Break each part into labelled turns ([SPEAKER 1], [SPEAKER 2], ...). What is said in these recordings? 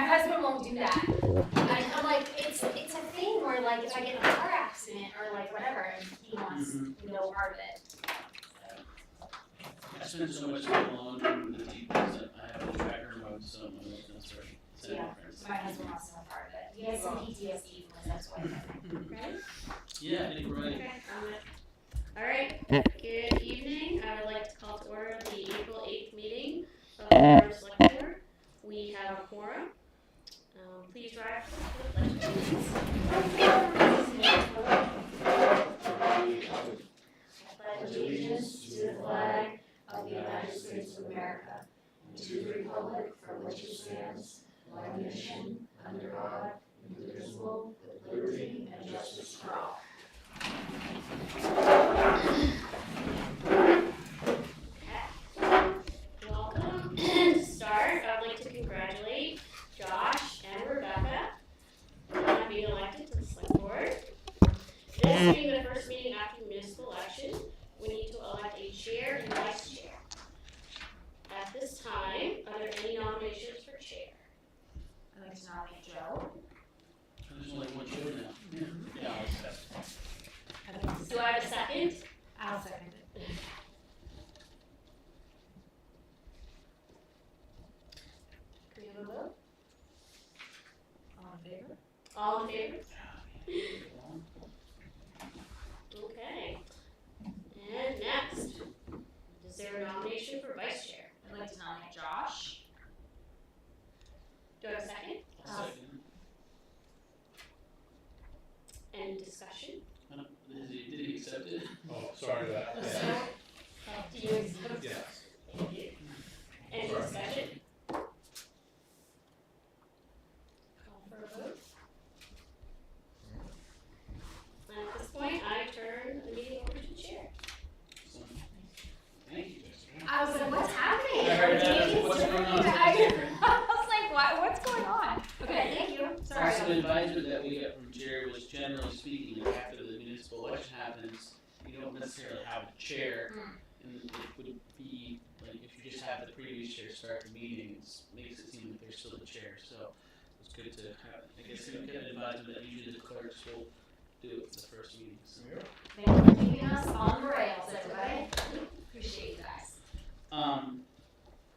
[SPEAKER 1] husband won't do that. I'm like, it's a thing where like if I get in a car accident or like whatever, and he wants no part of it.
[SPEAKER 2] I spend so much time alone with the TVs that I have a tracker mode, so my wife knows where sending
[SPEAKER 1] Yeah.
[SPEAKER 2] friends.
[SPEAKER 1] My husband wants no part of it. He has some PTSD from his ex-wife.
[SPEAKER 3] Ready?
[SPEAKER 2] Yeah, I think we're ready.
[SPEAKER 3] Okay, all right, good evening. I would like to call to order the April 8th meeting of the Board of Select Board. We have a quorum. Please rise for the pledge of allegiance.
[SPEAKER 1] I pledge allegiance to the flag of the United States of America and to the republic for which it stands, one nation, under God, indivisible, with liberty and justice for all.
[SPEAKER 3] Welcome. To start, I'd like to congratulate Josh and Rebecca on being elected to the Select Board. This being the first meeting after the municipal election, we need to elect a chair and vice chair. At this time, are there any nominations for chair?
[SPEAKER 1] I'd like to nominate Joe.
[SPEAKER 2] There's only one show now. Yeah, I'll accept.
[SPEAKER 3] Do I have a second?
[SPEAKER 1] I'll second it.
[SPEAKER 3] Can we have a vote?
[SPEAKER 1] All in favor?
[SPEAKER 3] All in favor? Okay. And next, is there a nomination for vice chair?
[SPEAKER 1] I'd like to nominate Josh.
[SPEAKER 3] Do I have a second?
[SPEAKER 2] I'll second.
[SPEAKER 3] Any discussion?
[SPEAKER 2] Did he accept it?
[SPEAKER 4] Oh, sorry about that.
[SPEAKER 3] Do you accept?
[SPEAKER 4] Yes.
[SPEAKER 3] Thank you. Any
[SPEAKER 4] Sorry.
[SPEAKER 3] discussion? Call for a vote. And at this point, I turn the meeting over to the chair.
[SPEAKER 2] So, thank you, Jessica.
[SPEAKER 1] I was like, what's happening?
[SPEAKER 2] I heard that.
[SPEAKER 1] Meeting's
[SPEAKER 2] What's going on?
[SPEAKER 1] I was like, what's going on? Okay, thank you. Sorry.
[SPEAKER 2] Some advisement that we got from Jerry was, generally speaking, after the municipal election happens, you don't necessarily have a chair, and it would be, like, if you just have the previous chair start the meeting, it makes it seem like there's still a chair, so it's good to have, I guess, we get an advisement that usually the clerks will do it for the first meeting, so.
[SPEAKER 1] Thank you for keeping us on the rails, everybody. Appreciate you guys.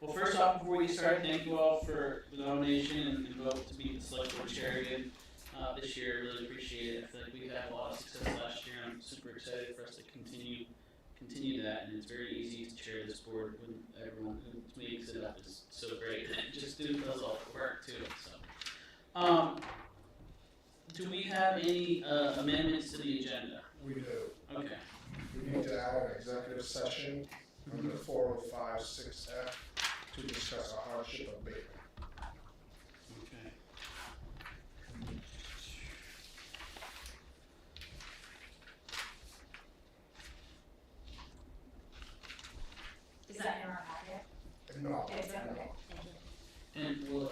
[SPEAKER 2] Well, first off, before we start, thank you all for the nomination and vote to be the select board chair again this year. I really appreciate it. I feel like we've had a lot of success last year, and I'm super excited for us to continue that. And it's very easy to chair this board when everyone who makes it up is so great. And just does all the work too. So, do we have any amendments to the agenda?
[SPEAKER 4] We do.
[SPEAKER 2] Okay.
[SPEAKER 4] We need to add an executive session under 405-6F to discuss a hardship abatement.
[SPEAKER 2] Okay.
[SPEAKER 1] Is that in our packet?
[SPEAKER 4] No.
[SPEAKER 1] It's okay. Thank you.
[SPEAKER 2] And well,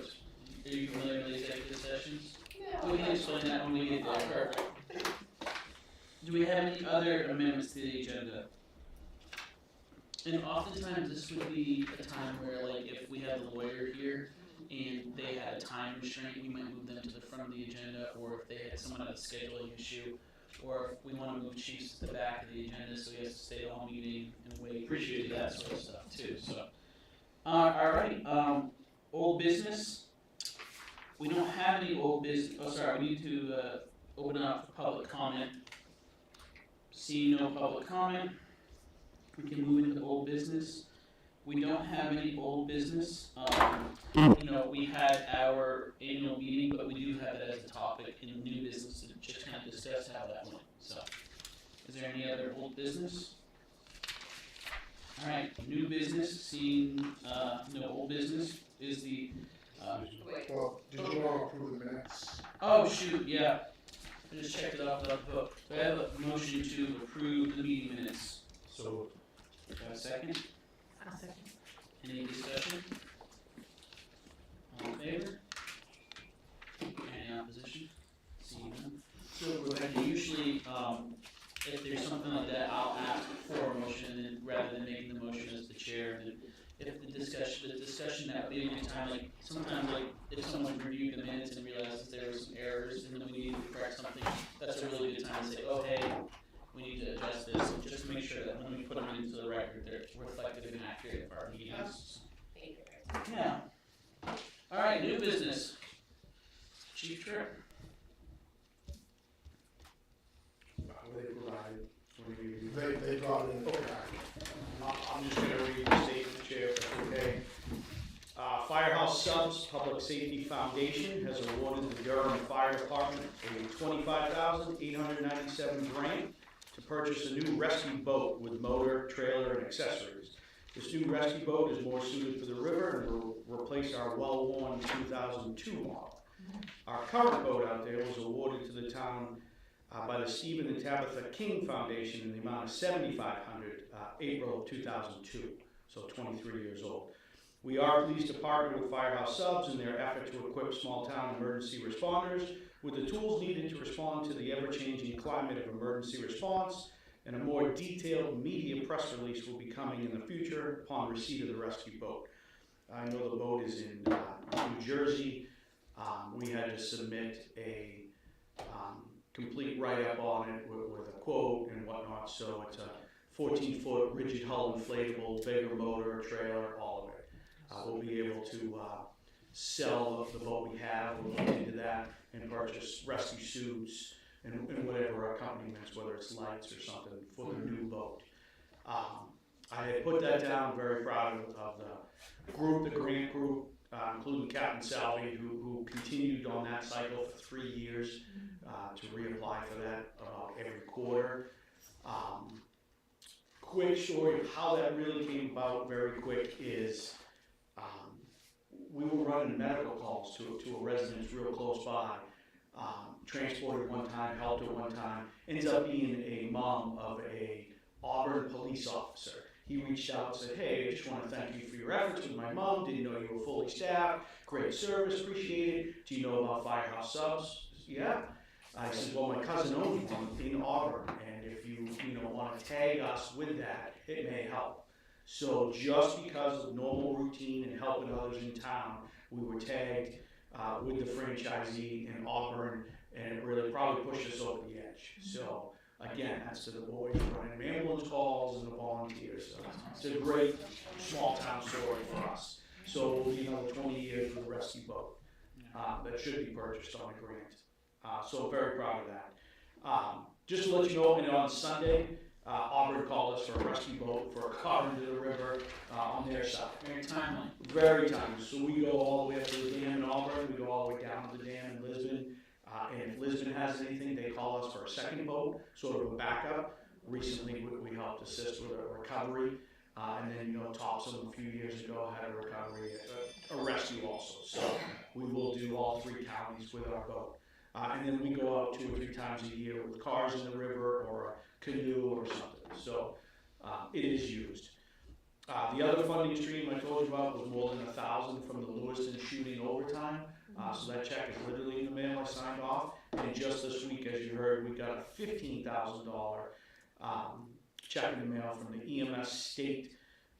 [SPEAKER 2] are you familiar with executive sessions? We can explain that when we get there. Perfect. Do we have any other amendments to the agenda? And oftentimes this would be a time where, like, if we have the lawyer here and they had a time restraint, we might move them to the front of the agenda, or if they had someone had a scheduling issue, or if we want to move chiefs to the back of the agenda so he has to stay the whole meeting and wait. Appreciate that sort of stuff too. So, all right. Old business. We don't have any old business. Oh, sorry. We need to open it up for public comment. Seeing no public comment, we can move into old business. We don't have any old business. We had our annual meeting, but we do have it as a topic in new business to just kind of discuss how that went. So, is there any other old business? All right, new business. Seeing no old business is the.
[SPEAKER 4] Well, did you want to approve the minutes?
[SPEAKER 2] Oh shoot, yeah. I just checked it off without the book. Do I have a motion to approve the meeting minutes?
[SPEAKER 4] So,
[SPEAKER 2] Do I have a second?
[SPEAKER 1] I'll second.
[SPEAKER 2] Any discussion? All in favor? Any opposition? Seeing none. So Rebecca, usually, if there's something like that, I'll ask for a motion, and then rather than making the motion as the chair, and if the discussion that would be a good time, like, sometimes, like, if someone reviewed the minutes and realizes there were some errors and then we needed to correct something, that's a really good time to say, oh, hey, we need to adjust this, and just make sure that when we put them into the record, they're reflective and accurate of our meetings. Yeah. Alright, new business. Chief Tripp.
[SPEAKER 5] What they provided, what do you?
[SPEAKER 4] They brought in, okay.
[SPEAKER 5] I'm just gonna read the statement, Chair, if that's okay. Firehouse Subs Public Safety Foundation has awarded the Durham Fire Department a $25,897 grant to purchase a new rescue boat with motor, trailer, and accessories. This new rescue boat is more suited for the river and will replace our well-worn 2002 model. Our current boat out there was awarded to the town by the Stephen and Tabitha King Foundation in the amount of $7,500, April of 2002, so 23 years old. We are pleased to partner with Firehouse Subs in their effort to equip small town emergency responders with the tools needed to respond to the ever-changing climate of emergency response, and a more detailed media press release will be coming in the future upon receipt of the rescue boat. I know the boat is in New Jersey. We had to submit a complete write-up on it with a quote and whatnot, so it's a 14-foot rigid hull inflatable, bigger motor, trailer, all of it. We'll be able to sell the boat we have, we'll look into that, and purchase rescue suits and whatever accompaniments, whether it's lights or something, for the new boat. I had put that down, very proud of the group, the grant group, including Captain Salvi, who continued on that cycle for 3 years to reapply for that about every quarter. Quick story of how that really came about, very quick, is we were running medical calls to a residence real close by. Transported one time, helped her one time, ends up being a mom of a Auburn police officer. He reached out and said, hey, I just want to thank you for your efforts with my mom, didn't know you were fully staffed, great service, appreciate it. Do you know about Firehouse Subs? Yeah. I said, well, my cousin owns one in Auburn, and if you want to tag us with that, it may help. So just because of normal routine and helping others in town, we were tagged with the franchisee in Auburn, and it really probably pushed us over the edge. So again, that's to the boys running ambulance calls and the volunteers. So it's a great small town story for us. So we'll be another 20 years with a rescue boat that should be purchased on a grant. So very proud of that. Just to let you know, and on Sunday, Auburn called us for a rescue boat for a car into the river on their side.
[SPEAKER 2] Very timely.
[SPEAKER 5] Very timely. So we go all the way up to the dam in Auburn, we go all the way down to the dam in Lisbon. And if Lisbon has anything, they call us for a second boat, sort of a backup. Recently, we helped assist with a recovery. And then, Topsom a few years ago had a recovery, a rescue also. So we will do all 3 counties with our boat. And then we go out 2 or 3 times a year with cars in the river or a canoe or something. So it is used. The other funding stream I told you about was more than $1,000 from the Lewiston shooting overtime. So that check is literally in the mail. I signed off. And just this week, as you heard, we got a $15,000 check in the mail from the EMS state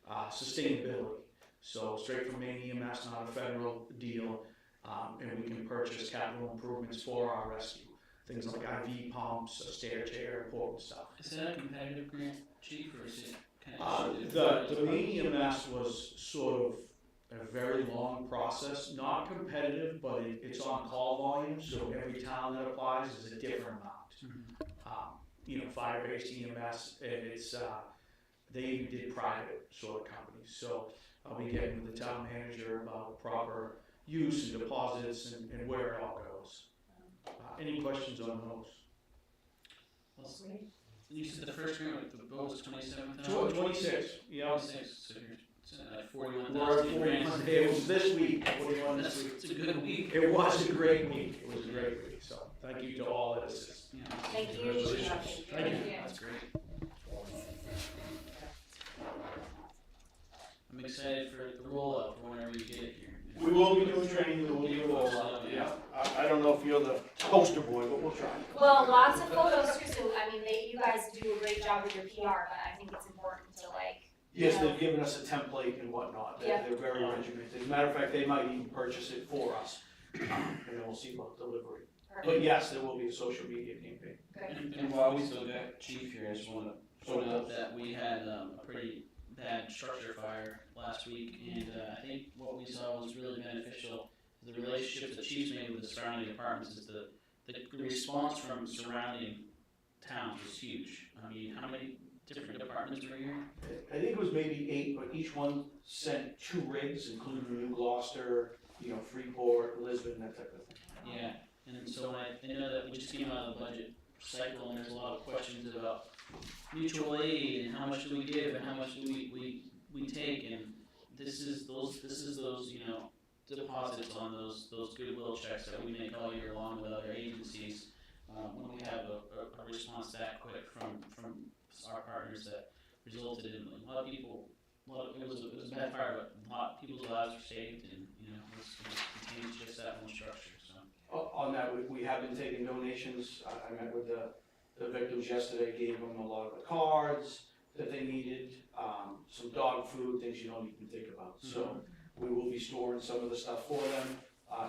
[SPEAKER 5] sustainability. So straight from Maine EMS, not a federal deal. And we can purchase capital improvements for our rescue. Things like IV pumps, a stair chair, important stuff.
[SPEAKER 2] Is that a competitive grant, Chief, or is it kind of?
[SPEAKER 5] The Maine EMS was sort of a very long process, not competitive, but it's on call volume, so every town that applies is a different amount. Fire-based EMS, and it's they even did private sort of companies. So I'll be getting with the town manager about proper use and deposits and where it all goes. Any questions on those?
[SPEAKER 2] Well, you said the first grant with the boat was 27,000?
[SPEAKER 5] 26, yeah.
[SPEAKER 2] 26, so you're sitting at 41,000.
[SPEAKER 5] We're at 41. It was this week, 41 this week.
[SPEAKER 2] It's a good week.
[SPEAKER 5] It was a great week. It was a great week. So thank you to all that assist.
[SPEAKER 2] Yeah.
[SPEAKER 1] Thank you.
[SPEAKER 2] Congratulations.
[SPEAKER 5] Thank you.
[SPEAKER 2] That's great. I'm excited for the roll-up whenever you get here.
[SPEAKER 5] We will be doing training, we'll be roll-up, yeah. I don't know if you're the poster boy, but we'll try.
[SPEAKER 1] Well, lots of photos too, so, you guys do a great job with your PR, but I think it's important to
[SPEAKER 5] Yes, they've given us a template and whatnot, they're very regimented, as a matter of fact, they might even purchase it for us, and then we'll see about delivery. But yes, there will be a social media campaign.
[SPEAKER 2] And while we still got Chief here, I just wanna point out that we had a pretty bad structure fire last week, and I think what we saw was really beneficial. The relationships that Chief's made with the surrounding departments is the response from surrounding towns was huge. I mean, how many different departments were here?
[SPEAKER 5] I think it was maybe 8, but each one sent 2 rigs, including New Gloucester, Freeport, Lisbon, that type of thing.
[SPEAKER 2] Yeah, and so I know that we just came out of the budget cycle, and there's a lot of questions about mutual aid and how much do we give and how much do we take, and this is those deposits on those goodwill checks that we make all year long with other agencies. When we have a response that quick from our partners, that resulted in a lot of people. It was a bad fire, but a lot of people's lives were saved, and it's contains just that one structure. So.
[SPEAKER 5] On that, we have been taking donations. I met with the victims yesterday, gave them a lot of the cards that they needed, some dog food, things you don't even think about. So we will be storing some of the stuff for them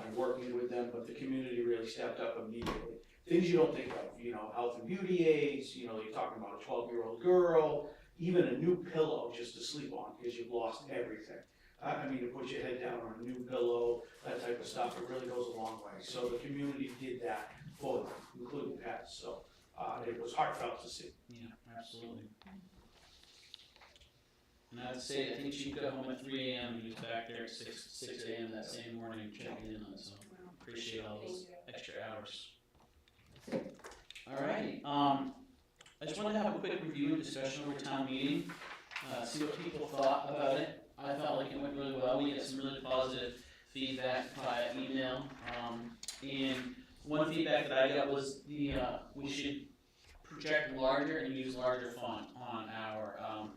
[SPEAKER 5] and working with them, but the community really stepped up immediately. Things you don't think of, health and beauty aids, you're talking about a 12-year-old girl, even a new pillow just to sleep on because you've lost everything. I mean, to put your head down on a new pillow, that type of stuff, it really goes a long way. So the community did that for them, including pets. So it was heartfelt to see.
[SPEAKER 2] Yeah, absolutely. And I would say, I think she got home at 3 a.m. He was back there at 6 a.m. that same morning checking in on it. So appreciate all those extra hours. All right. I just wanted to have a quick review and discussion over town meeting, see what people thought about it. I felt like it went really well. We got some really positive feedback via email. And one feedback that I got was we should project larger and use larger font on our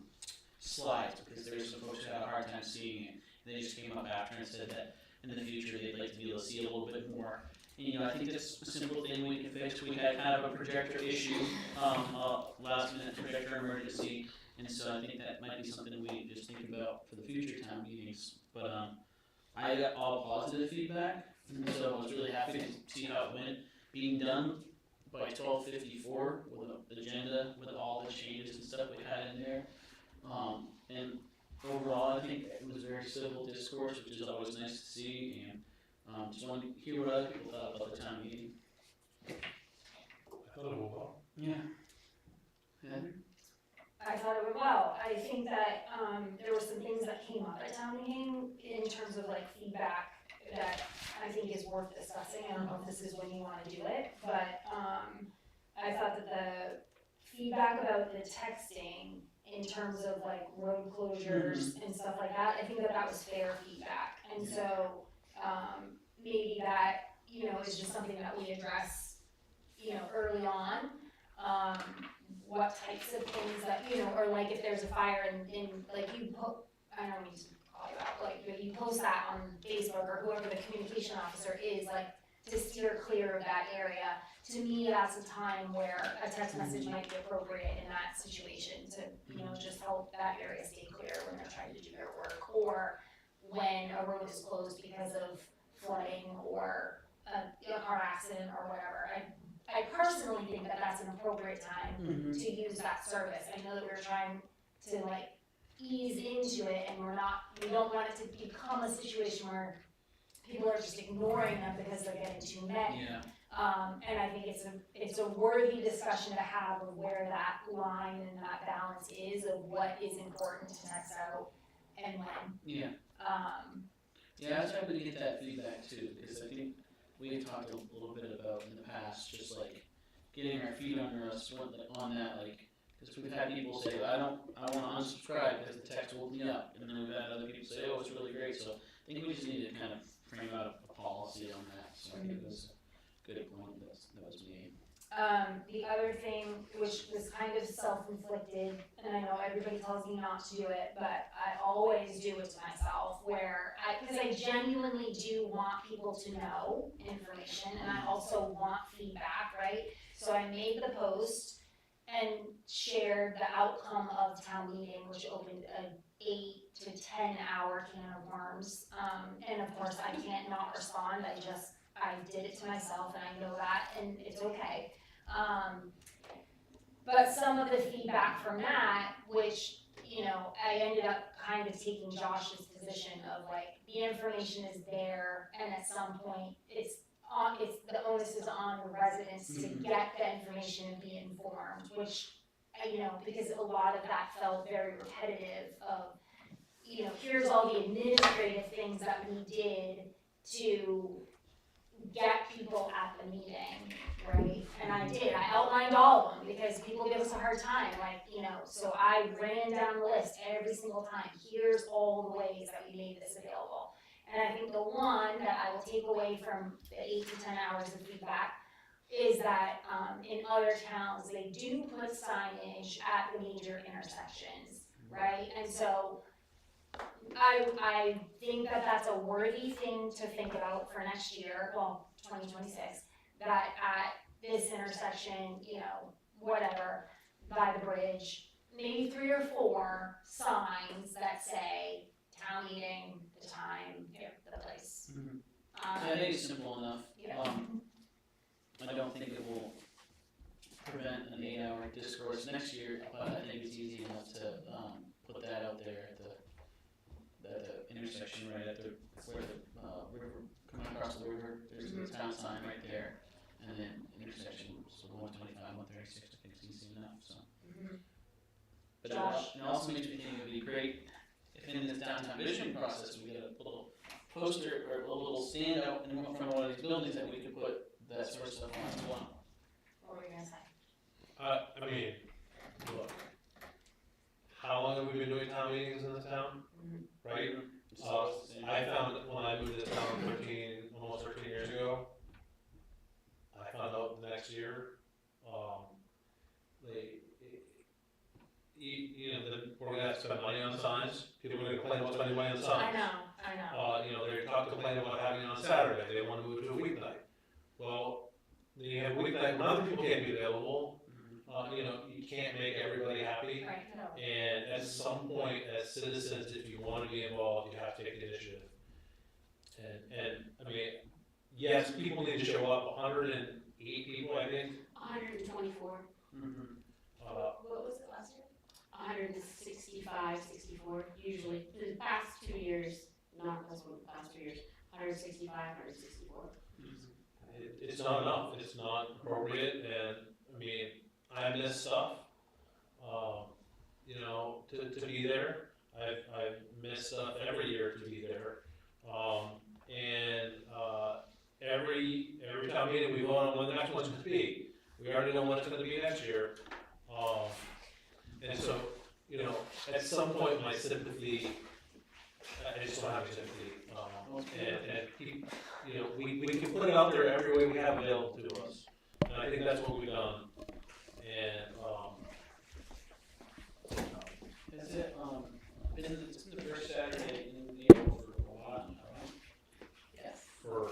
[SPEAKER 2] slides, because there were some folks who had a hard time seeing it. They just came up after and said that in the future they'd like to be able to see a little bit more. And, I think that's a simple thing we can fix. We had kind of a projector issue, last minute projector emergency, and so I think that might be something we just think about for the future town meetings. But I got all positive feedback, and so I was really happy to see how it went. Being done by 12:54 with an agenda with all the changes and stuff we had in there. And overall, I think it was very civil discourse, which is always nice to see, and just wanted to hear what other people thought about the town meeting.
[SPEAKER 6] I thought it went well.
[SPEAKER 2] Yeah. Heather?
[SPEAKER 1] I thought it went well. I think that there were some things that came up at town meeting in terms of feedback that I think is worth discussing. I don't know if this is when you want to do it, but I thought that the feedback about the texting in terms of road closures and stuff like that, I think that was fair feedback. And so maybe that is just something that we address early on. What types of things that or if there's a fire and you put, I don't mean to call you out, but you post that on Facebook or whoever the communication officer is, to steer clear of that area. To me, that's a time where a text message might be appropriate in that situation to just help that area stay clear when they're trying to do their work, or when a road is closed because of flooding or a car accident or whatever. I personally think that that's an appropriate time to use that service. I know that we're trying to ease into it, and we don't want it to become a situation where people are just ignoring them because they're getting too many.
[SPEAKER 2] Yeah.
[SPEAKER 1] And I think it's a worthy discussion to have of where that line and that balance is of what is important to text out and when.
[SPEAKER 2] Yeah. Yeah, I was happy to get that feedback too, because I think we had talked a little bit about in the past, just getting our feet under us on that, because we've had people say, I want to unsubscribe because the text woke me up, and then we've had other people say, oh, it's really great. So I think we just need to kind of frame out a policy on that. So I think it was a good point that was made.
[SPEAKER 1] The other thing, which was kind of self-inflicted, and I know everybody tells me not to do it, but I always do it to myself, because I genuinely do want people to know information, and I also want feedback, right? So I made the post, and shared the outcome of town meeting, which opened a 8 to 10 hour can of worms. And of course, I can't not respond. I did it to myself, and I know that, and it's okay. But some of the feedback from that, which, you know, I ended up kind of taking Josh's position of like, the information is there, and at some point, the onus is on the residents to get the information and be informed, which, you know, because a lot of that felt very repetitive of, you know, here's all the administrative things that we did to get people at the meeting, right? And I did, I outlined all of them, because people give us a hard time, like, you know, so I ran down the list every single time, here's all the ways that we made this available. And I think the one that I will take away from the 8 to 10 hours of feedback is that in other towns, they do put signage at the major intersections, right? And so I think that that's a worthy thing to think about for next year, well, 2026, that at this intersection, you know, whatever, by the bridge, maybe 3 or 4 signs that say town meeting, the time, the place.
[SPEAKER 2] I think it's simple enough.
[SPEAKER 1] Yeah.
[SPEAKER 2] I don't think it will prevent an 8-hour discourse next year, but I think it's easy enough to put that out there at the intersection, right at where the river, coming across the river, there's the town sign right there, and then intersection, so 125, 136, I think is easy enough, so. But
[SPEAKER 1] Josh?
[SPEAKER 2] it also makes me think it would be great if in this downtown visioning process, we get a little poster or a little stand out in front of one of these buildings that we could put that sort of stuff on as well.
[SPEAKER 1] What were you gonna say?
[SPEAKER 6] I mean, look, how long have we been doing town meetings in this town? Right? I found that when I moved to town almost 13 years ago, I found out the next year, we're gonna have to spend money on signs. People are gonna complain about spending money on signs.
[SPEAKER 1] I know.
[SPEAKER 6] They're complaining about having it on Saturday. They want to move to a weeknight. Well, you have a weeknight when other people can't be available. You can't make everybody happy.
[SPEAKER 1] Right, no.
[SPEAKER 6] And at some point, as citizens, if you want to be involved, you have to take initiative. And I mean, yes, people need to show up. 108 people, I think.
[SPEAKER 3] 124.
[SPEAKER 1] What was it last year?
[SPEAKER 3] 165, 64, usually. The past 2 years, not this one, the past 2 years, 165, 164.
[SPEAKER 6] It's not enough. It's not appropriate. And I mean, I miss stuff. To be there. I've missed stuff every year to be there. Every town meeting we vote on when the next one's going to be. We already know when it's going to be next year. And so, at some point my sympathy, I just don't have any sympathy. We can put it out there every way we have available to us. And I think that's what we've done. And,
[SPEAKER 2] Isn't the first Saturday in April for a while now, right?
[SPEAKER 7] Yes,
[SPEAKER 6] for,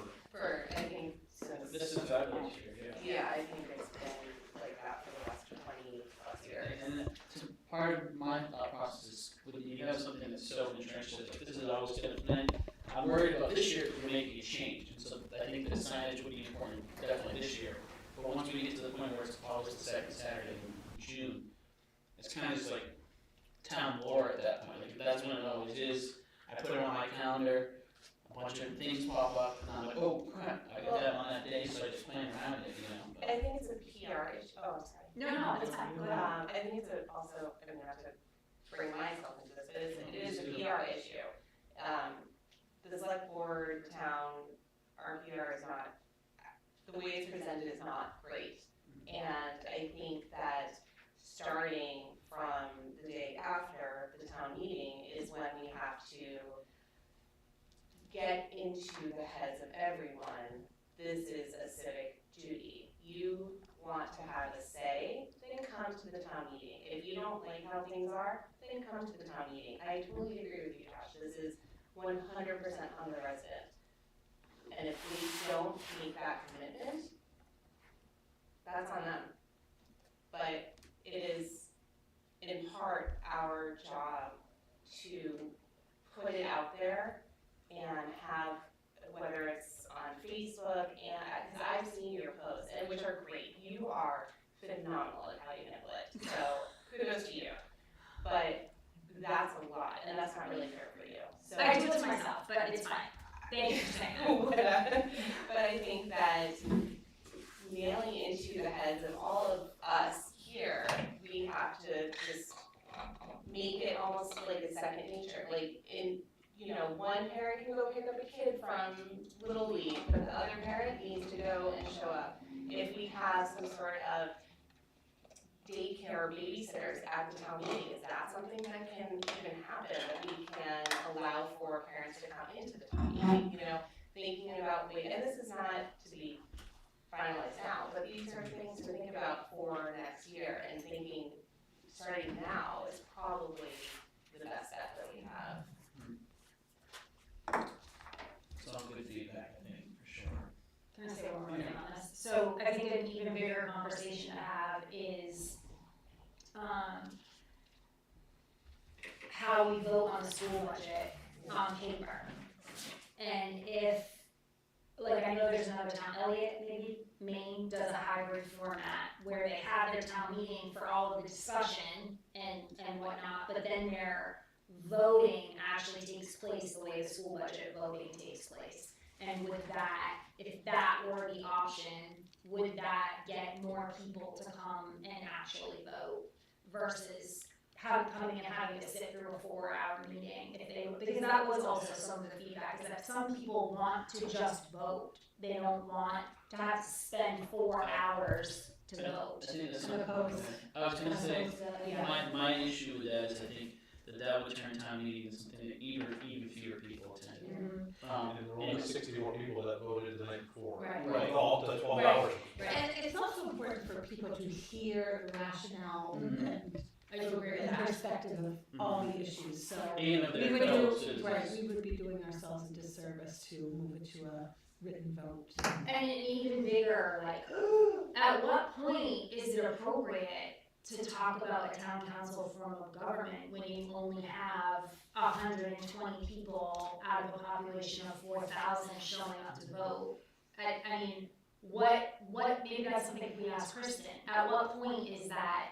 [SPEAKER 7] I think since,
[SPEAKER 2] This is our last year,
[SPEAKER 7] yeah, I think it's been like that for the last 20 plus years.
[SPEAKER 2] And to part of my thought process is when you have something that's so entrenched, that this is always gonna, and I'm worried about this year if we're making a change, and so I think the signage would be important, definitely this year. But once we get to the point where it's always the second Saturday in June, it's kind of just like town lore at that point, like that's when it always is. I put it on my calendar, a bunch of things pop up, and I'm like, oh crap, I got that on that day, so I just plan around it, But
[SPEAKER 7] I think it's a PR issue. Oh, I'm sorry.
[SPEAKER 1] No, it's fine. Go ahead.
[SPEAKER 7] I think it's also, I have to bring myself into this, but it is a PR issue. The select board, town, our PR is not, the way it's presented is not great. And I think that starting from the day after the town meeting is when we have to get into the heads of everyone. This is a civic duty. You want to have a say, then come to the town meeting. If you don't like how things are, then come to the town meeting. I totally agree with you, Josh. This is 100% on the resident. And if we don't make that commitment, that's on them. But there and have, whether it's on Facebook, and, because I've seen your posts, and which are great. You are phenomenal at how you handle it, so kudos to you. But that's a lot, and that's not really fair for you. So
[SPEAKER 1] I do it to myself, but it's fine. Thank you for saying that.
[SPEAKER 7] but I think that nailing into the heads of all of us here, we have to just make it almost like a second nature. Like one parent can go pick up a kid from Little League, but the other parent needs to go and show up. If we have some sort of daycare babysitters at the town meeting, is that something that can even happen, that we can allow for parents to come into the town meeting, thinking about, and this is not to be finalized now, but these are things to think about for next year, and thinking, starting now is probably the best step that we have.
[SPEAKER 2] It's all good feedback, I think, for sure.
[SPEAKER 1] Can I say one more thing on this? So I think an even bigger conversation to have is how we vote on the school budget on paper. And if, like, I know there's another town, Elliott, maybe, Maine does a hybrid format where they have their town meeting for all of the discussion and whatnot, but then their voting actually takes place the way the school budget voting takes place. And with that, if that were the option, would that get more people to come and actually vote versus coming and having to sit through a 4-hour meeting because that was also some of the feedback, is that some people want to just vote. They don't want to have to spend 4 hours to vote.
[SPEAKER 2] I think that's
[SPEAKER 1] As
[SPEAKER 2] something.
[SPEAKER 1] opposed-
[SPEAKER 2] I was gonna say,
[SPEAKER 1] Yeah.
[SPEAKER 2] my issue with that is I think that would turn town meeting into something that even fewer people attend.
[SPEAKER 1] Mhm.
[SPEAKER 6] And there were only 64 people that voted the night before.
[SPEAKER 1] Right.
[SPEAKER 2] Right.
[SPEAKER 6] All the 12
[SPEAKER 1] Right.
[SPEAKER 6] hours.
[SPEAKER 8] And it's also important for people to hear the rationale
[SPEAKER 2] Mhm.
[SPEAKER 1] I do agree with
[SPEAKER 8] and
[SPEAKER 1] that.
[SPEAKER 8] perspective of all the issues, so.
[SPEAKER 2] And of
[SPEAKER 8] We
[SPEAKER 2] their
[SPEAKER 8] would
[SPEAKER 2] fellow
[SPEAKER 8] do,
[SPEAKER 2] citizens.
[SPEAKER 8] right, we would be doing ourselves a disservice to move it to a written vote.
[SPEAKER 1] And an even bigger, like, at what point is it appropriate to talk about a town council form of government when you only have 120 people out of a population of 4,000 showing up to vote? I mean, what, maybe that's something we ask Kristen, at what point is that?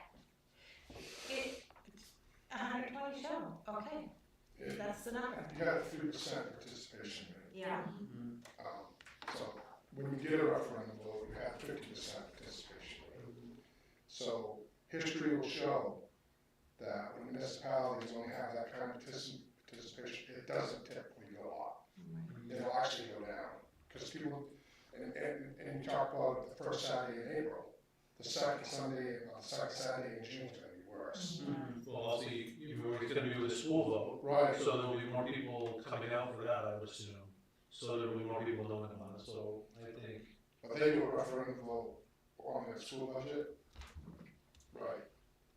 [SPEAKER 8] 120 show, okay,
[SPEAKER 4] If
[SPEAKER 8] that's the number.
[SPEAKER 4] you got a 3% participation rate,
[SPEAKER 8] Yeah.
[SPEAKER 4] so when you get a referendum vote, you have 50% participation rate. So history will show that when municipalities only have that kind of participation, it doesn't typically go up. It'll actually go down, because people, and you talk about the first Saturday in April, the second Saturday in June is gonna be worse.
[SPEAKER 2] Mhm.
[SPEAKER 6] Well, also, it's gonna be with the school vote,
[SPEAKER 4] Right,
[SPEAKER 6] so there'll be more people coming out for that, I would assume. So there'll be more people knowing about it, so I think.
[SPEAKER 4] but they do a referendum vote on the school budget. Right,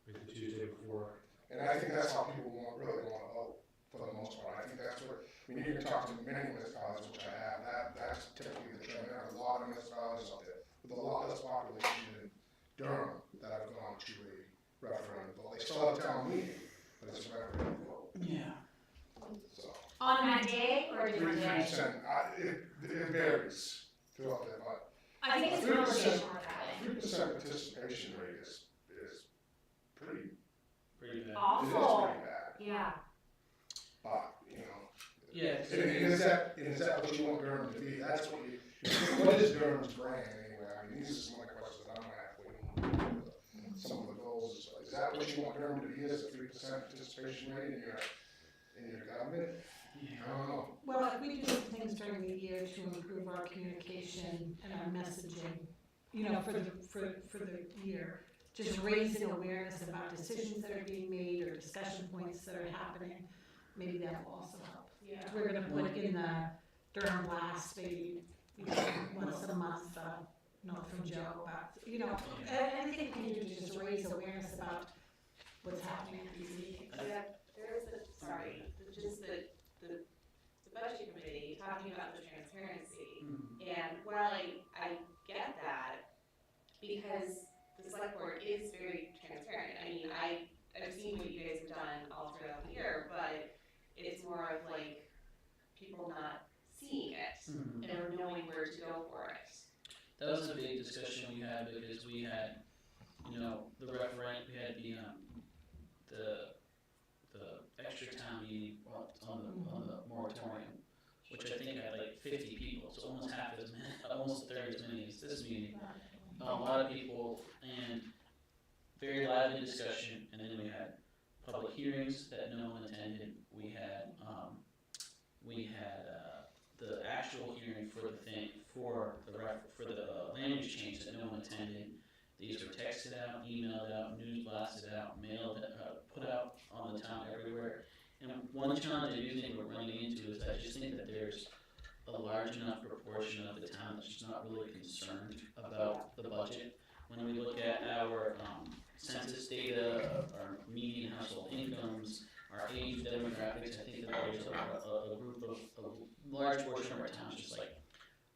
[SPEAKER 6] Maybe the Tuesday before.
[SPEAKER 4] and I think that's how people really want to vote, for the most part. I think that's what, I mean, you can talk to many municipalities, which I have, that's typically the trend. There are a lot of municipalities out there with a lot less population than Durham that have gone to a referendum vote. They still have a town meeting, but it's a referendum vote,
[SPEAKER 2] Yeah.
[SPEAKER 4] so.
[SPEAKER 1] On that day or a different day?
[SPEAKER 4] 3%, it varies throughout that, but
[SPEAKER 1] I think it's a
[SPEAKER 4] 3%,
[SPEAKER 1] conversation worth having.
[SPEAKER 4] 3% participation rate is pretty,
[SPEAKER 2] Pretty bad.
[SPEAKER 4] it is
[SPEAKER 1] Awful,
[SPEAKER 4] pretty bad,
[SPEAKER 1] yeah.
[SPEAKER 4] but,
[SPEAKER 2] Yeah.
[SPEAKER 4] And is that what you want Durham to be? That's what what is Durham's brand anyway? I mean, these are some of the questions I'm asking. Some of the goals, is that what you want Durham to be, is a 3% participation rate in your government? I don't know.
[SPEAKER 8] Well, if we do some things during the year to improve our communication and our messaging, for the year, just raising awareness about decisions that are being made or discussion points that are happening, maybe that will also help.
[SPEAKER 7] Yeah.
[SPEAKER 8] We're gonna put in the Durham Blast, maybe, once a month, note from Joe about, anything we can do to just raise awareness about what's happening at these meetings.
[SPEAKER 7] Yeah, there is the budget committee talking about the transparency. And while I get that, because the select board is very transparent, I mean, I've seen what you guys have done all throughout the year, but it's more of like, go for it.
[SPEAKER 2] That was a big discussion we had because we had, you know, the referendum, we had the extra town meeting on the moratorium, which I think had like 50 people, so almost half as many, almost a third as many as this meeting. A lot of people and very lively discussion, and then we had public hearings that no one attended. We had the actual hearing for the thing for the language change that no one attended. These were texted out, emailed out, news blasted out, mailed, put out on the town everywhere. And one challenge I do think we're running into is I just think that there's a large enough proportion of the town that's just not really concerned about the budget. When we look at our census data, our median household incomes, our age demographics, I think that there's a large portion of our town is just like,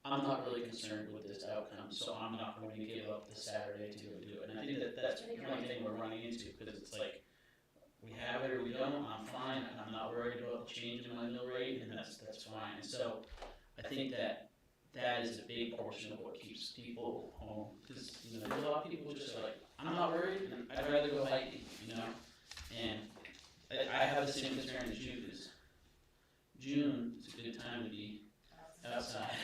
[SPEAKER 2] I'm not really concerned with this outcome, so I'm not going to give up the Saturday to go do it. And I think that that's one thing we're running into, because it's like, we have it or we don't, I'm fine, and I'm not worried about the change in my mill rate, and that's fine. And so, I think that is a big portion of what keeps people home, because, you know, there's a lot of people just like, I'm not worried, and I'd rather go hiking, you know? And I have the same concern as you, because June is a good time to be outside.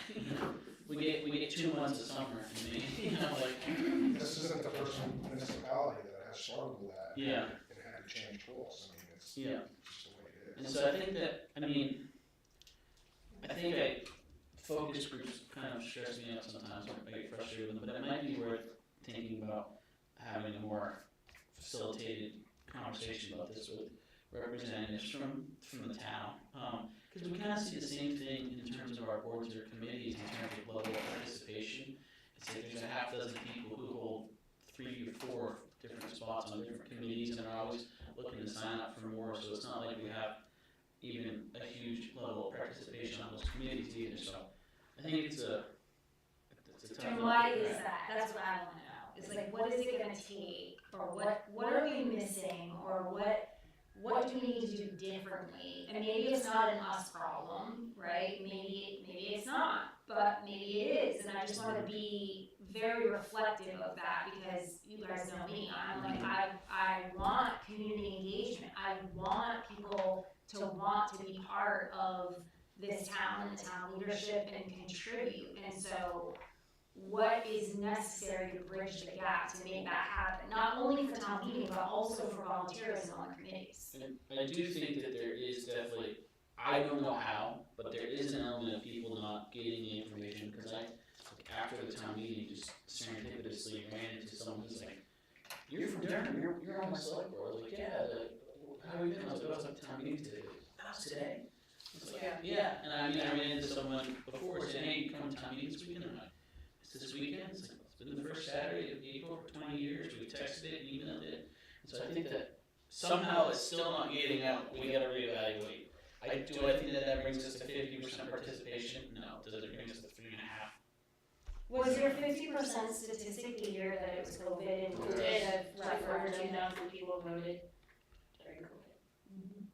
[SPEAKER 2] we get 2 months of summer in May, you know, like.
[SPEAKER 4] This isn't the first municipality that has struggled with that.
[SPEAKER 2] Yeah.
[SPEAKER 4] And had to change tools. I mean, it's
[SPEAKER 2] Yeah.
[SPEAKER 4] just the way it
[SPEAKER 2] And
[SPEAKER 4] is.
[SPEAKER 2] so I think that, I think focus groups kind of stress me out sometimes, I get frustrated with them, but it might be worth thinking about having a more facilitated conversation about this with representatives from the town. Because we kind of see the same thing in terms of our boards or committees in terms of level of participation. It's like there's a half dozen people who hold 3 or 4 different spots on different committees and are always looking to sign up for more, so it's not like we have even a huge level of participation on those committees either, so I think it's a tough
[SPEAKER 1] And
[SPEAKER 2] one to
[SPEAKER 1] why
[SPEAKER 2] figure
[SPEAKER 1] is
[SPEAKER 2] out.
[SPEAKER 1] that? That's what I wanna know. It's like, what is it gonna take, or what are we missing, or what do we need to do differently? And maybe it's not an us problem, right? Maybe it's not, but maybe it is, and I just wanna be very reflective of that, because you guys know me, I'm like, I want community engagement, I want people to want to be part of this town and the town leadership and contribute, and so what is necessary to bridge the gap to make that happen, not only for town meeting, but also for volunteerism on the committees.
[SPEAKER 2] And I do think that there is definitely, I don't know how, but there is an element of people not getting the information, because after the town meeting, just serendipitously ran into someone who's like, you're from Durham, you're on my select board. I was like, yeah, how have you been? I was like, I was at the town meeting today. That was today? I was like, yeah. And I ran into someone before saying, hey, you come to town meeting this weekend? I'm like, it's this weekend? It's like, it's been the first Saturday of April for 20 years. We texted it, emailed it. And so I think that somehow it's still not getting out. We gotta reevaluate. Do I think that brings us to 50% participation? No. Does it bring us to 3.5?
[SPEAKER 1] Was your 50% statistic the year that it was COVID and
[SPEAKER 3] We did
[SPEAKER 1] the
[SPEAKER 3] over
[SPEAKER 1] referendum
[SPEAKER 3] 2,000 people voted during COVID.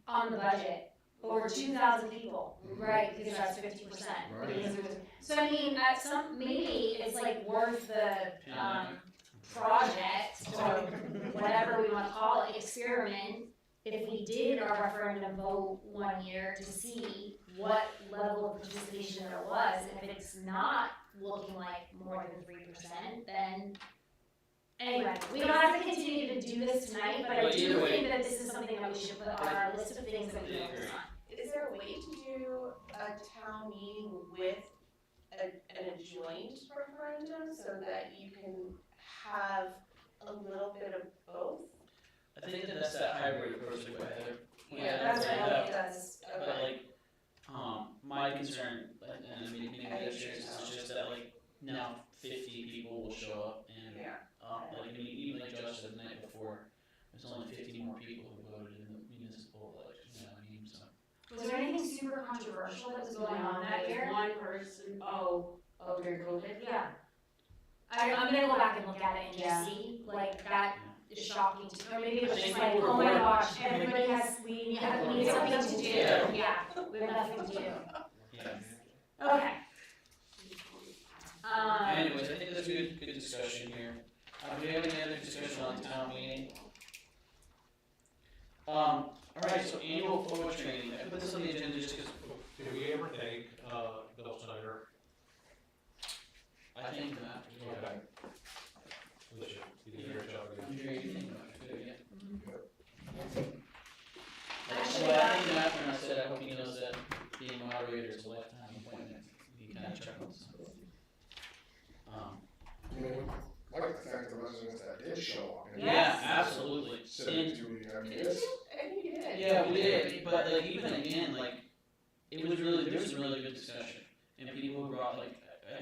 [SPEAKER 1] on the budget? Over 2,000 people, right, because that's 50%.
[SPEAKER 4] Right.
[SPEAKER 1] Because it was- So I mean, maybe it's like worth the, project, or whatever we wanna call it, experiment, if we did our referendum vote one year to see what level of participation there was, and if it's not looking like more than 3%, then anyway, we don't have to continue to do this tonight, but I
[SPEAKER 2] But
[SPEAKER 1] do
[SPEAKER 2] either way-
[SPEAKER 1] think that this is something that we should put on our list of things that we focus on.
[SPEAKER 7] Is there a way to do a town meeting with an adjoint referendum so that you can have a little bit of both?
[SPEAKER 2] I think that that's that hybrid approach that Heather.
[SPEAKER 7] That's what
[SPEAKER 2] pointed out.
[SPEAKER 7] it does,
[SPEAKER 2] But
[SPEAKER 7] okay.
[SPEAKER 2] like, my concern, and maybe that's yours, is just that like, now 50 people will show up and,
[SPEAKER 7] Yeah.
[SPEAKER 2] like, I mean, even like Josh said the night before, there's only 50 more people who voted in the municipal election, you know what I mean, so.
[SPEAKER 1] Was there anything super controversial that was going on that year?
[SPEAKER 3] One person, during COVID?
[SPEAKER 1] Yeah. I'm gonna go back and look at it and
[SPEAKER 3] Yeah.
[SPEAKER 1] just see, like, that is shocking to me, or maybe it was
[SPEAKER 2] I
[SPEAKER 1] just
[SPEAKER 2] think
[SPEAKER 1] like,
[SPEAKER 2] people
[SPEAKER 1] oh
[SPEAKER 2] were
[SPEAKER 1] my
[SPEAKER 2] bored.
[SPEAKER 1] gosh, everybody has, we need something to do,
[SPEAKER 2] Yeah.
[SPEAKER 1] yeah, we have nothing to do.
[SPEAKER 2] Yeah.
[SPEAKER 1] Okay,
[SPEAKER 2] Anyways, I think that's a good discussion here. Do we have any other discussion on town meeting? Alright, so annual photo training, I put this on the agenda just because
[SPEAKER 6] Did we ever thank, Bill Snyder?
[SPEAKER 2] I think that.
[SPEAKER 6] Okay. He did a great job again.
[SPEAKER 2] Andrea, you think about it, good, yeah.
[SPEAKER 3] Actually,
[SPEAKER 2] Well, I think that when I said, I hope he knows that being a moderator is a lifetime appointment, he kind of chuckles.
[SPEAKER 4] I mean, we'd like to thank the residents that did show up. and
[SPEAKER 2] Yeah, absolutely.
[SPEAKER 4] Civic duty, I mean,
[SPEAKER 7] Did
[SPEAKER 4] it's,
[SPEAKER 7] you? I think you did.
[SPEAKER 2] Yeah, we did, but like even again, like it was really there was some really good discussion, and people who brought like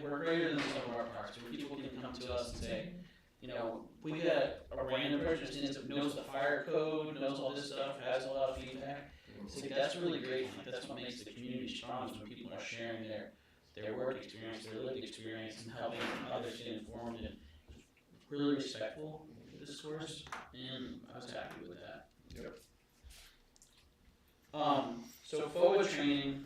[SPEAKER 2] we're greater than some of our parks, where people can come to us and say, you know, we got a random person who knows the fire code, knows all this stuff, has a lot of feedback. So like, that's really great. Like that's what makes the community strong is when people are sharing their work experience, their lived experience, and helping others get informed and really respectful discourse. And I was happy with that.
[SPEAKER 4] Yep.
[SPEAKER 2] So forward training,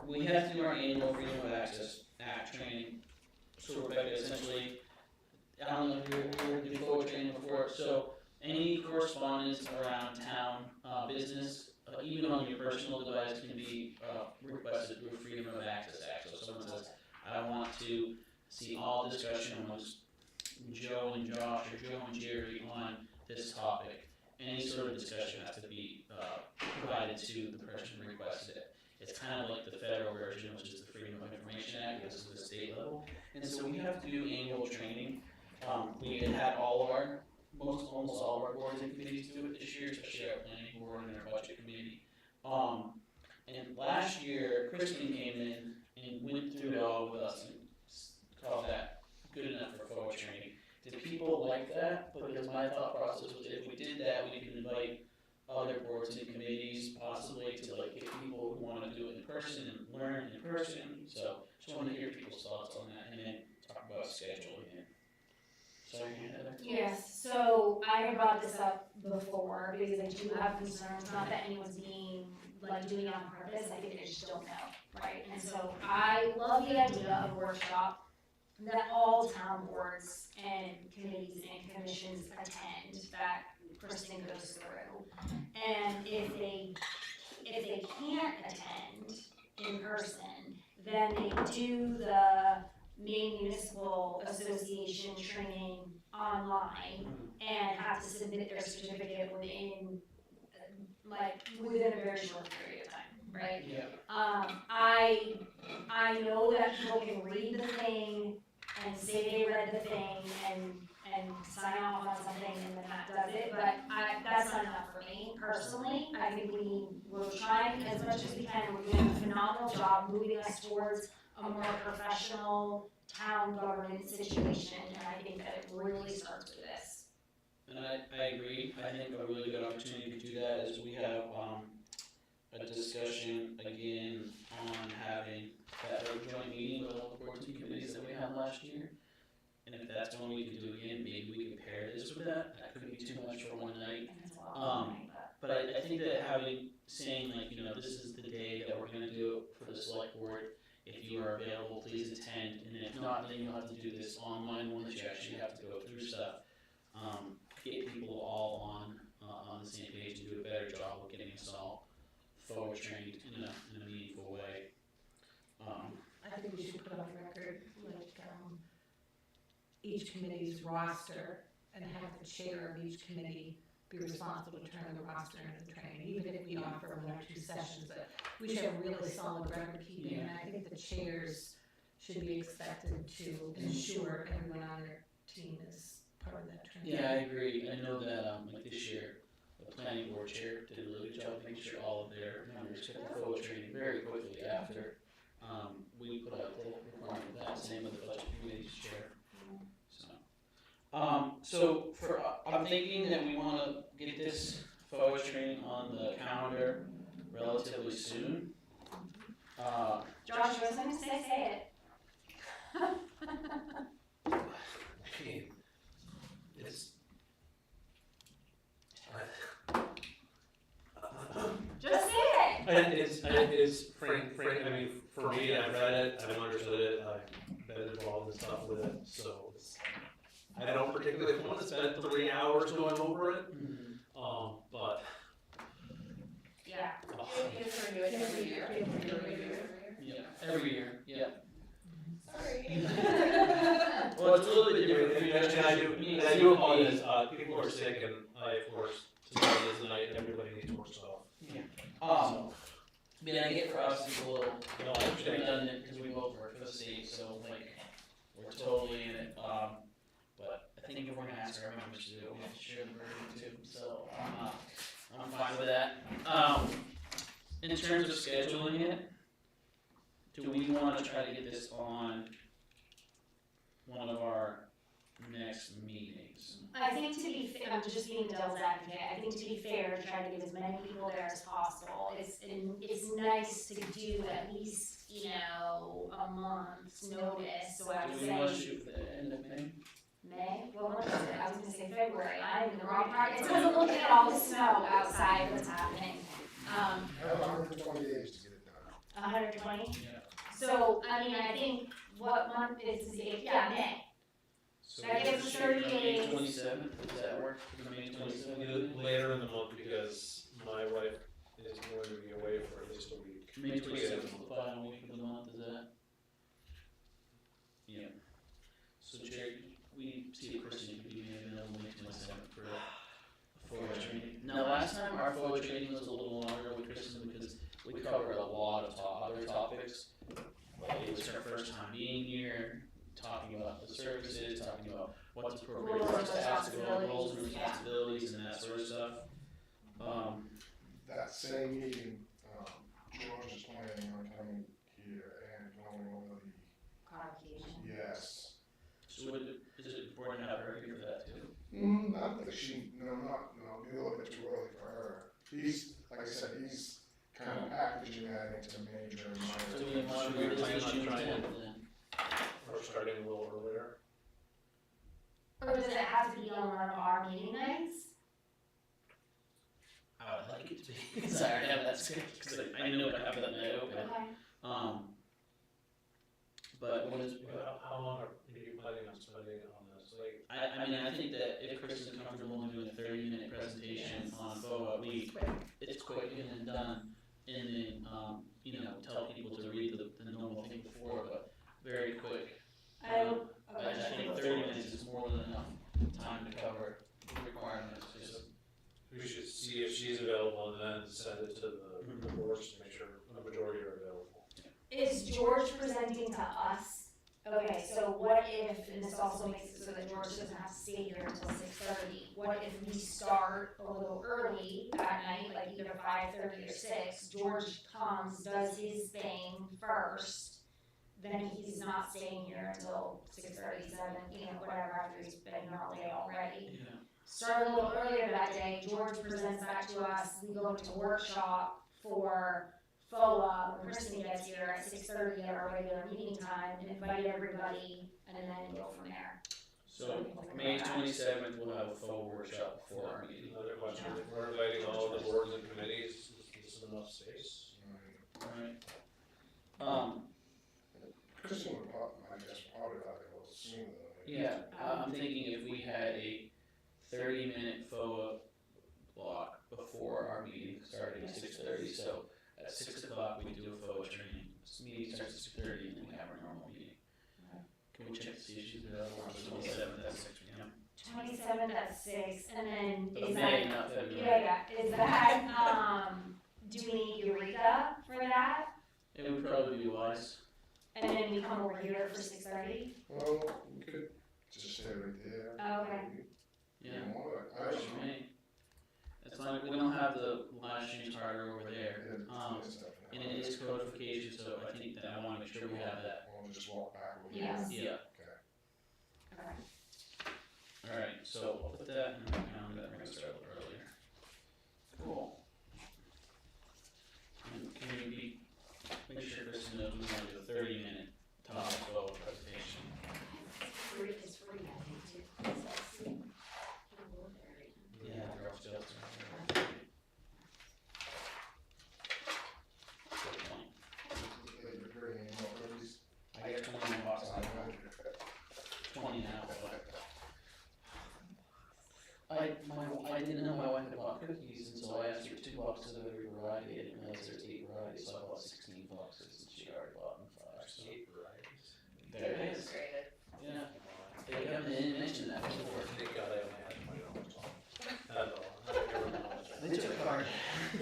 [SPEAKER 2] we have to do our annual Freedom of Access Act training. So Rebecca, essentially, I don't know if you were doing forward training before, so any correspondence around town, business, even on your personal device can be, requested through Freedom of Access Act. So if someone says, I want to see all discussion amongst Joe and Josh or Joe and Jerry on this topic, any sort of discussion has to be provided to the person who requested it. It's kind of like the federal version, which is the Freedom of Information Act, this is the state level. And so we have to do annual training. We had all of our, almost all of our boards and committees do it this year, especially our planning board and our budget committee. And last year, Kristen came in and went through it all with us and called that good enough for forward training. Did people like that? Because my thought process was if we did that, we could invite other boards and committees possibly to like get people who want to do it in person and learn in person. So just want to hear people's thoughts on that and then talk about scheduling it. Sorry, Heather.
[SPEAKER 1] Yes, so I had brought this up before because I do have concerns, not that anyone's being, like, doing it on purpose, I think they just don't know, right? And so I love the idea of a workshop that all town boards and committees and commissions attend, that Kristen goes through. And if they can't attend in person, then they do the Maine Municipal Association training online and have to submit their certificate within a very short period of time, right?
[SPEAKER 2] Yeah.
[SPEAKER 1] I know that people can read the thing and say they read the thing and sign off on something and then that does it, but that's not enough for me personally. I think we're trying as much as we can, we're doing a phenomenal job moving us towards a more professional town government situation, and I think that it really starts with this.
[SPEAKER 2] And I agree. I think a really good opportunity to do that is we have a discussion again on having that joint meeting with all the boards and committees that we had last year. And if that's one we can do again, maybe we can pair this with that. That could be too much for one night.
[SPEAKER 1] And it's a lot of money,
[SPEAKER 2] But I think that saying like, you know, this is the day that we're gonna do it for the select board. If you are available, please attend, and if not, then you'll have to do this online one that you actually have to go through stuff. Get people all on the same page and do a better job of getting us all forward trained in a meaningful way.
[SPEAKER 8] I think we should put on record, like, each committee's roster and have the chair of each committee be responsible to turn the roster into the training, even if we offer 1 or 2 sessions, but we should have really solid record keeping, and I think the chairs should be expected to ensure everyone on their team is part of that training.
[SPEAKER 2] Yeah, I agree. I know that like this year, the planning board chair did a really good job making sure all of their members got the forward training very quickly after we put out the requirement of that. Same with the budget committee's chair. So I'm thinking that we want to get this forward training on the calendar relatively soon.
[SPEAKER 1] Josh, you want something to say it.
[SPEAKER 6] I mean, it's.
[SPEAKER 1] Just say it.
[SPEAKER 6] It is, Frank, I mean, for me, I've read it, I've understood and stuff with it, so it's, I don't particularly want to spend 3 hours going over it, but.
[SPEAKER 3] Yeah.
[SPEAKER 7] You just renew it every year.
[SPEAKER 2] Yeah, every year, yeah.
[SPEAKER 7] Sorry.
[SPEAKER 2] Well, it's a little bit different.
[SPEAKER 6] And I do apologize, people are sick and I, of course, tonight is the night everybody needs more stuff.
[SPEAKER 2] I mean, I get for us, it's a little
[SPEAKER 6] No, I understand.
[SPEAKER 2] redundant because we both work for the state, so like, we're totally in it. But I think if we're gonna ask our members to do it, we have to share the burden too, so, I'm fine with that. In terms of scheduling it, do we wanna try to get this on one of our next meetings?
[SPEAKER 1] I think to be fair, I'm just being devil's advocate, I think to be fair, to try to get as many people there as possible, it's nice to do at least, you know, a month's notice, so I would
[SPEAKER 2] Do we wanna
[SPEAKER 1] say
[SPEAKER 2] shoot for the end of May?
[SPEAKER 1] May, what month is it? I was gonna say February, I'm in the wrong part, it's because I'm looking at all the snow outside that's happening.
[SPEAKER 4] You have 120 days to get it done.
[SPEAKER 1] 120,
[SPEAKER 2] Yeah.
[SPEAKER 1] so, I mean, I think, what month is it, yeah, May.
[SPEAKER 2] So
[SPEAKER 1] That gives us 30
[SPEAKER 2] May
[SPEAKER 1] days.
[SPEAKER 2] 27th, does that work for the May 27th?
[SPEAKER 6] Later in the month because my wife is going to be away for at least a week.
[SPEAKER 2] May 27th is the final week of the month, is that? Yeah. So Jerry, we see if Kristen could be available May 27th for a FOA training. Now, last time our FOA training was a little longer with Kristen because we covered a lot of other topics. Like it was her first time being here, talking about the services, talking about what's appropriate for us to ask about roles and responsibilities and that sort of stuff.
[SPEAKER 4] That same meeting, George is planning on coming here and going over the,
[SPEAKER 1] Codification.
[SPEAKER 4] yes.
[SPEAKER 2] So is it important to have her here for that too?
[SPEAKER 4] I don't think she, no, it'd be a little bit too early for her. He's, like I said, he's kind of packaging that into major and
[SPEAKER 2] So
[SPEAKER 4] minor.
[SPEAKER 2] we want to do this June 10th then?
[SPEAKER 6] Or starting a little earlier.
[SPEAKER 1] Or does it have to be on one of our meeting nights?
[SPEAKER 2] I would like it to be, because I already have that scheduled, because I know I have that night open.
[SPEAKER 1] Okay.
[SPEAKER 2] But what is,
[SPEAKER 6] How long are you planning on spending on this? Like,
[SPEAKER 2] I mean, I think that if Kristen's comfortable in doing a 30-minute presentation on FOA, it's quick and then done, and then, you know, tell people to read the normal thing before, but very quick. I think 30 minutes is more than enough time to cover the requirements, just,
[SPEAKER 6] we should see if she's available and then send it to the boards to make sure the majority are available.
[SPEAKER 1] Is George presenting to us? Okay, so what if, and this also makes it so that George doesn't have to stay here until 6:30, what if we start a little early that night, like either 5:30 or 6, George comes, does his thing first, then he's not staying here until 6:30, 7, you know, whatever, after he's been here all day already.
[SPEAKER 2] yeah.
[SPEAKER 1] Start a little earlier that day, George presents back to us, we go into workshop for FOA when Kristen gets here at 6:30 at our regular meeting time, and invite everybody, and then go from there.
[SPEAKER 2] So May 27th, we'll have a full workshop before our meeting.
[SPEAKER 6] Another question, if we're inviting all of the boards and committees, is this enough space?
[SPEAKER 2] Alright.
[SPEAKER 4] Kristen would probably, I guess, probably like a little sooner than.
[SPEAKER 2] Yeah, I'm thinking if we had a 30-minute FOA block before our meeting starting at 6:30, so at 6 o'clock we do a FOA training. This meeting starts at 6:30 and then we have our normal meeting. Can we check to see if she's available on the 27th at 6 p.m.?
[SPEAKER 1] 27th at 6, and then
[SPEAKER 2] Of
[SPEAKER 1] is
[SPEAKER 2] May,
[SPEAKER 1] that,
[SPEAKER 2] not February.
[SPEAKER 1] yeah, is that, do we need Eureka for that?
[SPEAKER 2] It would probably be wise.
[SPEAKER 1] And then we come over here for 6:30?
[SPEAKER 4] Well, we could just stay right there.
[SPEAKER 1] Oh, okay.
[SPEAKER 2] Yeah.
[SPEAKER 4] You know what, I
[SPEAKER 2] Works
[SPEAKER 4] don't
[SPEAKER 2] for
[SPEAKER 4] know.
[SPEAKER 2] me. It's like we don't have the live stream harder over there.
[SPEAKER 4] It's
[SPEAKER 2] And it is codification, so I think that I wanna make sure we have that.
[SPEAKER 4] We'll just walk back over.
[SPEAKER 1] Yes.
[SPEAKER 2] Yeah.
[SPEAKER 1] Okay.
[SPEAKER 2] Alright, so I'll put that in the calendar, that brings us a little earlier. Cool. And can we make sure Kristen knows we wanna do a 30-minute top 12 presentation?
[SPEAKER 1] It's free, I think, too. So,
[SPEAKER 2] Yeah, they're all still. Good point.
[SPEAKER 4] You're bringing in more cookies.
[SPEAKER 2] I get 21 bucks out of it. boxes of every variety. I didn't realize there's 8 varieties, so I bought 16 boxes, and she already bought them 5. So
[SPEAKER 6] 8 varieties.
[SPEAKER 2] there it is.
[SPEAKER 7] Integrated.
[SPEAKER 2] Yeah, they didn't mention that before.
[SPEAKER 6] Thank God I only had 20 dollars off. That's all. I don't care what the numbers are.
[SPEAKER 2] They took a card.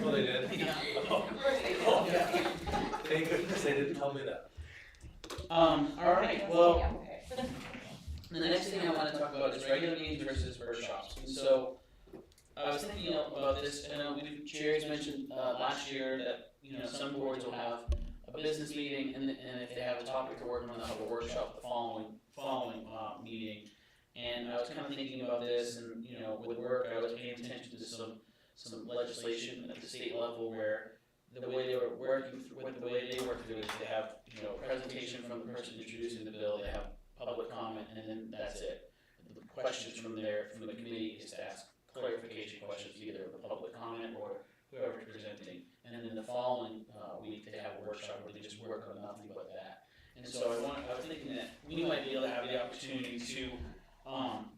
[SPEAKER 6] Oh, they did?
[SPEAKER 2] Yeah.
[SPEAKER 6] Oh, yeah. Thank goodness they didn't tell me that.
[SPEAKER 2] All right. Well,
[SPEAKER 7] Yeah, okay.
[SPEAKER 2] the next thing I want to talk about is regular meetings versus workshops. And so I was thinking about this, and Jerry's mentioned last year that some boards will have a business meeting, and if they have a topic to work on, they'll have a workshop the following meeting. And I was kind of thinking about this, and with work, I was paying attention to some legislation at the state level where the way they were working through, the way they work through is they have a presentation from the person introducing the bill, they have public comment, and then that's it. The questions from the committee is to ask clarification questions, either the public comment or whoever's presenting. And then the following week, they have a workshop where they just work on nothing but that. And so I was thinking that we might be able to have the opportunity to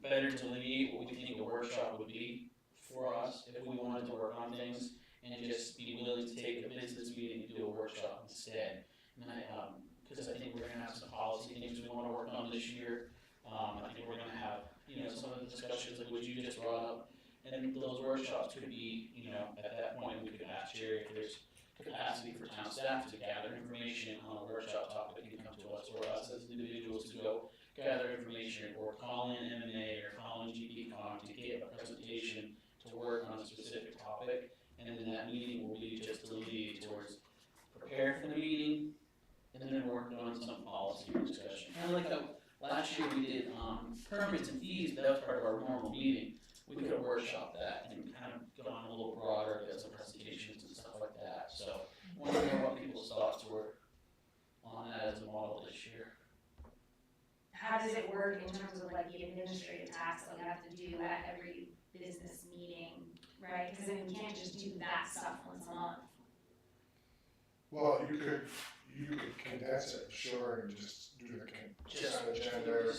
[SPEAKER 2] better delineate what we think a workshop would be for us if we wanted to work on things, and just be willing to take a business meeting and do a workshop instead. And because I think we're going to have some policy things we want to work on this year. I think we're going to have some of the discussions like what you just brought up, and those workshops could be at that point we could ask Jerry if there's capacity for town staff to gather information on a workshop topic and come to us, or us as individuals to go gather information, or call in MMA or call in GPCon to get a presentation to work on a specific topic. And then that meeting will be just to lead towards prepare for the meeting, and then work on some policy discussion. Kind of like how last year we did permits and fees, but that was part of our normal meeting. We could have workshopped that and kind of gone a little broader, done some presentations and stuff like that. So I want to know what people's thoughts were on that as a model this year.
[SPEAKER 1] How does it work in terms of like the administrative tasks that we have to do at every business meeting, right? Because then we can't just do that stuff once a month.
[SPEAKER 4] Well, you could condense it, sure, and just do the consent agenda,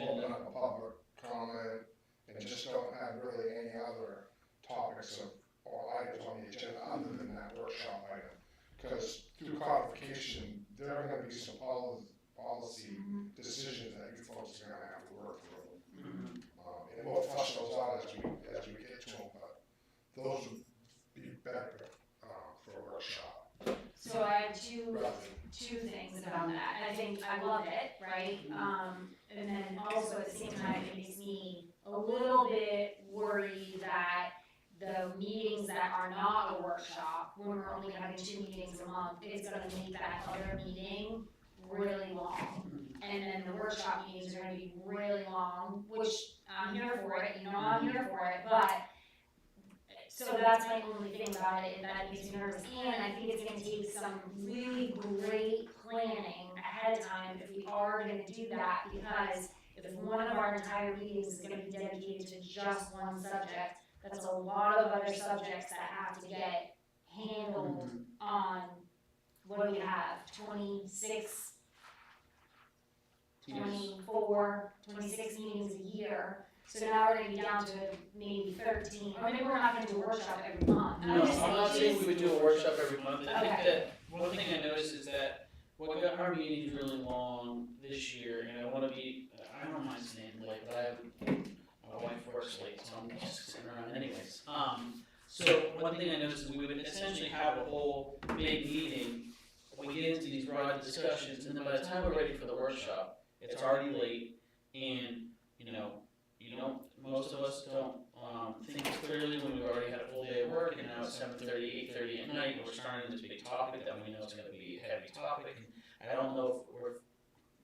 [SPEAKER 4] open up a public comment, and just don't have really any other topics or items on the agenda other than that workshop item. Because through codification, there are gonna be some policy decisions that you folks are gonna have to work through. And we'll flush those out as we get to them, but those would be better for a workshop.
[SPEAKER 1] So I have two
[SPEAKER 4] rather
[SPEAKER 1] things about that. I think I love it, right? And then also at the same time, it makes me a little bit worried that the meetings that are not a workshop, when we're only having 2 meetings a month, it's gonna make that other meeting really long. And then the workshop meetings are gonna be really long, which I'm here for it, I'm here for it, but so that's my only thing about it, and that makes me nervous. And I think it's gonna take some really great planning ahead of time if we are gonna do that, because if one of our entire meetings is gonna be dedicated to just one subject, that's a lot of other subjects that have to get handled on, what do we have, 26, 24, 26 meetings a year. So now we're gonna be down to maybe 13, or maybe we're not gonna do a workshop every month.
[SPEAKER 2] No, I'm not saying we would do a workshop every month. I think
[SPEAKER 1] Okay.
[SPEAKER 2] that one thing I noticed is that what got our meetings really long this year, and I don't mind staying late, but my wife works late, so I'm just sitting around anyways. So one thing I noticed is we would essentially have a whole big meeting, we get into these broad discussions, and then by the time we're ready for the workshop, it's already late, and most of us don't think clearly when we've already had a full day of work, and now it's 7:30, 8:30 at night, and we're starting this big topic that we know is gonna be a heavy topic, and I don't know if we're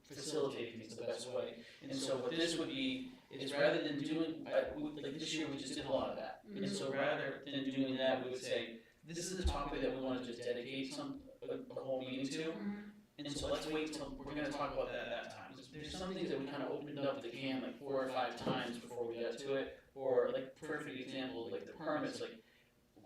[SPEAKER 2] facilitating it the best way. And so what this would be is rather than doing, like this year we just did a lot of that. And so rather than doing that, we would say, this is a topic that we want to just dedicate a whole meeting to. And so let's wait till, we're gonna talk about that at that time. There's some things that we kind of opened up the can like 4 or 5 times before we got to it, or like perfect example, like the permits, like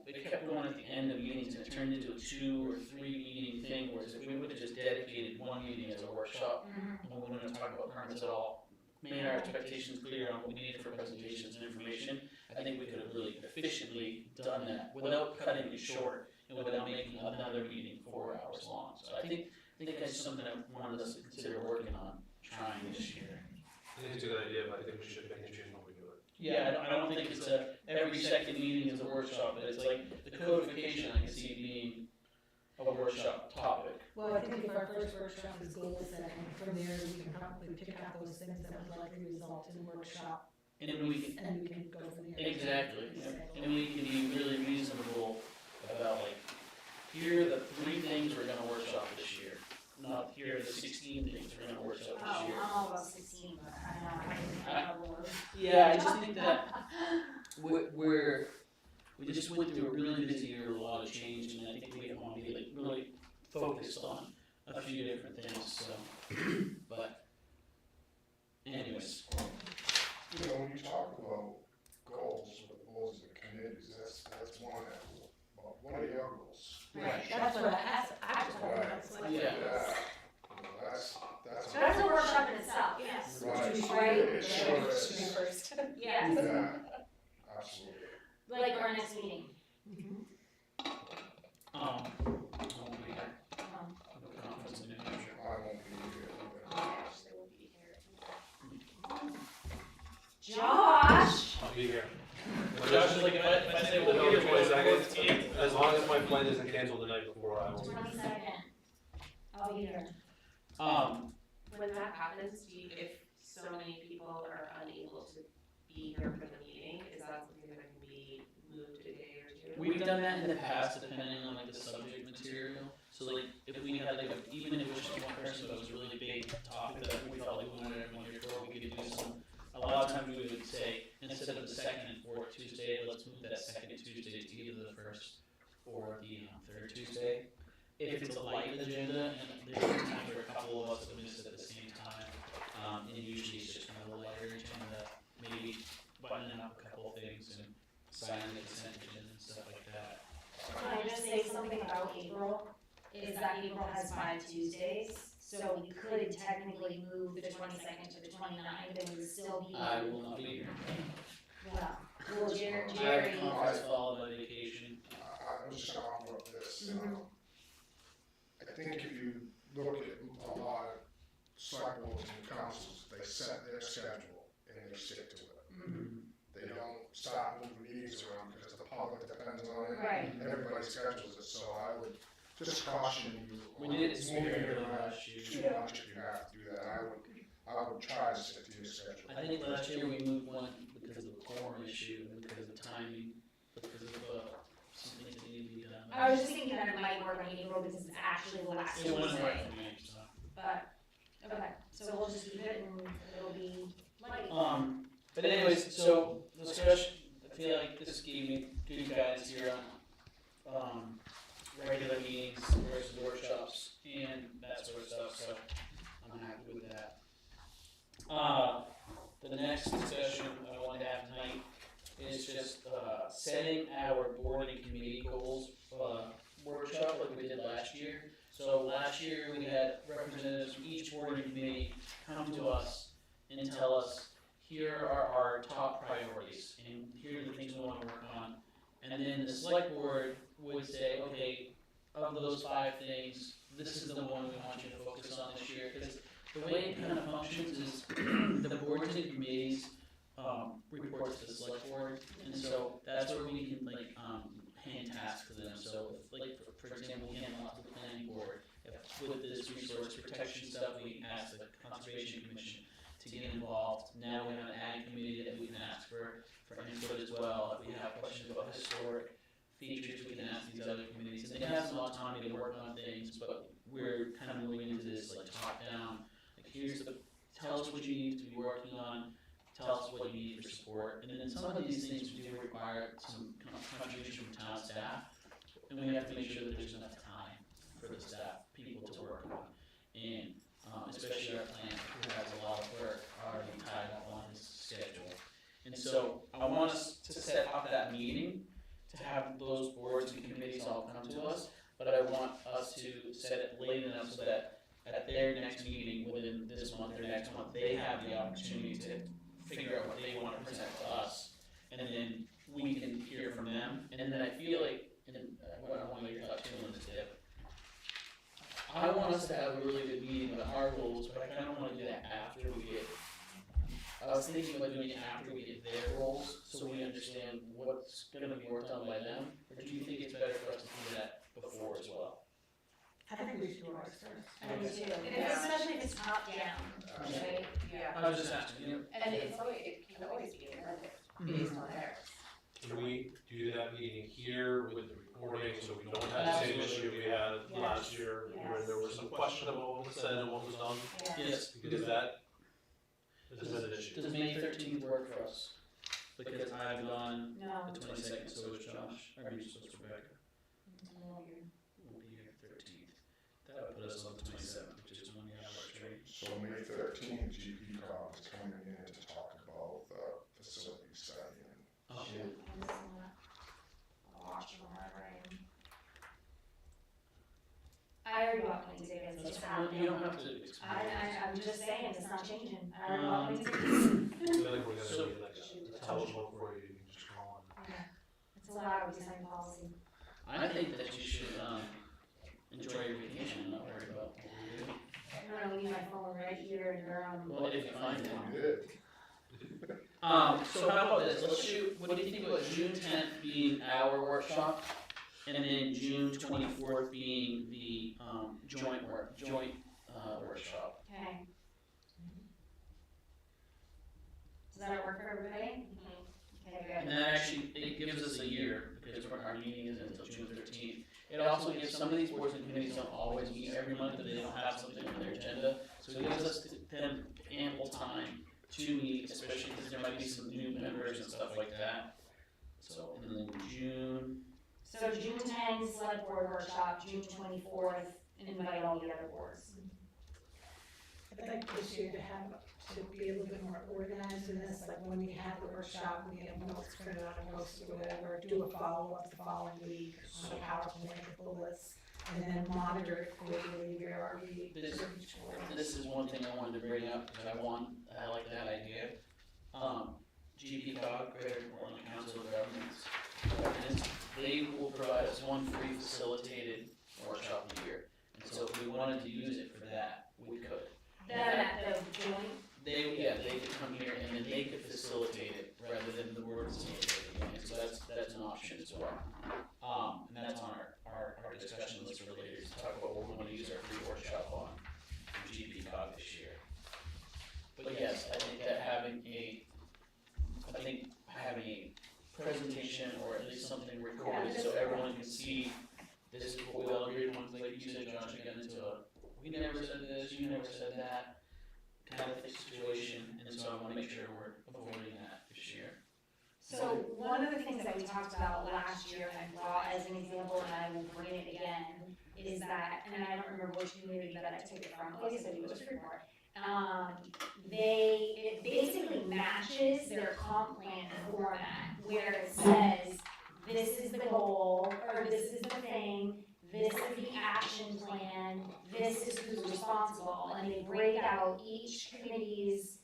[SPEAKER 2] it kept going at the end of meetings and it turned into a 2 or 3 meeting thing, whereas if we would have just dedicated one meeting as a workshop, and we wouldn't have talked about permits at all, made our expectations clear on what we needed for presentations and information, I think we could have really efficiently done that without cutting it short and without making another meeting 4 hours long. So I think that's something I wanted us to consider working on trying this year.
[SPEAKER 6] I think it's a good idea, but I think we should make a change when we do it.
[SPEAKER 2] Yeah, I don't think it's every second meeting is a workshop, but it's like the codification I can see being a workshop topic.
[SPEAKER 8] Well, I think if our first workshop is goal setting, from there we can probably pick out those things that would likely result in workshop,
[SPEAKER 2] And then we can,
[SPEAKER 8] and we can go from there.
[SPEAKER 2] exactly, and we can be really reasonable about like, here are the 3 things we're gonna workshop this year. Not here are the 16 things we're gonna workshop
[SPEAKER 1] Oh,
[SPEAKER 2] this year.
[SPEAKER 1] I'm all about 16, but I know, I have a load.
[SPEAKER 2] Yeah, I just think that we just went through a really busy year with a lot of change, and I think we want to be like really focused on a few different things. So, but anyways,
[SPEAKER 4] You know, when you talk about goals with boards and committees, that's one angle. But what are your goals?
[SPEAKER 8] Right, that's what I just wanted to like.
[SPEAKER 2] Yeah.
[SPEAKER 4] You know, that's.
[SPEAKER 1] That's a workshop in itself, yes.
[SPEAKER 4] Right.
[SPEAKER 1] Right?
[SPEAKER 4] It sure is.
[SPEAKER 7] First.
[SPEAKER 1] Yes,
[SPEAKER 4] Yeah, absolutely.
[SPEAKER 1] like our next meeting.
[SPEAKER 2] I won't be here.
[SPEAKER 1] Um,
[SPEAKER 2] I have a conference in New Hampshire.
[SPEAKER 4] I won't be here either.
[SPEAKER 1] Josh!
[SPEAKER 6] I'll be here.
[SPEAKER 2] Josh is like, if I say we'll
[SPEAKER 6] No,
[SPEAKER 2] be here,
[SPEAKER 6] 22nd. As long as my flight isn't canceled the night before, I will.
[SPEAKER 1] 22nd. I'll be here.
[SPEAKER 7] When that happens, if so many people are unable to be here for the meeting, is that something that can be moved a day or two?
[SPEAKER 2] We've done that in the past, depending on like the subject material. So like, if we had like, even if it was just one person, but it was a really big topic that we felt like we wanted everyone here for, we could do some. A lot of times we would say, instead of the second and fourth Tuesday, let's move that second Tuesday to either the first or the third Tuesday. If it's a light agenda, and there's times where a couple of us have missed it at the same time, and usually it's just kind of a lighter agenda, maybe buttoning up a couple of things and signing the consent agenda and stuff like that.
[SPEAKER 1] Can I just say something about April? Is that April has 5 Tuesdays, so we could technically move the 22nd to the 29th and we would still be.
[SPEAKER 2] I will not be here.
[SPEAKER 1] Well, Jerry,
[SPEAKER 2] I have a conference followed by vacation.
[SPEAKER 4] I was just gonna offer up this, I think if you look at a lot of select boards and councils, they set their schedule and they stick to it. They don't start moving meetings around because the public depends on it.
[SPEAKER 1] Right.
[SPEAKER 4] Everybody schedules it, so I would just caution you.
[SPEAKER 2] We did it
[SPEAKER 4] moving
[SPEAKER 2] sparingly
[SPEAKER 4] around
[SPEAKER 2] last year.
[SPEAKER 4] too much if you have to do that. I would try to stick to your schedule.
[SPEAKER 2] I think last year we moved one because of the quorum issue and because of timing, because of something that needed to be done.
[SPEAKER 1] I was just thinking that it might work on April because it's actually the last
[SPEAKER 2] It wasn't right
[SPEAKER 1] Tuesday.
[SPEAKER 2] for me, so.
[SPEAKER 1] But, okay, so we'll just keep it and it'll be light.
[SPEAKER 2] But anyways, so discussion, I feel like this gave me good guidance here on, regular meetings versus workshops and that sort of stuff, so I'm happy with that. The next discussion I want to have tonight is just, setting our board and committee goals, workshop like we did last year. So last year we had representatives from each board and committee come to us and tell us, here are our top priorities, and here are the things we want to work on. And then the select board would say, okay, of those 5 things, this is the one we want you to focus on this year. Because the way it kind of functions is the boards and committees report to the select board, and so that's where we can like hand tasks to them. So if, like for example, we hand them off to the planning board. If with this resource protection stuff, we ask the conservation commission to get involved. Now we have an ag committee that we can ask for input as well. If we have questions about historic features, we can ask these other committees. And they have some autonomy to work on things, but we're kind of moving into this like top down. Like tell us what you need to be working on, tell us what you need for support. And then some of these things do require some contribution from town staff. And we have to make sure that there's enough time for the staff people to work on. And especially our planner, who has a lot of work already tied up on his schedule. And so I want us to set up that meeting to have those boards and committees all come to us, but I want us to set it late enough so that at their next meeting within this month or next month, they have the opportunity to figure out what they want to present to us. and then we can hear from them, and then I feel like, and what I want your thoughts too on this, Deb. I want us to have a really good meeting about our goals, but I kinda wanna do that after we get, I was thinking about doing it after we get their goals, so we understand what's gonna be worked on by them, or do you think it's better for us to do that before as well?
[SPEAKER 8] I think we should do ours first.
[SPEAKER 1] I do too, especially if it's top down, right?
[SPEAKER 7] Yeah.
[SPEAKER 2] I was just asking, you know,
[SPEAKER 7] And it's always, it can always be amended based on theirs.
[SPEAKER 6] Can we do that meeting here with the recording, so we don't have the same issue we had last year, where there was some question about what was said and what was done?
[SPEAKER 2] yes,
[SPEAKER 6] Because that has been an issue.
[SPEAKER 2] does May 13th work for us? Because I've gone
[SPEAKER 1] No.
[SPEAKER 2] the 22nd, so is Josh, I mean, so is Rebecca. We'll be here 13th. That would put us on the 27th, which is when we have our training.
[SPEAKER 4] So May 13th, GP Cog is coming in to talk about the facility study and
[SPEAKER 2] Oh,
[SPEAKER 1] I already bought plane tickets,
[SPEAKER 2] that's
[SPEAKER 1] it's
[SPEAKER 2] fine,
[SPEAKER 1] happening.
[SPEAKER 2] you don't have to explain.
[SPEAKER 1] I'm just saying, it's not changing, I already bought plane tickets.
[SPEAKER 6] I feel like we're gonna
[SPEAKER 2] So-
[SPEAKER 6] need like a telephone for you, you can just call on.
[SPEAKER 1] It's allowed, we signed policy.
[SPEAKER 2] I think that you should, enjoy your vacation and not worry about what we do.
[SPEAKER 1] I'm gonna leave my phone right here in Durham.
[SPEAKER 2] Well, if you find it.
[SPEAKER 4] we did.
[SPEAKER 2] So how about this, let's shoot, what do you think about June 10th being our workshop? And then June 24th being the, joint workshop?
[SPEAKER 1] Okay. Does that work for everybody? Okay,
[SPEAKER 2] And
[SPEAKER 1] good.
[SPEAKER 2] that actually, it gives us a year, because our meeting isn't until June 13th. It also gives, some of these boards and committees don't always meet every month, but they don't have something on their agenda. So it gives us them ample time to meet, especially because there might be some new members and stuff like that. So, and then June,
[SPEAKER 1] So June 10th, select board workshop, June 24th, invite all the other boards.
[SPEAKER 8] I'd like this year to be a little bit more organized in this, like when we have the workshop, we get notes printed out and posted or whatever, do a follow-up the following week on a PowerPoint with bullets, and then monitor it quarterly, where are we for each board.
[SPEAKER 2] this is one thing I wanted to bring up, because I like that idea. GP Cog, Greater Portland Council of Governments, they will provide us one free facilitated workshop a year. And so if we wanted to use it for that, we could.
[SPEAKER 1] Then at the joint,
[SPEAKER 2] They could come here and then they could facilitate it rather than the board facilitating it, so that's an option as well. And that's on our discussion list for later, to talk about what we wanna use our free workshop on for GP Cog this year. But yes, I think that having a presentation or at least something recorded so everyone can see this is what we all agreed on, like you said, Josh, we got into we never said this, you never said that kind of situation, and so I wanna make sure we're avoiding that this year.
[SPEAKER 1] so one of the things that we talked about last year, and I brought as an example, and I will bring it again, is that, and I don't remember which community that I took it from, like I said, it was Freeport. It basically matches their comp plan format, where it says, this is the goal, or this is the thing, this is the action plan, this is who's responsible, and they break out each committee's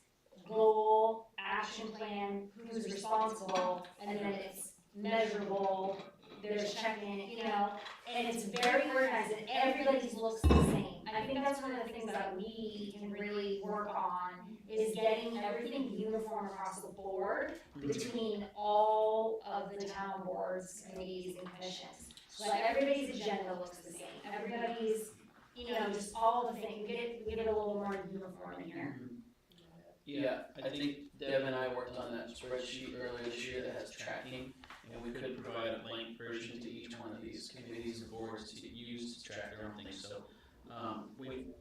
[SPEAKER 1] goal, action plan, who's responsible, and then it's measurable, there's checking, and it's very organized, and everybody's looks the same. I think that's one of the things that we can really work on, is getting everything uniform across the board between all of the town boards, committees, and commissions. So that everybody's agenda looks the same, everybody's, just all the things, get it a little more uniform in here.
[SPEAKER 2] Yeah, I think Deb and I worked on that spreadsheet earlier this year that has tracking, and we could provide a blank version to each one of these committees and boards to use to track their own things, so.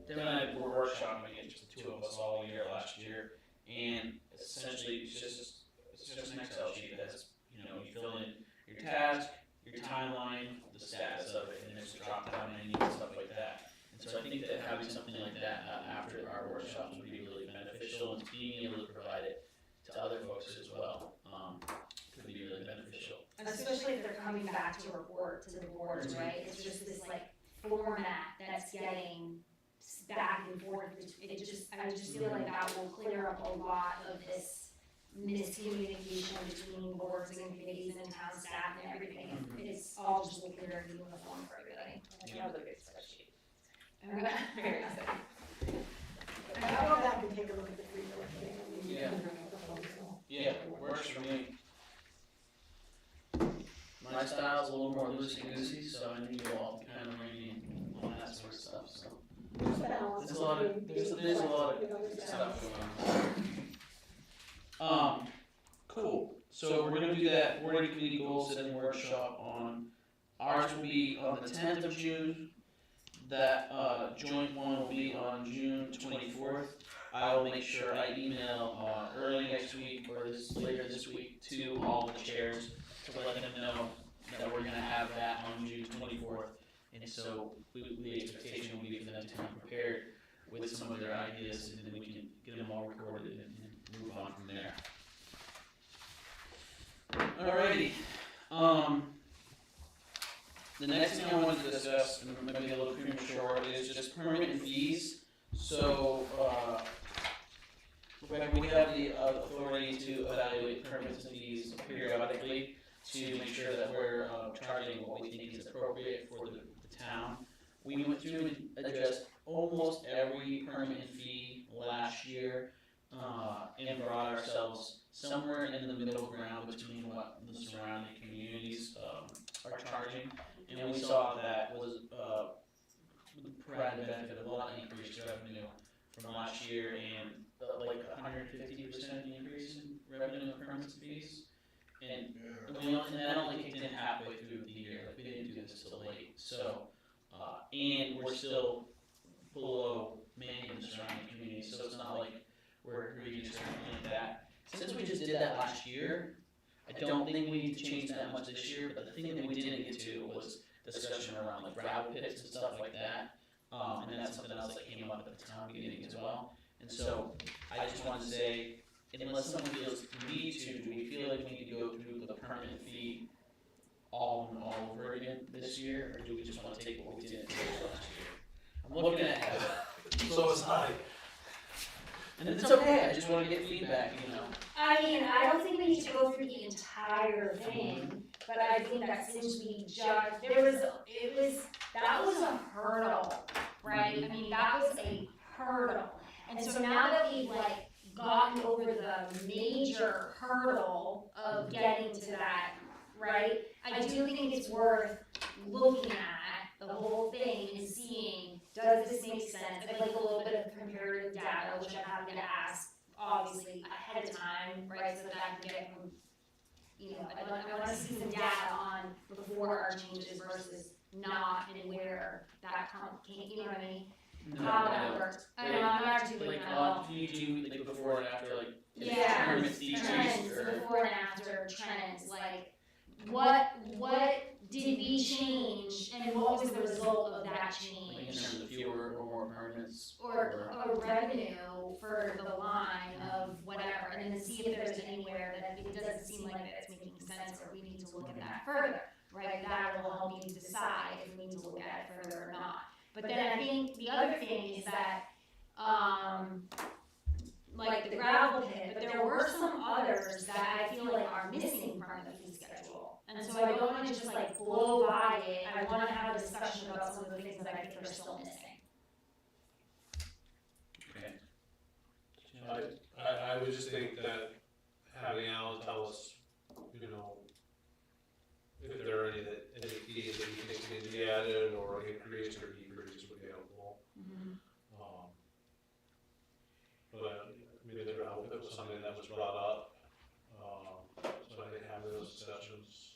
[SPEAKER 2] Deb and I were workshopping it, just the two of us all year last year, and essentially it's just an Excel sheet that has, you fill in your task, your timeline, the status of it, and there's a drop down menu and stuff like that. And so I think that having something like that after our workshops would be really beneficial, and being able to provide it to other folks as well, could be really beneficial.
[SPEAKER 1] Especially if they're coming back to report to the boards, right? It's just this format that's getting back and forth. I just feel like that will clear up a lot of this miscommunication between boards and committees and town staff and everything. It's all just clear and uniform for everybody.
[SPEAKER 7] That was a good spreadsheet.
[SPEAKER 1] Okay.
[SPEAKER 7] Very exciting.
[SPEAKER 8] I'll go back and take a look at the free thing.
[SPEAKER 2] Yeah. Yeah, works for me. My style's a little more loosey-goosey, so I need you all to kind of rein in on that sort of stuff, so. There's a lot of stuff going on. Cool, so we're gonna do that board committee goal setting workshop on, ours will be on the 10th of June. That, joint one will be on June 24th. I will make sure I email, early next week or later this week to all the chairs to let them know that we're gonna have that on June 24th. And so the expectation will be for them to come prepared with some of their ideas, and then we can get them all recorded and move on from there. Alrighty, the next thing I wanted to discuss, and maybe a little premature, is just permit and fees. So, Rebecca, we have the authority to evaluate permits and fees periodically to make sure that we're charging what we think is appropriate for the town. We went through and addressed almost every permit and fee last year, and brought ourselves somewhere in the middle ground between what the surrounding communities are charging. And we saw that was provided benefit of a lot of increased revenue from last year, and like 150% increase in revenue of permits and fees. And that only kicked in halfway through the year. Like, we didn't do this till late. So, and we're still below many of the surrounding communities, so it's not like we're egregious or anything like that. Since we just did that last year, I don't think we need to change that much this year, but the thing that we didn't get to was discussion around like gravel pits and stuff like that. And that's something else that came up at the town meeting as well. And so I just want to say, unless someone feels we need to, do we feel like we need to go through the permit fee all over again this year, or do we just want to take what we did last year? I'm looking at Heather.
[SPEAKER 6] So is I.
[SPEAKER 2] And it's okay, I just want to get feedback, you know.
[SPEAKER 1] I mean, I don't think we need to go through the entire thing, but I think that since we judged, that was a hurdle, right? I mean, that was a hurdle. And so now that we've like gotten over the major hurdle of getting to that, right? I do think it's worth looking at the whole thing and seeing, does this make sense? I'd like a little bit of comparative data, which I'm having to ask, obviously, ahead of time, right? So that I can get from, I want to see some data on before our changes versus not, and where that came, you know what I mean? How that works. I know, I'm not articulating that well.
[SPEAKER 2] Can you do like before and after, like,
[SPEAKER 1] Yeah,
[SPEAKER 2] permits decreased
[SPEAKER 1] trends,
[SPEAKER 2] or?
[SPEAKER 1] before and after trends, like, what did we change, and what was the result of that
[SPEAKER 2] Like in
[SPEAKER 1] change?
[SPEAKER 2] terms of fewer or more permits?
[SPEAKER 1] Or revenue for the line of whatever, and then see if there's anywhere that it doesn't seem like that's making sense, or we need to look at that further, right? That will help you decide if we need to look at it further or not. But then I think the other thing is that, like the gravel pit, but there were some others that I feel like are missing from the fee schedule. And so I don't wanna just like blow by it, I wanna have a discussion about some of the things that I think are still missing.
[SPEAKER 2] Okay.
[SPEAKER 6] I would just think that having Alan tell us, if there are any fees that you think need to be added or increased or decreased would be helpful. But maybe the gravel pit was something that was brought up, so I didn't have those discussions.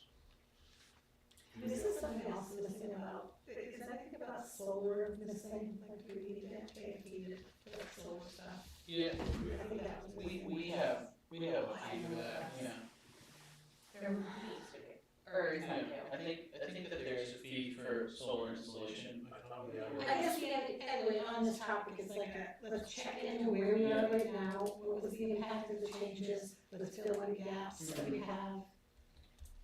[SPEAKER 8] This is something else missing about, is anything about solar missing, like do we need to pay a fee for the solar stuff?
[SPEAKER 2] Yeah,
[SPEAKER 8] I think that was missing.
[SPEAKER 2] we have a fee for that, yeah.
[SPEAKER 7] There used to be, or is that new?
[SPEAKER 2] I think that there's a fee for solar installation.
[SPEAKER 8] I guess, anyway, on this topic, it's like let's check into where we are right now, what was the impact of the changes, let's fill in gaps that we have.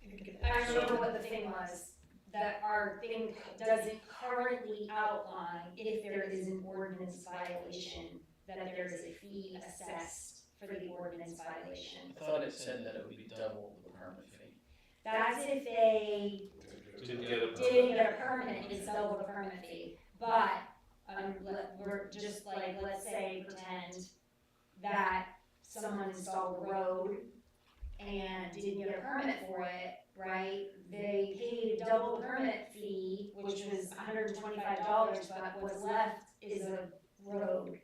[SPEAKER 8] And get that.
[SPEAKER 1] I remember what the thing was, that our thing doesn't currently outline if there is an ordinance violation, that there is a fee assessed for the ordinance violation.
[SPEAKER 2] I thought it said that it would be double the permit fee.
[SPEAKER 1] That's if they
[SPEAKER 6] Didn't get a.
[SPEAKER 1] didn't get a permit, it's double the permit fee. But, we're just like, let's say, pretend that someone installed a road and didn't get a permit for it, right? They paid a double permit fee, which was $125, but what's left is a road.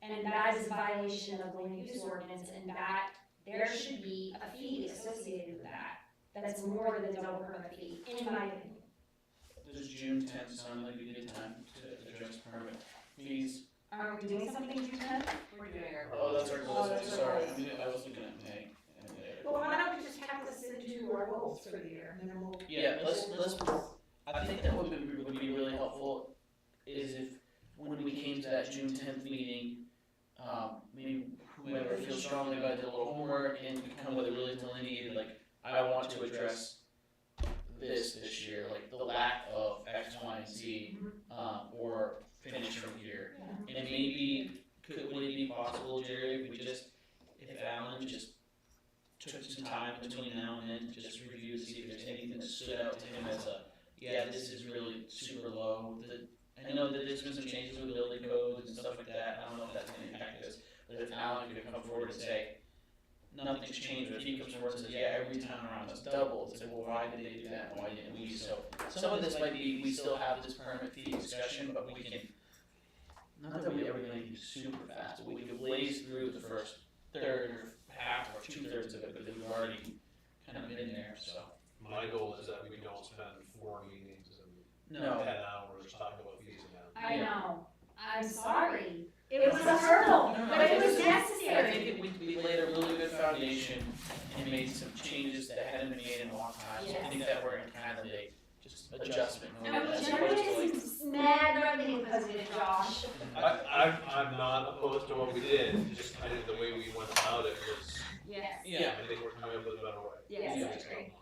[SPEAKER 1] And that is a violation of the land use ordinance, and that, there should be a fee associated with that. That's more than double permit fee, in my opinion.
[SPEAKER 2] Does June 10th sound like a good time to address permit fees?
[SPEAKER 1] Are we doing something June 10th?
[SPEAKER 7] We're doing our.
[SPEAKER 2] Oh, that's our goal,
[SPEAKER 1] Oh, that's our
[SPEAKER 2] sorry,
[SPEAKER 1] goal.
[SPEAKER 2] I was looking at May.
[SPEAKER 8] Well, why don't we just have this into our goals for the year, and then we'll.
[SPEAKER 2] Yeah, let's, I think that would be really helpful, is if, when we came to that June 10th meeting, maybe whoever feels strongly about it did a little homework and come with a really delineated, like, I want to address this year, like the lack of X, Y, and Z, or finish from here. And maybe, would it be possible, Jerry, if we just, if Alan just took some time between now and then, to just review, see if there's anything that stood out to him as a, yeah, this is really super low. I know that there's been some changes with building codes and stuff like that, I don't know if that's gonna impact this, but if Alan could come forward and say, nothing's changed, but if he comes forward and says, yeah, every time around it's doubled, it's like, well, why did they do that, why didn't we? So, some of this might be, we still have this permit fee discussion, but we can, not that we ever do anything super fast, but we can blaze through the first third or half or 2/3 of it, because we've already kind of been there, so.
[SPEAKER 6] My goal is that we don't spend 4 meetings and
[SPEAKER 2] No.
[SPEAKER 6] 10 hours talking about fees again.
[SPEAKER 1] I know, I'm sorry. It was a hurdle, but it was
[SPEAKER 2] I
[SPEAKER 1] necessary.
[SPEAKER 2] think we laid a really good foundation and made some changes that hadn't been made in a long time, so I think that we're in kind of a, just adjustment mode.
[SPEAKER 1] And
[SPEAKER 2] as
[SPEAKER 1] Jenna
[SPEAKER 2] opposed to like,
[SPEAKER 1] is mad at everything because of it, Josh.
[SPEAKER 6] I'm not opposed to what we did, just I think the way we went about it was,
[SPEAKER 1] Yes.
[SPEAKER 2] yeah,
[SPEAKER 6] I think we're coming up with a better way.
[SPEAKER 1] Yes,
[SPEAKER 2] Yeah.
[SPEAKER 1] I agree.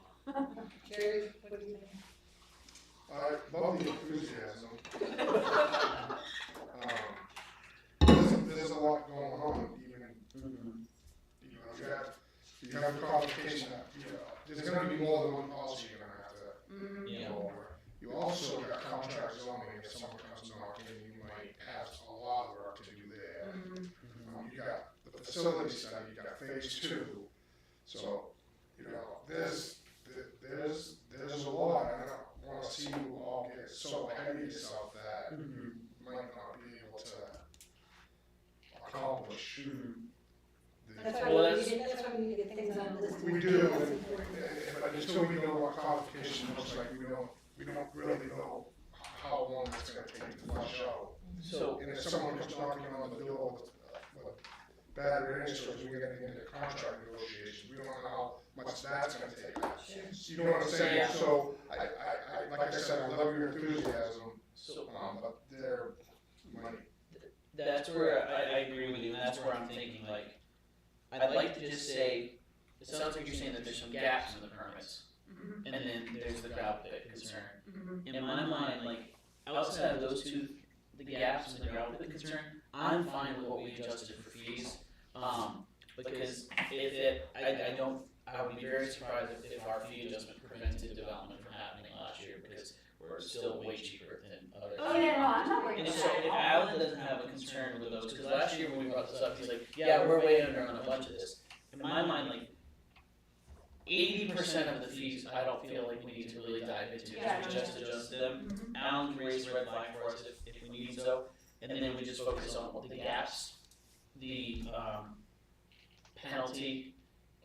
[SPEAKER 8] Jerry, what do you think?
[SPEAKER 4] I love the enthusiasm. There's a lot going on, even, you have a complication that, there's gonna be more than one policy you're gonna have to
[SPEAKER 2] yeah.
[SPEAKER 4] go over. You also got contract zoning, if someone comes knocking, you might have a lot of work to do there. You got the facility study, you got phase 2, so, there's a lot, and I don't wanna see you all get so ahead of yourself that you might not be able to accomplish.
[SPEAKER 8] That's
[SPEAKER 2] Well,
[SPEAKER 8] why
[SPEAKER 2] that's-
[SPEAKER 8] that's why we need to get things on the list.
[SPEAKER 4] We do, but until we know what qualification looks like, we don't really know how long it's gonna take to flush out.
[SPEAKER 2] So,
[SPEAKER 4] And if someone comes knocking on the door with bad rainstorms, we're gonna get into contract negotiations, we don't know how much that's gonna take. You know what I'm saying?
[SPEAKER 2] Yeah.
[SPEAKER 4] So, I, like I said, I love your enthusiasm,
[SPEAKER 2] so
[SPEAKER 4] but there might,
[SPEAKER 2] that's where I agree with you, and that's where I'm thinking, like, I'd like to just say, it sounds like you're saying that there's some gaps in the permits, and then there's the gravel pit concern. In my mind, like, outside of those two, the gaps and the gravel pit concern, I'm fine with what we adjusted for fees, because I would be very surprised if our fee adjustment prevented development from happening last year, because we're still way cheaper than others.
[SPEAKER 1] Oh, yeah, no, I'm not worried
[SPEAKER 2] And
[SPEAKER 1] about
[SPEAKER 2] so
[SPEAKER 1] that
[SPEAKER 2] if
[SPEAKER 1] at all.
[SPEAKER 2] Alan doesn't have a concern with those, because last year when we brought this up, he's like, yeah, we're way under on a bunch of this. In my mind, like, 80% of the fees, I don't feel like we need to really dive into,
[SPEAKER 1] Yeah,
[SPEAKER 2] because we just adjust them. Alan raised the red flag for us if we need so, and then we just focus on the gaps, the penalty,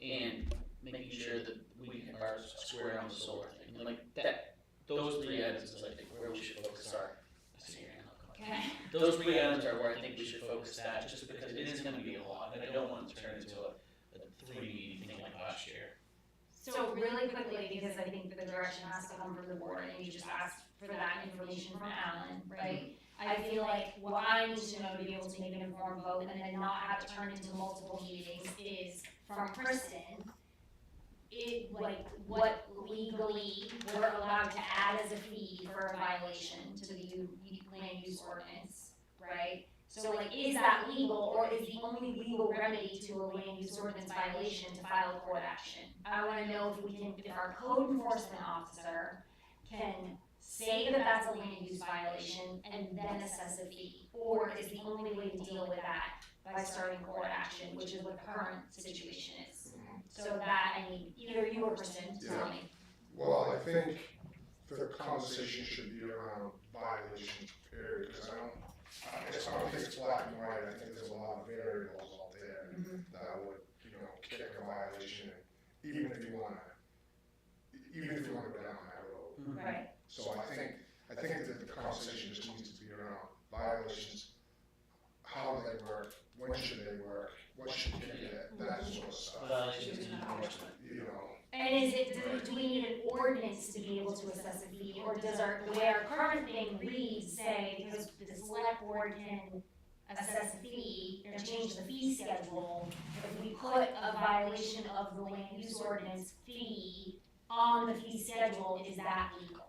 [SPEAKER 2] and making sure that we are square on the solar thing. And like that, those 3 items is like where we should focus our, I see your hand up.
[SPEAKER 1] Okay.
[SPEAKER 2] Those 3 items are where I think we should focus that, just because it is gonna be a lot, and I don't want it to turn into a 3-meeting thing like last year.
[SPEAKER 1] So really quickly, because I think the direction has to come from the board, and you just asked for that information from Alan, right? I feel like what I need to know to be able to make an informed vote and then not have it turn into multiple meetings is from Kristen. Like, what legally we're allowed to add as a fee for a violation to the land use ordinance, right? So like, is that legal, or is the only legal remedy to a land use ordinance violation to file a court action? I wanna know if our code enforcement officer can say that that's a land use violation and then assess a fee, or is the only way to deal with that by starting court action, which is what the current situation is. So that, I need either you or Kristen to tell me.
[SPEAKER 4] Well, I think the conversation should be around violations, period, because I don't think it's black and white. I think there's a lot of variables out there that would, kick a violation, even if you wanna go down that road.
[SPEAKER 1] Right.
[SPEAKER 4] So I think that the conversation just needs to be around violations, how do they work, when should they work, what should you get, that sort of stuff.
[SPEAKER 2] Violations and enforcement.
[SPEAKER 1] And do we need an ordinance to be able to assess a fee, or does the way our current thing reads say, because the select board can assess a fee, or change the fee schedule, if we put a violation of the land use ordinance fee on the fee schedule, is that legal?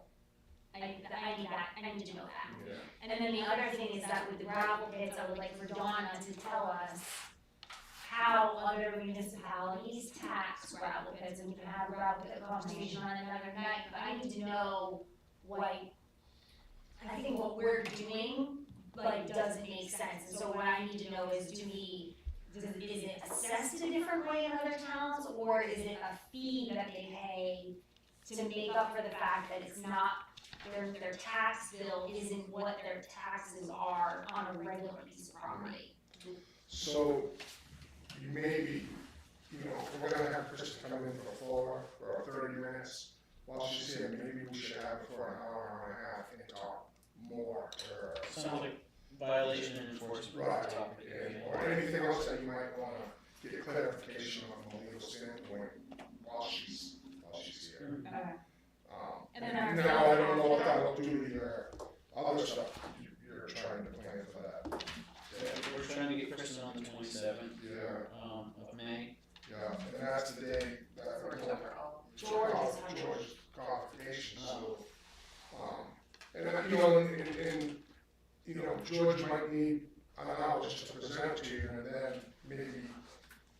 [SPEAKER 1] I need to know that.
[SPEAKER 4] Yeah.
[SPEAKER 1] And then the other thing is that with the gravel pits, I would like for Donna to tell us how other municipalities tax gravel pits, and we can have a gravel pit conversation on another night, but I need to know I think what we're doing, doesn't make sense, and so what I need to know is, is it assessed a different way in other towns, or is it a fee that they pay to make up for the fact that it's not, their tax bill isn't what their taxes are on a regular piece of property?
[SPEAKER 4] So, you maybe, we're gonna have Kristen come in for 30 minutes. While she's here, maybe we should have it for an hour and a half and talk more to her.
[SPEAKER 2] Sounds like violation and enforcement.
[SPEAKER 4] Right, or anything else that you might wanna get clarification on from a legal standpoint while she's here.
[SPEAKER 1] Okay. And then
[SPEAKER 4] Now, I don't know what that will do to your other stuff you're trying to plan for that.
[SPEAKER 2] We're trying to get Kristen on the 27th
[SPEAKER 4] Yeah,
[SPEAKER 2] of May.
[SPEAKER 4] yeah, and that's the day that we're going
[SPEAKER 1] George's
[SPEAKER 4] George's convocation, so, and then, George might need an hour just to present to you, and then maybe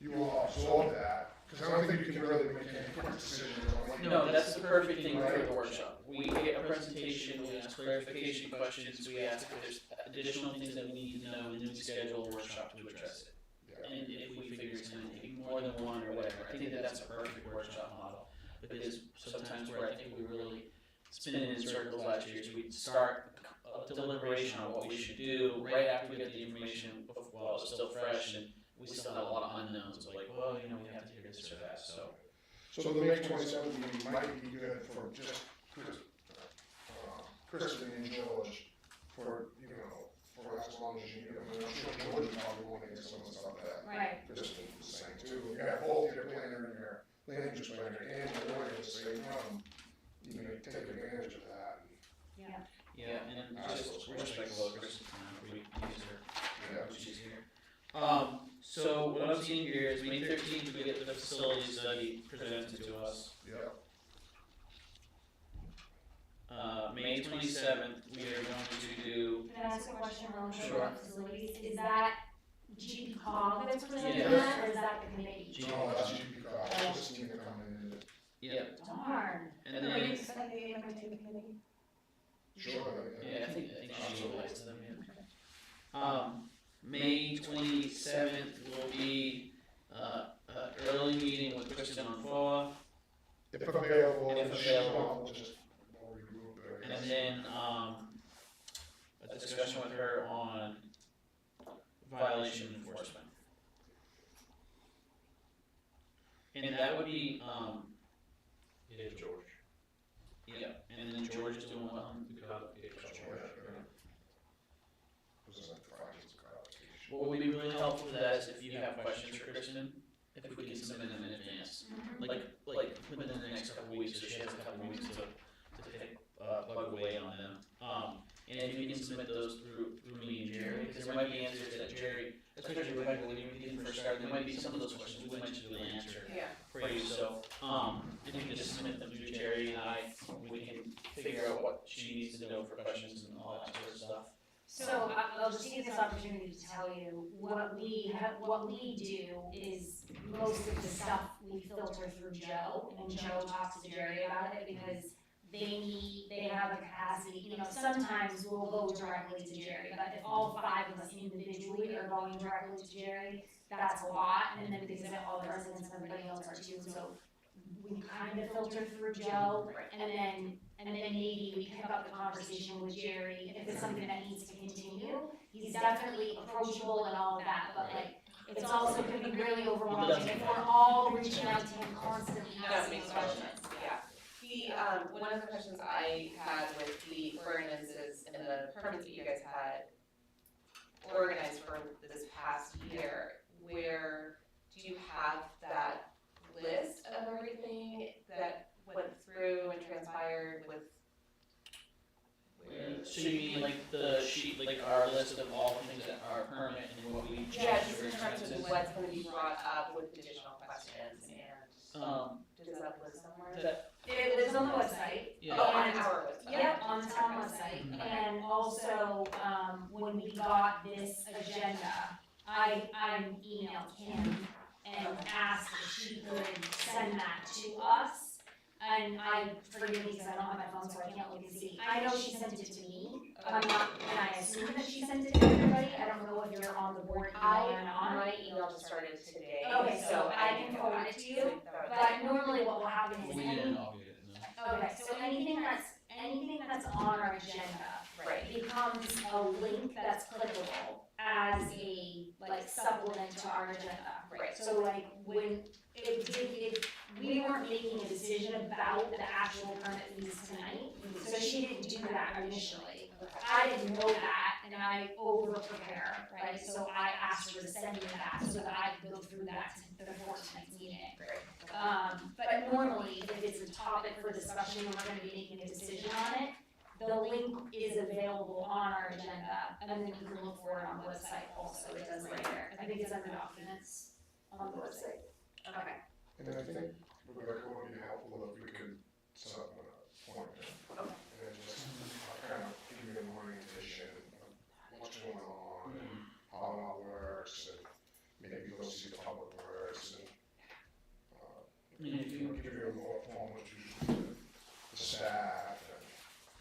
[SPEAKER 4] you will absorb that, because I don't think you can really make any quick decisions on what you.
[SPEAKER 2] No, that's the perfect thing for the workshop. We get a presentation, we ask clarification questions, we ask if there's additional things that we need to know, and then we schedule a workshop to address it.
[SPEAKER 4] Yeah.
[SPEAKER 2] And if we figure it's gonna take more than one or whatever, I think that's a perfect workshop model. Because sometimes where I think we really spinning in circles last year is we'd start a deliberation on what we should do right after we get the information while it's still fresh, and we still have a lot of unknowns of like, well, we have to hear this or that, so.
[SPEAKER 4] So the May 27th meeting might be good for just Kristen and George for as long as you need them. And I'm sure George probably want to get some of the stuff that
[SPEAKER 1] Right.
[SPEAKER 4] Kristen was saying too. You have both your planner and your land use planner and your lawyer at the same time. Take advantage of that.
[SPEAKER 2] Yeah, and just respectful of Kristen's time, we use her,
[SPEAKER 4] Yeah.
[SPEAKER 2] when she's here. So what I'm seeing here is May 13th, we get the facility study presented to us.
[SPEAKER 4] Yeah.
[SPEAKER 2] May 27th, we are going to do,
[SPEAKER 1] Can I ask a question real quick
[SPEAKER 2] Sure.
[SPEAKER 1] about facilities? Is that GP cog that's presenting
[SPEAKER 2] Yes.
[SPEAKER 1] that, or is that the committee?
[SPEAKER 4] No, that's GP card. I just need to come in and,
[SPEAKER 2] yeah,
[SPEAKER 1] Darn.
[SPEAKER 2] and then,
[SPEAKER 4] sure.
[SPEAKER 2] yeah, I think she utilized them, yeah. May 27th will be, early meeting with Kristen on FOA,
[SPEAKER 4] If available,
[SPEAKER 2] If available.
[SPEAKER 4] we'll just regroup it.
[SPEAKER 2] and then, a discussion with her on violation enforcement. And that would be,
[SPEAKER 6] You need George.
[SPEAKER 2] yeah, and then George is doing what? What would be really helpful to that is if you have questions for Kristen, if we can submit them in advance. Like within the next couple of weeks, so she has a couple of weeks to plug away on them. And if you can submit those through me and Jerry, because there might be answers that Jerry, especially Rebecca, when you first started, there might be some of those questions we might just be able to answer
[SPEAKER 7] Yeah.
[SPEAKER 2] for you, so, if you can just submit them through Jerry and I, we can figure out what she needs to know for questions and all that sort of stuff.
[SPEAKER 1] So, I'll just take this opportunity to tell you, what we do is most of the stuff we filter through Joe, and Joe talks to Jerry about it, because they have a capacity, you know, sometimes we'll go directly to Jerry, but if all 5 of us individually are going directly to Jerry, that's a lot, and then because of all the residents and everybody else are too, so we kind of filter through Joe, and then maybe we pick up the conversation with Jerry if it's something that needs to continue. He's definitely approachable and all of that, but like, it's also can be really overwhelming if we're all reaching out to him constantly
[SPEAKER 7] That
[SPEAKER 1] asking
[SPEAKER 7] makes
[SPEAKER 1] questions.
[SPEAKER 7] sense, yeah. One of the questions I had with the ordinances and the permits that you guys had organized for this past year, where do you have that list of everything that went through and transpired with?
[SPEAKER 2] So you mean like the sheet, like our list of all things that are permit and what we changed
[SPEAKER 7] Yeah,
[SPEAKER 2] for
[SPEAKER 7] just in terms of
[SPEAKER 2] instances?
[SPEAKER 7] what's gonna be brought up with additional questions, and does that list somewhere?
[SPEAKER 2] That,
[SPEAKER 1] It lives on the website.
[SPEAKER 2] yeah.
[SPEAKER 7] Oh, on our website.
[SPEAKER 1] Yep, on the town website, and also, when we got this agenda, I emailed Kim and asked if she could send that to us. And forgive me, because I don't have my phone, so I can't look and see, I know she sent it to me, and I assume that she sent it to everybody, I don't know if you're on the board email or not.
[SPEAKER 7] My email just started today,
[SPEAKER 1] Okay, so I can forward it to you, but normally what will happen is
[SPEAKER 2] we
[SPEAKER 1] any,
[SPEAKER 2] didn't all get it, no.
[SPEAKER 1] okay, so anything that's on our agenda
[SPEAKER 7] Right.
[SPEAKER 1] becomes a link that's clickable as a, like, supplement to our agenda.
[SPEAKER 7] Right.
[SPEAKER 1] So like, when we weren't making a decision about the actual permit fees tonight, so she didn't do that initially. I didn't know that, and I over-prepare, right, so I asked her to send me that, so that I could go through that before tonight's meeting. But normally, if it's a topic for discussion, we're gonna be making a decision on it, the link is available on our agenda, and then you can look for it on the website also, it does right there. I think it's under documents on the website.
[SPEAKER 7] Okay.
[SPEAKER 4] And then I think, Rebecca, what would be helpful if we could set up an appointment.
[SPEAKER 7] Okay.
[SPEAKER 4] And just kind of give you an orientation of what's going on, and how it all works, and maybe go see the public works, and
[SPEAKER 2] I mean, if you,
[SPEAKER 4] give you a more formal introduction to the staff,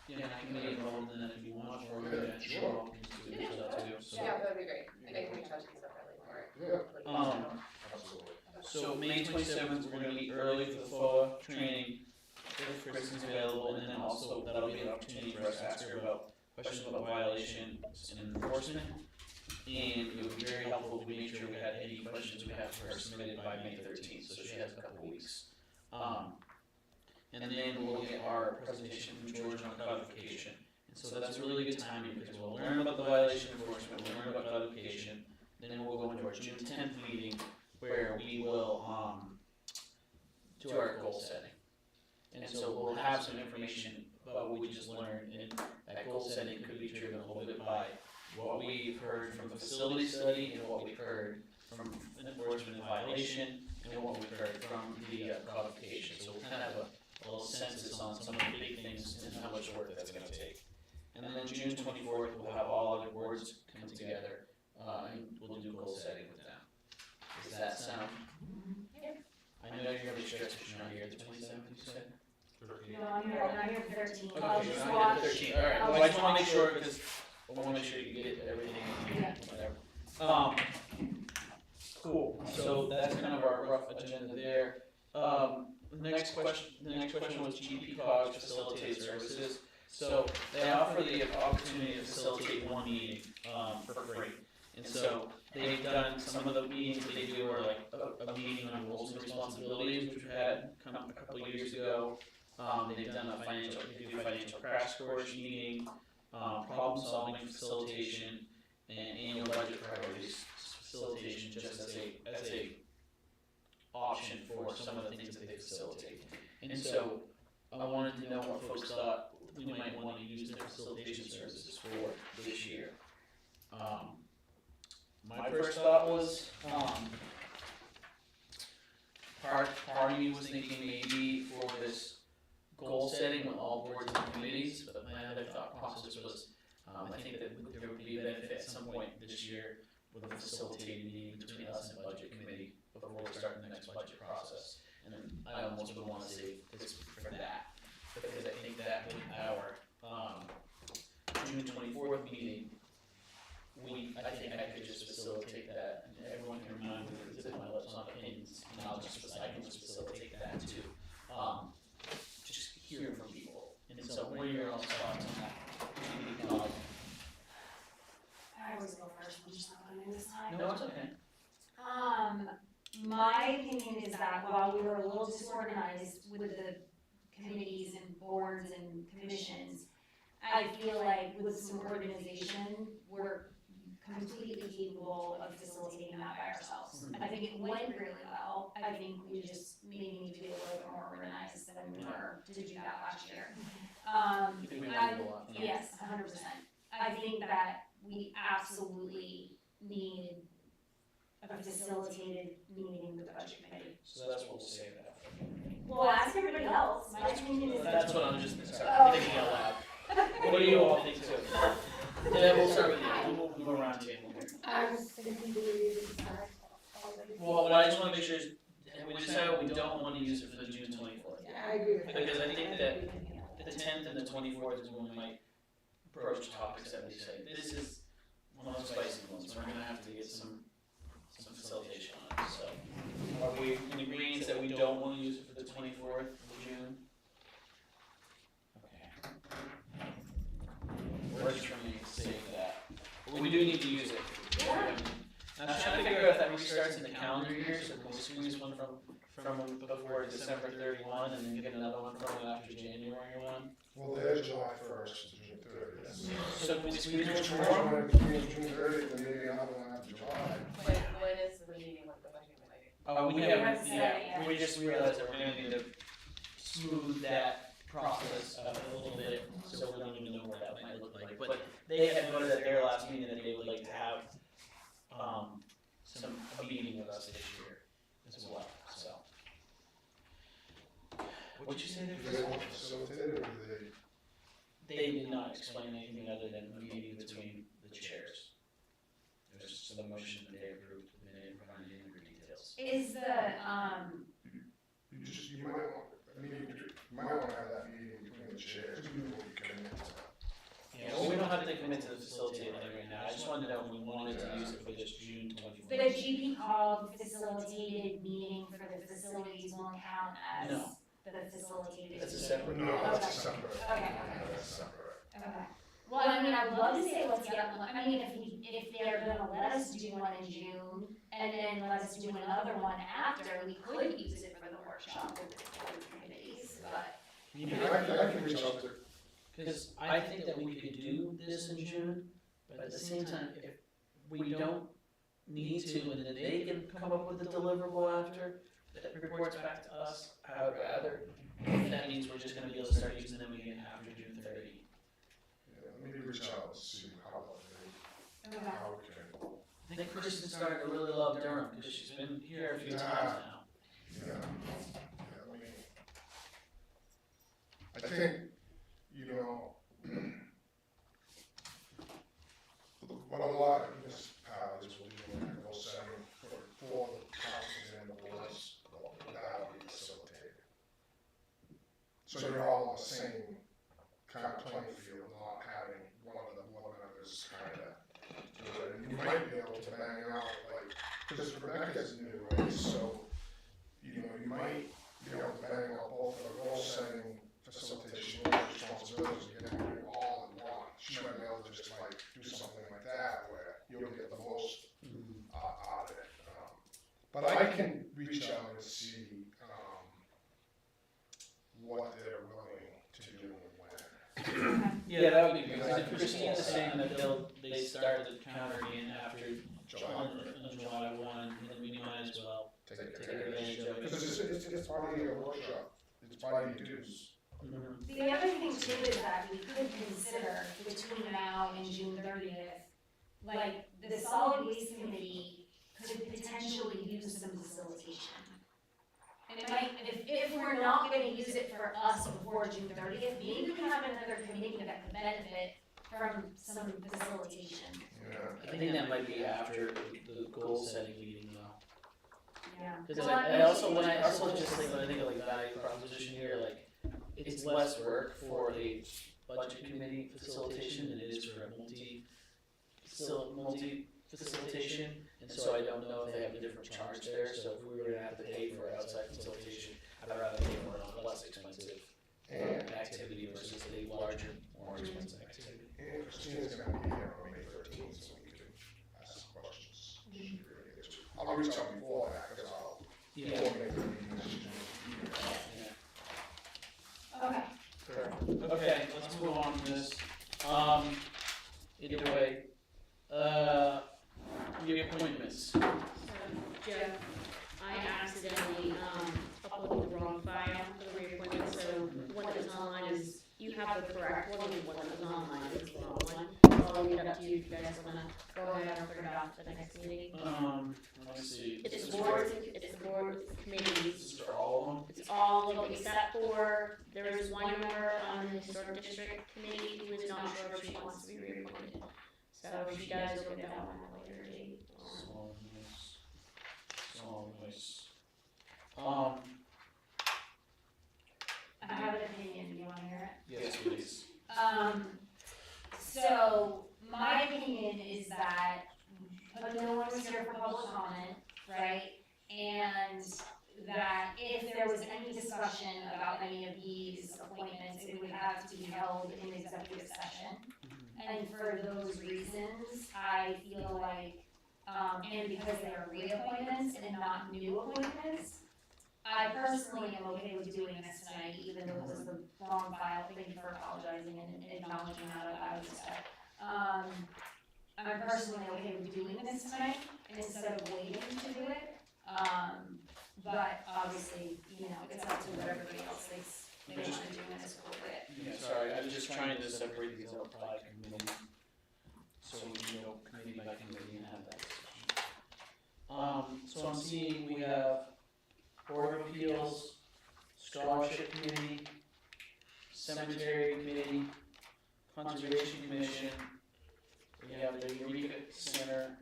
[SPEAKER 4] and
[SPEAKER 2] yeah, I can be involved in that if you want, or yeah, sure, I'll do that too, so.
[SPEAKER 7] Yeah, that'd be great. I can reach out to you separately for it.
[SPEAKER 4] yeah, absolutely.
[SPEAKER 2] So May 27th, we're gonna meet early for the FOA training, if Kristen's available, and then also that'll be an opportunity for us to ask her about questions about violations and enforcement. And it would be very helpful to make sure we had any questions we have for her submitted by May 13th, so she has a couple weeks. And then we'll get our presentation from George on codification. And so that's really good timing, because we'll learn about the violation enforcement, we'll learn about codification, then we'll go into our June 10th meeting, where we will, do our goal setting. And so we'll have some information about what we just learned, and that goal setting could be driven a little bit by what we've heard from the facility study, and what we've heard from enforcement and violation, and what we've heard from the codification. So we'll kind of have a little census on some of the big things and how much work that's gonna take. And then June 24th, we'll have all of the boards come together, and we'll do goal setting with them. Does that sound? I know you're gonna be stressed if you're not here the 27th, you said?
[SPEAKER 1] No, I'm here the 13th,
[SPEAKER 2] Okay,
[SPEAKER 1] I'll
[SPEAKER 2] you're
[SPEAKER 1] just
[SPEAKER 2] not
[SPEAKER 1] watch.
[SPEAKER 2] here the 13th, alright, well, I just wanna make sure, because I wanna make sure you get everything,
[SPEAKER 1] Yeah.
[SPEAKER 2] whatever. Cool, so that's kind of our rough agenda there. The next question was GP Cog facilitated services. So they offer the opportunity to facilitate one meeting, for free. And so they've done, some of the meetings they do are like a meeting on roles and responsibilities, which we had come up a couple of years ago. They've done they do financial crash course meeting, problem solving facilitation, and annual budget priorities facilitation, just as a option for some of the things that they facilitate. And so I wanted to know what folks thought we might want to use their facilitation services for this year. My first thought was, part of me was thinking maybe for this goal setting with all boards and committees, but my other thought process was I think that there would be a benefit at some point this year with a facilitated meeting between us and the budget committee before we start the next budget process. And I almost would wanna save this for that, because I think that with our, June 24th meeting, I think I could just facilitate that, and everyone can remind me to put my lips on opinions, and I can just facilitate that too. Just hearing from people, and so what are your all's thoughts on that?
[SPEAKER 1] I always go first, I'm just not going this time.
[SPEAKER 2] No, it's okay.
[SPEAKER 1] My opinion is that while we were a little disorganized with the committees and boards and commissions, I feel like with some organization, we're completely capable of facilitating that by ourselves. I think it went really well. I think we just maybe need to be a little bit more organized than we were to do that last year.
[SPEAKER 2] I think we learned a lot.
[SPEAKER 1] Yes, 100%. I think that we absolutely need a facilitated meeting with the budget committee.
[SPEAKER 2] So that's what we'll say about.
[SPEAKER 1] Well, ask everybody else. My opinion is.
[SPEAKER 2] That's what I'm just thinking out loud.
[SPEAKER 1] Oh.
[SPEAKER 2] What do you all think too? Yeah, we'll start with you, we'll move around table here.
[SPEAKER 1] I was thinking
[SPEAKER 2] Well, what I just wanna make sure is, we decided we don't wanna use it for the June 24th.
[SPEAKER 1] Yeah, I agree with that.
[SPEAKER 2] Because I think that the 10th and the 24th is when we might broach topics that we say, this is one of those spicy ones, we're gonna have to get some facilitation on it, so. Are we in agreement that we don't wanna use it for the 24th of June? Okay. Works for me to say that, but we do need to use it. I'm trying to figure out if that restarts in the calendar year, so can we squeeze one from before December 31 and then get another one from after January 1?
[SPEAKER 4] Well, there's July 1st to June 30th.
[SPEAKER 2] So can we squeeze
[SPEAKER 4] Just
[SPEAKER 2] one
[SPEAKER 4] one
[SPEAKER 2] more?
[SPEAKER 4] in between June 30th and maybe another one after July.
[SPEAKER 7] When is the meeting with the budget committee?
[SPEAKER 2] Oh, we
[SPEAKER 1] Yeah,
[SPEAKER 2] have,
[SPEAKER 1] yeah.
[SPEAKER 2] we just realized that we're gonna need to smooth that process a little bit, so we don't even know what that might look like. But they had noted at their last meeting that they would like to have, a meeting with us this year as well, so. What'd you say
[SPEAKER 4] Do
[SPEAKER 2] there?
[SPEAKER 4] they want to facilitate it or do they?
[SPEAKER 2] They did not explain anything other than a meeting between the chairs. There's just a motion that they approved, and they didn't provide any other details.
[SPEAKER 1] Is the,
[SPEAKER 4] You might want, you might want to have that meeting between the chairs before you commit to that.
[SPEAKER 2] Yeah, well, we don't have to commit to the facilitator thing right now, I just wanted to know if we wanted to use it for just June 24th.
[SPEAKER 1] the GP called facilitated meeting for the facilities won't count as
[SPEAKER 2] No.
[SPEAKER 1] the facilitated.
[SPEAKER 2] That's a separate.
[SPEAKER 4] No, that's a separate.
[SPEAKER 1] Okay.
[SPEAKER 4] That's separate.
[SPEAKER 1] Okay. Well, I mean, I'd love to say let's get one, I mean, if they're gonna let us do one in June, and then let us do another one after, we could use it for the workshop with the committees, but.
[SPEAKER 4] I can reach out to,
[SPEAKER 2] Because I think that we could do this in June, but at the same time, if we don't need to, and then they can come up with a deliverable after, that reports back to us, I would rather, if that means we're just gonna be able to start using them again after June 30.
[SPEAKER 4] maybe reach out and see how they,
[SPEAKER 1] Okay.
[SPEAKER 4] how we can.
[SPEAKER 2] I think Kristen's starting to really love Durham, because she's been here a few times now.
[SPEAKER 4] Yeah, I mean, I think, you know, what a lot of municipalities will do when they're setting for the councils and the boards, that will be facilitated. So you're all on the same kind of playing field, not having one of the board members kind of do it. And you might be able to bang out, like, because Rebecca's new, right, so, you know, you might be able to bang out both the goal setting, facilitation, and responsibilities, and get them all in one. She might be able to just like do something like that where you'll get the most out of it. But I can reach out and see what they're willing to do and when.
[SPEAKER 2] Yeah, that would be good, because if Christina's saying that they start the counter again after
[SPEAKER 4] July.
[SPEAKER 2] on July 1, then we might as well
[SPEAKER 4] Take
[SPEAKER 2] take
[SPEAKER 4] advantage.
[SPEAKER 2] advantage of it.
[SPEAKER 4] Because it's part of your workshop, it's part of your dues.
[SPEAKER 2] Mhm.
[SPEAKER 1] The other thing too is that we could consider between now and June 30th, like, the solid waste committee could potentially use some facilitation. And it might, if we're not gonna use it for us before June 30th, maybe we have another committee that could benefit from some facilitation.
[SPEAKER 4] Yeah.
[SPEAKER 2] I think that might be after the goal setting meeting though.
[SPEAKER 1] Yeah.
[SPEAKER 2] Because I also, when I just think, when I think of like value proposition here, like, it's less work for a budget committee facilitation than it is for a multi facilitation, and so I don't know if they have a different charge there, so if we were gonna have to pay for outside facilitation, I'd rather pay for a less expensive activity versus a larger, more expensive activity.
[SPEAKER 4] And Christina's gonna be here on May 13th, so we can ask some questions. She really gets to- I'll reach out before that, because I'll coordinate the meeting.
[SPEAKER 1] Okay.
[SPEAKER 2] Okay, let's move on from this. Either way, reappointments.
[SPEAKER 3] So, Jeff, I accidentally, uploaded the wrong file for the reappointment, so one that was online is, you have the correct one, and one that was online is the wrong one. I'll leave it up to you if you guys wanna go ahead and print it off for the next meeting.
[SPEAKER 2] Let's see.
[SPEAKER 3] It's the boards, it's the board committees,
[SPEAKER 2] This is for all of them?
[SPEAKER 3] it's all of them except for, there is one member on the historic district committee who is not sure if she wants to be reappointed. So if she does, you'll get that one at a later date.
[SPEAKER 2] Small voice.
[SPEAKER 1] I have an opinion, do you wanna hear it?
[SPEAKER 2] Yes, please.
[SPEAKER 1] So my opinion is that no one was here for public comment, right? And that if there was any discussion about any of these appointments, it would have to be held in executive session. And for those reasons, I feel like, and because they are reappointments and not new appointments, I personally am okay with doing this tonight, even though it was the wrong file. Thank you for apologizing and acknowledging that I was upset. I'm personally okay with doing this tonight instead of waiting to do it. But obviously, you know, it's up to what everybody else thinks they want to do and is appropriate.
[SPEAKER 2] Yeah, sorry, I'm just trying to separate these out by committee. So we can go committee by committee and have that discussion. So I'm seeing we have Board of Appeals, Scholarship Committee, Cemetery Committee, Conservation Commission, we have the Eureka Center,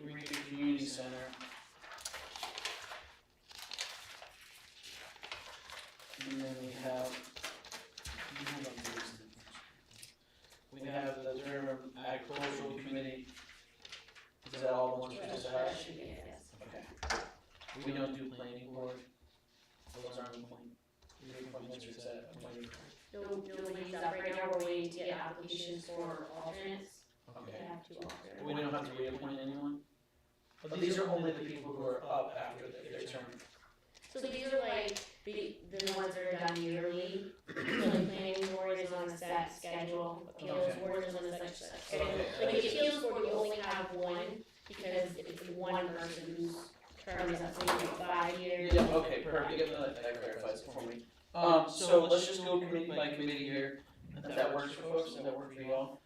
[SPEAKER 2] Eureka Community Center. And then we have the Durham Agricultural Committee. Is that all the ones we just had?
[SPEAKER 3] Should be, yes.
[SPEAKER 2] Okay. We don't do planning board. Those aren't appointments, or is that appointed?
[SPEAKER 3] Nobody's up right now, we're waiting to get applications for alternates.
[SPEAKER 2] Okay.
[SPEAKER 3] We have two alternates.
[SPEAKER 2] We don't have to reappoint anyone? But these are only the people who are up after their term.
[SPEAKER 3] So these are like, the ones that are done yearly, so like planning board is on a set schedule, appeals board is on a set schedule.
[SPEAKER 2] Okay.
[SPEAKER 3] Like the appeals board, you only have one, because it's one person whose term is up to maybe 5 years.
[SPEAKER 2] Yeah, okay, perfect, yeah, that clarifies it for me. So let's just go committee by committee here, if that works for folks, if that works for you all.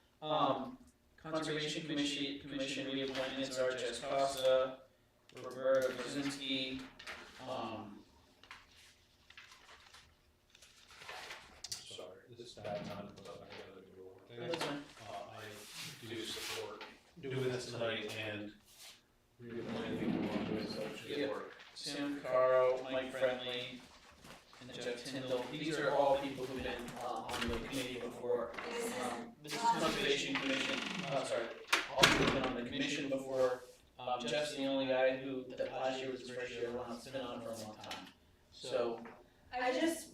[SPEAKER 2] Conservation Commission reappointments are Jess Costa, Roberta Brzezinski,
[SPEAKER 6] Sorry, this is bad time, but I gotta do one thing.
[SPEAKER 2] that's fine.
[SPEAKER 6] I do support doing this tonight and reappointing people on doing so it should
[SPEAKER 2] Yep.
[SPEAKER 6] work.
[SPEAKER 2] Sam Caro, Mike Friendly, and Jeff Tyndall. These are all people who've been on the committee before. This is Conservation Commission, all people who've been on the commission before. Jeff's the only guy who, that last year was his first year, has been on for a long time. So,
[SPEAKER 1] I just,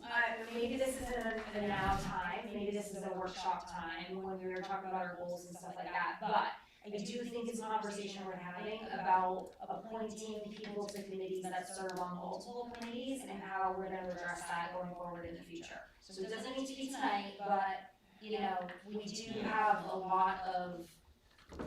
[SPEAKER 1] maybe this isn't a now time, maybe this is a workshop time when we were talking about our goals and stuff like that, but I do think it's a conversation we're having about appointing people to committees that serve on multiple committees and how we're gonna address that going forward in the future. So it doesn't need to be tonight, but, you know, we do have a lot of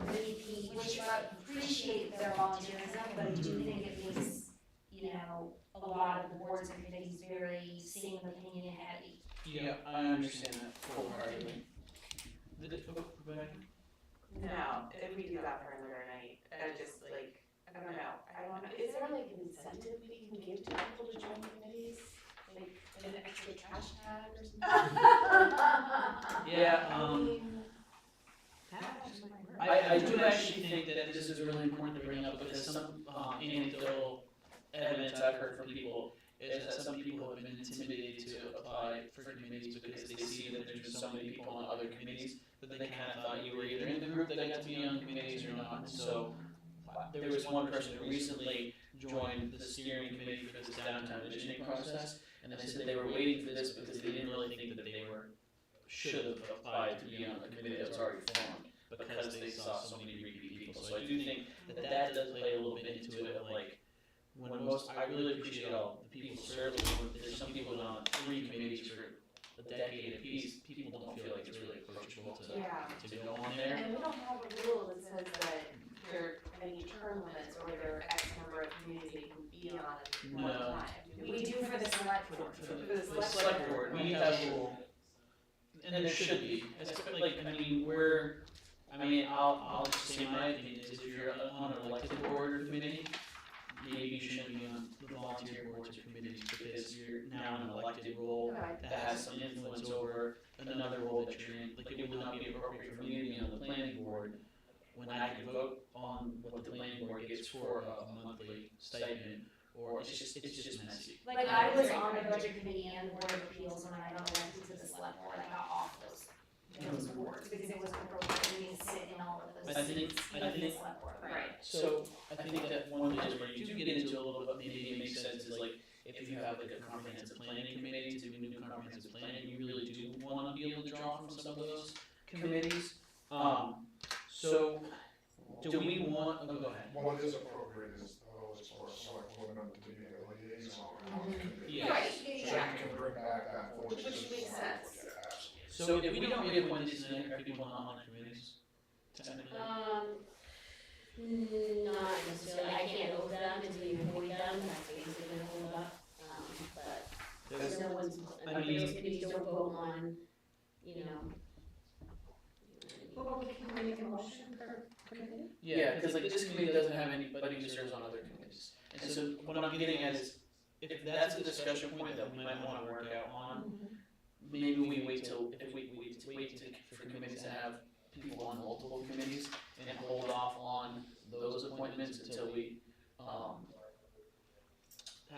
[SPEAKER 1] repeat, which I appreciate their volunteerism, but I do think it makes, you know, a lot of the boards and committees very same opinion heavy.
[SPEAKER 2] yeah, I understand that wholeheartedly. Rebecca?
[SPEAKER 7] No, if we do that for another night, I just like, I don't know,
[SPEAKER 9] Is there like an incentive we can give to people to join committees? Like an extra cash tag or something?
[SPEAKER 2] Yeah,
[SPEAKER 9] I mean,
[SPEAKER 2] I do actually think that this is really important to bring up because some anecdotal evidence I've heard from people is that some people have been intimidated to apply for committees because they see that there's so many people on other committees that they kind of thought you were either in the group that got to be on committees or not. And so there was one person who recently joined the steering committee for this downtown visioning process, and they said they were waiting for this because they didn't really think that they should have applied to be on a committee that was already formed because they saw so many repeat people. So I do think that does play a little bit into it of like, when most, I really appreciate all the people serving, there's some people on 3 committees for a decade apiece, people don't feel like it's really approachable to go on there.
[SPEAKER 7] And we don't have a rule that says that there are any term limits or there are X number of committees that you can be on at one
[SPEAKER 2] No.
[SPEAKER 7] time. Do
[SPEAKER 1] We do for the select board.
[SPEAKER 2] For the select board, we have a rule, and there should be, like, I'll just say my opinion is if you're on an elected board or committee, maybe you shouldn't be on the volunteer boards or committees because you're now in an elected role that has some influence over another role that you're in. Like, it would not be appropriate for me to be on the planning board when I can vote on what the planning board gets for a monthly stipend, or it's just messy.
[SPEAKER 1] Like, I was on the budget committee and the board of appeals when I got elected to the select board, I got off those boards, because it was appropriate for me to sit in all of those
[SPEAKER 2] I think-
[SPEAKER 1] seats,
[SPEAKER 2] I
[SPEAKER 1] even the
[SPEAKER 2] think-
[SPEAKER 1] select board.
[SPEAKER 7] Right.
[SPEAKER 2] So I think that one of the things where you do get into a little bit, maybe it makes sense, is like, if you have like a comprehensive planning committee to do new comprehensive planning, you really do wanna be able to draw from some of those committees. So, do we want, oh, go ahead.
[SPEAKER 4] What is appropriate is always for a select board member to be a liaison on the committee.
[SPEAKER 2] Yeah.
[SPEAKER 7] Right,
[SPEAKER 4] So you
[SPEAKER 7] exactly.
[SPEAKER 4] can bring back that voice.
[SPEAKER 7] Which makes sense.
[SPEAKER 2] So if we don't reappoint these, then are people not on committees? Technically?
[SPEAKER 3] Not necessarily, I can't hold them until you appoint them, that's basically gonna hold up, but
[SPEAKER 2] There's-
[SPEAKER 3] no one's,
[SPEAKER 2] I mean-
[SPEAKER 3] those committees don't vote on, you know.
[SPEAKER 8] Well, can we make a motion per committee?
[SPEAKER 2] Yeah, because like this committee doesn't have anybody who serves on other committees. And so what I'm getting at is, if that's a discussion point that we might wanna work out on, maybe we wait till, if we wait for committees to have people on multiple committees and hold off on those appointments until we,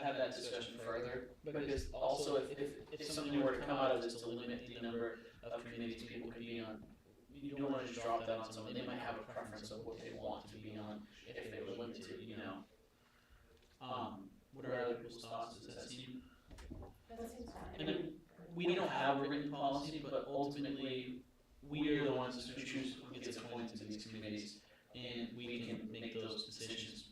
[SPEAKER 2] have that discussion further. Because also if something were to come out of this to limit the number of committees people could be on, you don't wanna just drop that on someone, they might have a preference of what they want to be on if they were limited, you know? What are other people's thoughts, does that seem?
[SPEAKER 7] That seems fine.
[SPEAKER 2] And then, we don't have a written policy, but ultimately, we are the ones who choose who gets appointed to these committees. And we can make those decisions,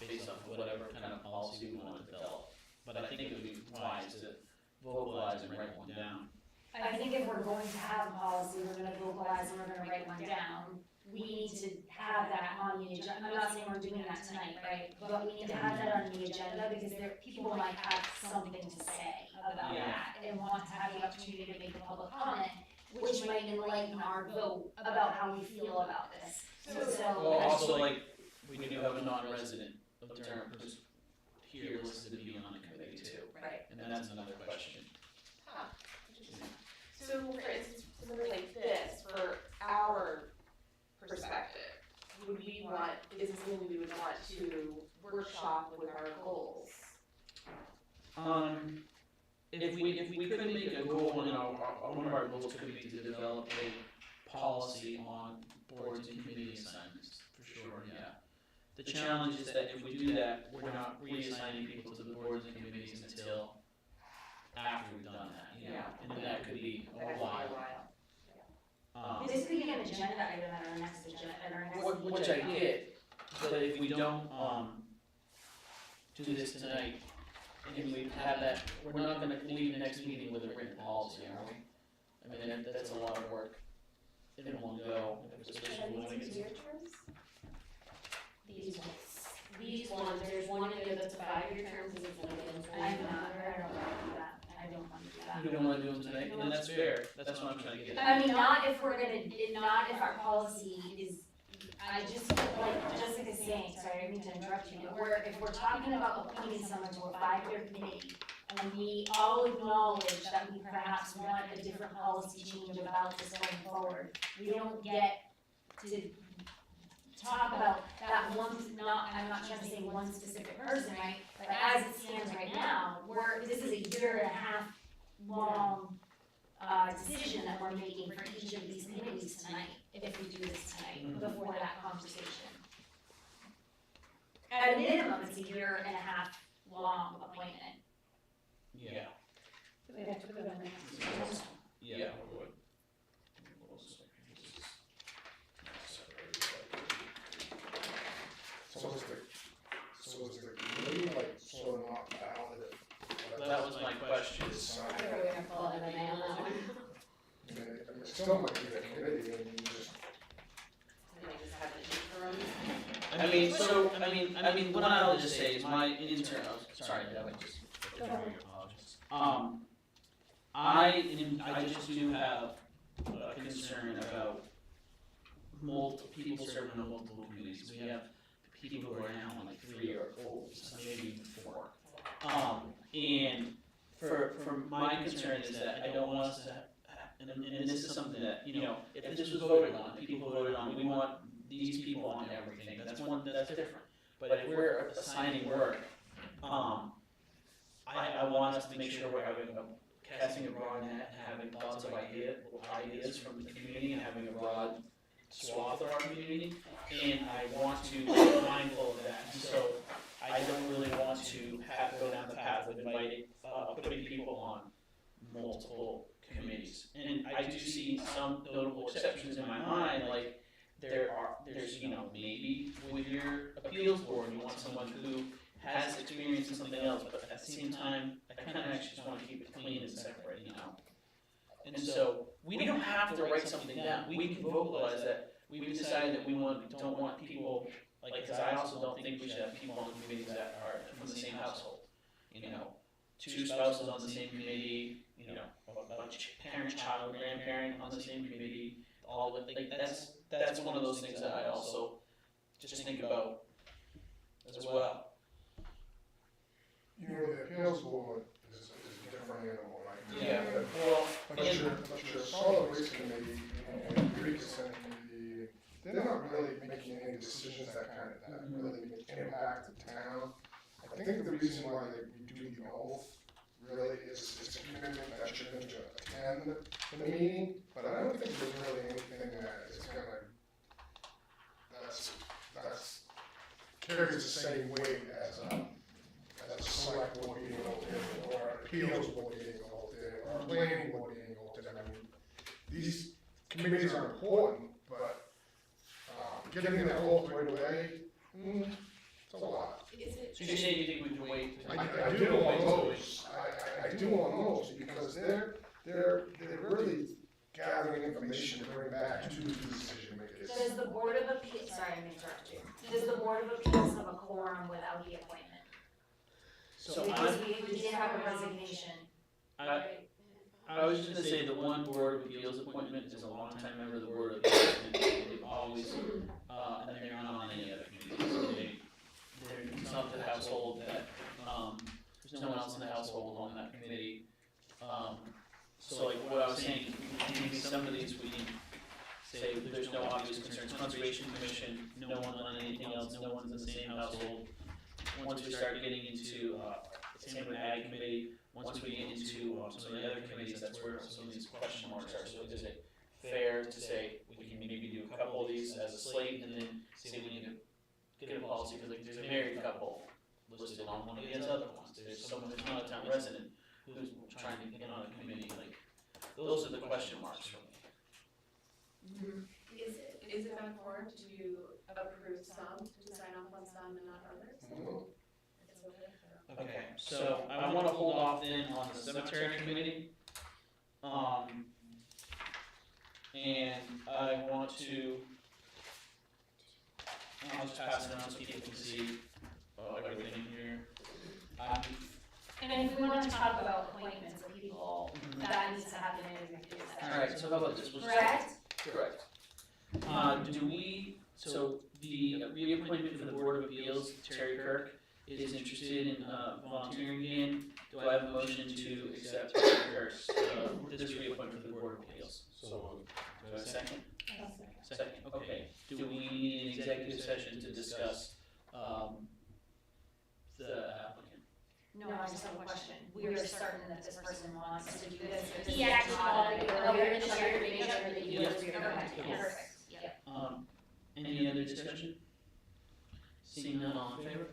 [SPEAKER 2] based off whatever kind of policy we want to develop. But I think it would be wise to vocalize and write one down.
[SPEAKER 1] I think if we're going to have a policy, we're gonna vocalize and we're gonna write one down, we need to have that on the agenda. I'm not saying we're doing that tonight, right? But we need to have that on the agenda because people might have something to say about
[SPEAKER 2] Yeah.
[SPEAKER 1] that and want to have the opportunity to make a public comment, which might enlighten our vote about how we feel about this.
[SPEAKER 2] Well, also like, we do have a non-resident of term who's here listed to be on the committee too.
[SPEAKER 7] Right.
[SPEAKER 2] And that's another question.
[SPEAKER 7] Huh, interesting. So for instance, something like this, for our perspective, would we want, is this something we would want to workshop with our goals?
[SPEAKER 2] If we could make a goal, and one of our goals could be to develop a policy on boards and committee assignments, for sure, yeah. The challenge is that if we do that, we're not reassigning people to the boards and committees until after we've done that, you know, and that could be
[SPEAKER 7] That could
[SPEAKER 2] a
[SPEAKER 7] be
[SPEAKER 2] while.
[SPEAKER 1] This could be an agenda item at our next agenda, at our next meeting.
[SPEAKER 2] Which I get, but if we don't, do this tonight, and we have that, we're not gonna leave the next meeting with a written policy, are we? I mean, that's a lot of work in one go, especially when it gets.
[SPEAKER 3] These ones, there's one in there that's a 5-year term, because it's like
[SPEAKER 1] I'm not, I don't want to do that, I don't want to do that.
[SPEAKER 2] You don't wanna do them tonight, and that's fair, that's what I'm trying to get at.
[SPEAKER 1] I mean, not if we're gonna, not if our policy is, I just, like Jessica's saying, sorry, I didn't mean to interrupt you, but if we're talking about appointing someone to a 5-year committee, and we all acknowledge that we perhaps want a different policy change about this going forward, we don't get to talk about that one, I'm not trying to say one specific person, right? But as it stands right now, this is a year and a half long, decision that we're making for each of these committees tonight, if we do this tonight, before that conversation. At a minimum, it's a year and a half long appointment.
[SPEAKER 2] Yeah.
[SPEAKER 8] We'd have to put on the next.
[SPEAKER 2] Yeah.
[SPEAKER 4] So is the committee like sort of not valid?
[SPEAKER 2] That was my question.
[SPEAKER 4] It's
[SPEAKER 1] I
[SPEAKER 4] not-
[SPEAKER 1] think we're gonna pull another man on that one.
[SPEAKER 4] I mean, it still might be a committee, and you just,
[SPEAKER 7] And they just have an interim.
[SPEAKER 2] I mean, what I'll just say is my intern, sorry, that was just, I just do have a concern about multiple people serving on multiple committees. We have people who are now like 3 or 4, some maybe even 4. And for my concern is that I don't want us to, and this is something that, if this was voted on, people voted on, we want these people on everything, that's different. But if we're assigning work, I want us to make sure we're casting a broad net and having lots of ideas from the community and having a broad swath of our community. And I want to be mindful of that. And so I don't really want to have to go down the path of putting people on multiple committees. And I do see some notable exceptions in my mind, like there's maybe with your appeals board, you want someone who has experience in something else, but at the same time, I kind of actually just want to keep it clean and separate, And so we don't have to write something down. We can vocalize that we've decided that we don't want people, because I also don't think we should have people on committees that are from the same household. 2 spouses on the same committee, a parent, child, grandparent on the same committee, all with, that's one of those things that I also just think about as well.
[SPEAKER 4] the appeals board is a different animal, right?
[SPEAKER 2] Yeah, well,
[SPEAKER 4] But your solid waste committee and your tree consent committee, they're not really making any decisions that really impact the town. I think the reason why we do the oath really is it's a commitment that you're going to attend the meeting, but I don't think there's really anything that is that's carries the same weight as a select board being oath or an appeals board being oath or a planning board being oath. I mean, these committees are important, but getting that oath right away, it's a lot.
[SPEAKER 2] So you're saying you think we can wait?
[SPEAKER 4] I do want those. I do want those because they're really gathering information to bring back to the decision makers.
[SPEAKER 1] Does the Board of Appeals, sorry, I'm interrupting you. Does the Board of Appeals have a quorum without the appointment?
[SPEAKER 2] So
[SPEAKER 1] Because we did have a resignation.
[SPEAKER 2] I was just gonna say the one Board of Appeals appointment is a longtime member of the Board of Appeals, and they've always, and they're not on any other committees. It's not the household that, there's no one else in the household on that committee. So like what I was saying, maybe some of these we say there's no obvious concerns. Conservation Commission, no one on anything else, no one's in the same household. Once we start getting into, same with Ag Committee, once we get into some of the other committees, that's where some of these question marks are. So is it fair to say we can maybe do a couple of these as a slate and then say we need to get a policy, because like there's a married couple listed on one of these other ones. There's someone who's not a town resident who's trying to get on a committee, like, those are the question marks for me.
[SPEAKER 9] Is it important to approve some, to sign off on some and not others? It's okay.
[SPEAKER 2] Okay, so I wanna hold off then on the cemetery committee. And I want to, I'll just pass it on so people can see, everything here.
[SPEAKER 1] And if we want to talk about appointments of people, that needs to happen in executive session.
[SPEAKER 2] Alright, so how about this? We'll just-
[SPEAKER 1] Correct?
[SPEAKER 2] Correct. So the reappointment for the Board of Appeals, Terry Kirk is interested in volunteering again. Do I have a motion to accept Terry Kirk's, this reappointment for the Board of Appeals?
[SPEAKER 6] So,
[SPEAKER 2] Do I have a second? Second, okay. do we need an executive session to discuss, the applicant?
[SPEAKER 1] No, I just have a question. We are certain that this person wants to do this. or this
[SPEAKER 3] He
[SPEAKER 1] is
[SPEAKER 3] actually
[SPEAKER 1] not
[SPEAKER 3] called
[SPEAKER 1] a-
[SPEAKER 3] me
[SPEAKER 1] Oh,
[SPEAKER 3] earlier
[SPEAKER 1] you're
[SPEAKER 3] this
[SPEAKER 1] just
[SPEAKER 3] year to
[SPEAKER 1] here
[SPEAKER 3] make sure that he
[SPEAKER 2] was
[SPEAKER 1] Okay,
[SPEAKER 3] Yes.
[SPEAKER 1] perfect, yep.
[SPEAKER 2] Any other discussion? Seeing none, all in favor?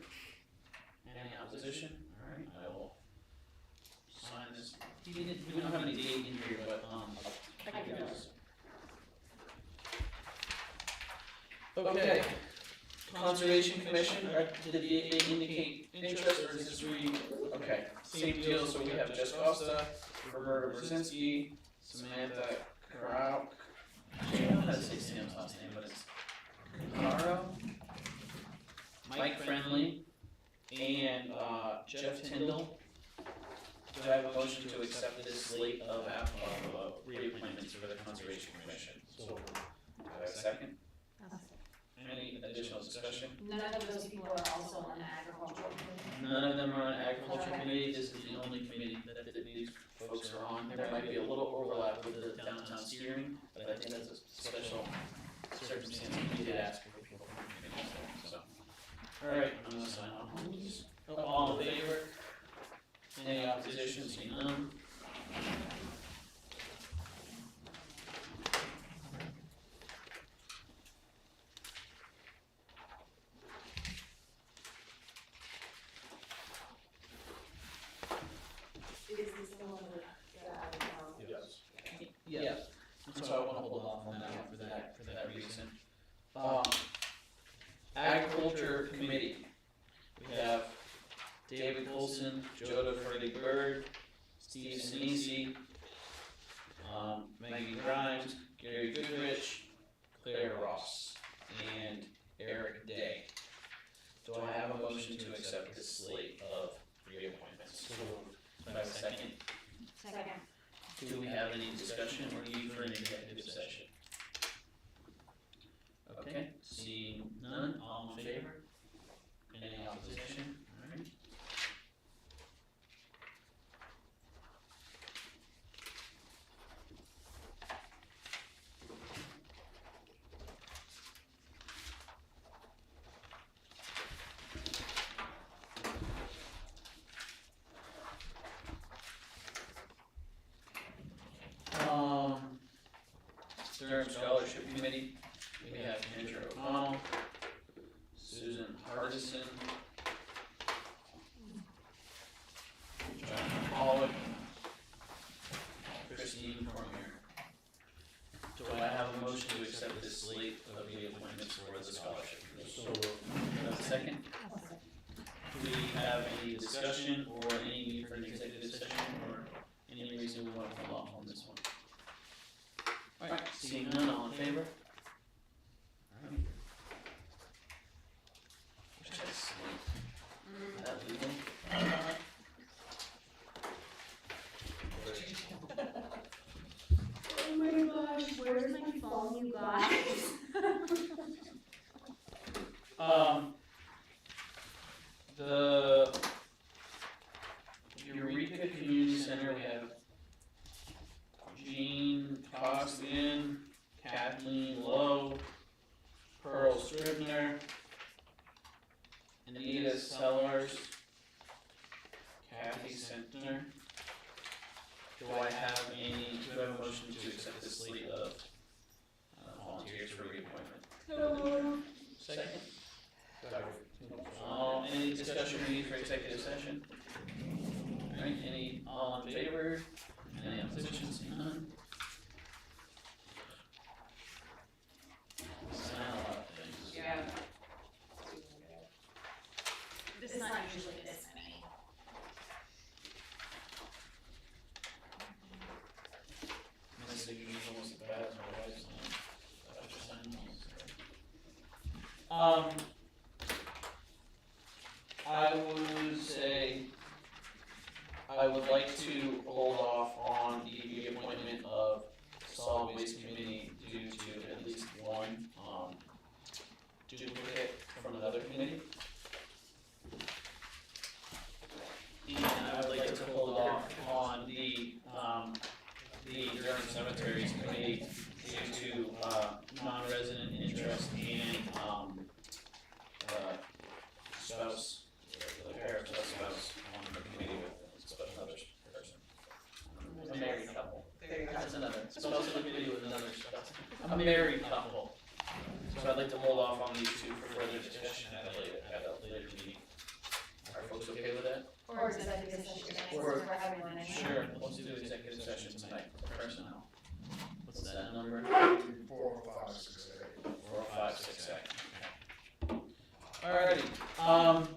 [SPEAKER 2] Any opposition? Alright, I will sign this. We don't have any date in here, but, I can do this. Okay, Conservation Commission, did they indicate interest, or is this okay, same deal, so we have Jess Costa, Roberta Brzezinski, Samantha Krauk, I don't know how to say Sam's last name, but it's Caro, Mike Friendly, and, Jeff Tyndall. Do I have a motion to accept this slate of reappointments for the Conservation Commission?
[SPEAKER 6] So,
[SPEAKER 2] Do I have a second? Any additional discussion?
[SPEAKER 1] None of those people are also on the agricultural committee.
[SPEAKER 2] None of them are on agriculture committee, this is the only committee that these folks are on. There might be a little overlap with the downtown steering, but I think that's a special circumstance, we did ask for people from the committee, so. Alright, I'm gonna sign off on these. All in favor? Any opposition, seeing none?
[SPEAKER 7] Is this the one that,
[SPEAKER 6] yes.
[SPEAKER 2] Yeah, and so I wanna hold off on that for that reason. Agriculture Committee, we have David Colson, Joda Ferdy-Bird, Steve Sinisi, Maggie Grimes, Gary Goodrich, Claire Ross, and Eric Day. Do I have a motion to accept this slate of reappointments?
[SPEAKER 6] So,
[SPEAKER 2] Do I have a second?
[SPEAKER 1] Second.
[SPEAKER 2] Do we have any discussion or need for an executive session? Okay, seeing none, all in favor? Any opposition? Alright. Durham Scholarship Committee, we have Andrew O'Connell, Susan Hardison, John Pollock, Christine Cormier. Do I have a motion to accept this slate of reappointments for the scholarship committee?
[SPEAKER 6] so,
[SPEAKER 2] Do I have a second? Do we have any discussion or any need for an executive session or any reason we want to hold off on this one? Alright, seeing none, all in favor? Alright. Wish I had a slate. Is that legal?
[SPEAKER 3] Oh my gosh, where's my phone, you guys?
[SPEAKER 2] The Eureka Community Center, we have Jean Costigan, Kathleen Lowe, Pearl Scribner, Anita Sellers, Kathy Sentner. Do I have a motion to accept this slate of volunteers for reappointment? Second? Any discussion we need for executive session? Alright, all in favor? Any opposition, seeing none? Sign a lot of things.
[SPEAKER 7] yeah.
[SPEAKER 1] This is not usually this many.
[SPEAKER 2] My signature's almost as bad as my wife's name. I just signed those. I would say I would like to hold off on the reappointment of solid waste committee due to at least one, duplicate from another committee. And I would like to hold off on the Durham Cemeteries Committee due to, non-resident interest a married couple. So I'd like to hold off on these two for further discussion at a later meeting. Are folks okay with that?
[SPEAKER 1] Or executive session tonight, since
[SPEAKER 4] Or-
[SPEAKER 1] we're having one anyway.
[SPEAKER 2] Sure, let's do executive session tonight for personnel. What's that number?
[SPEAKER 4] 4, 5, 6, 8.
[SPEAKER 2] 4, 5, 6, 8. Okay. Alrighty,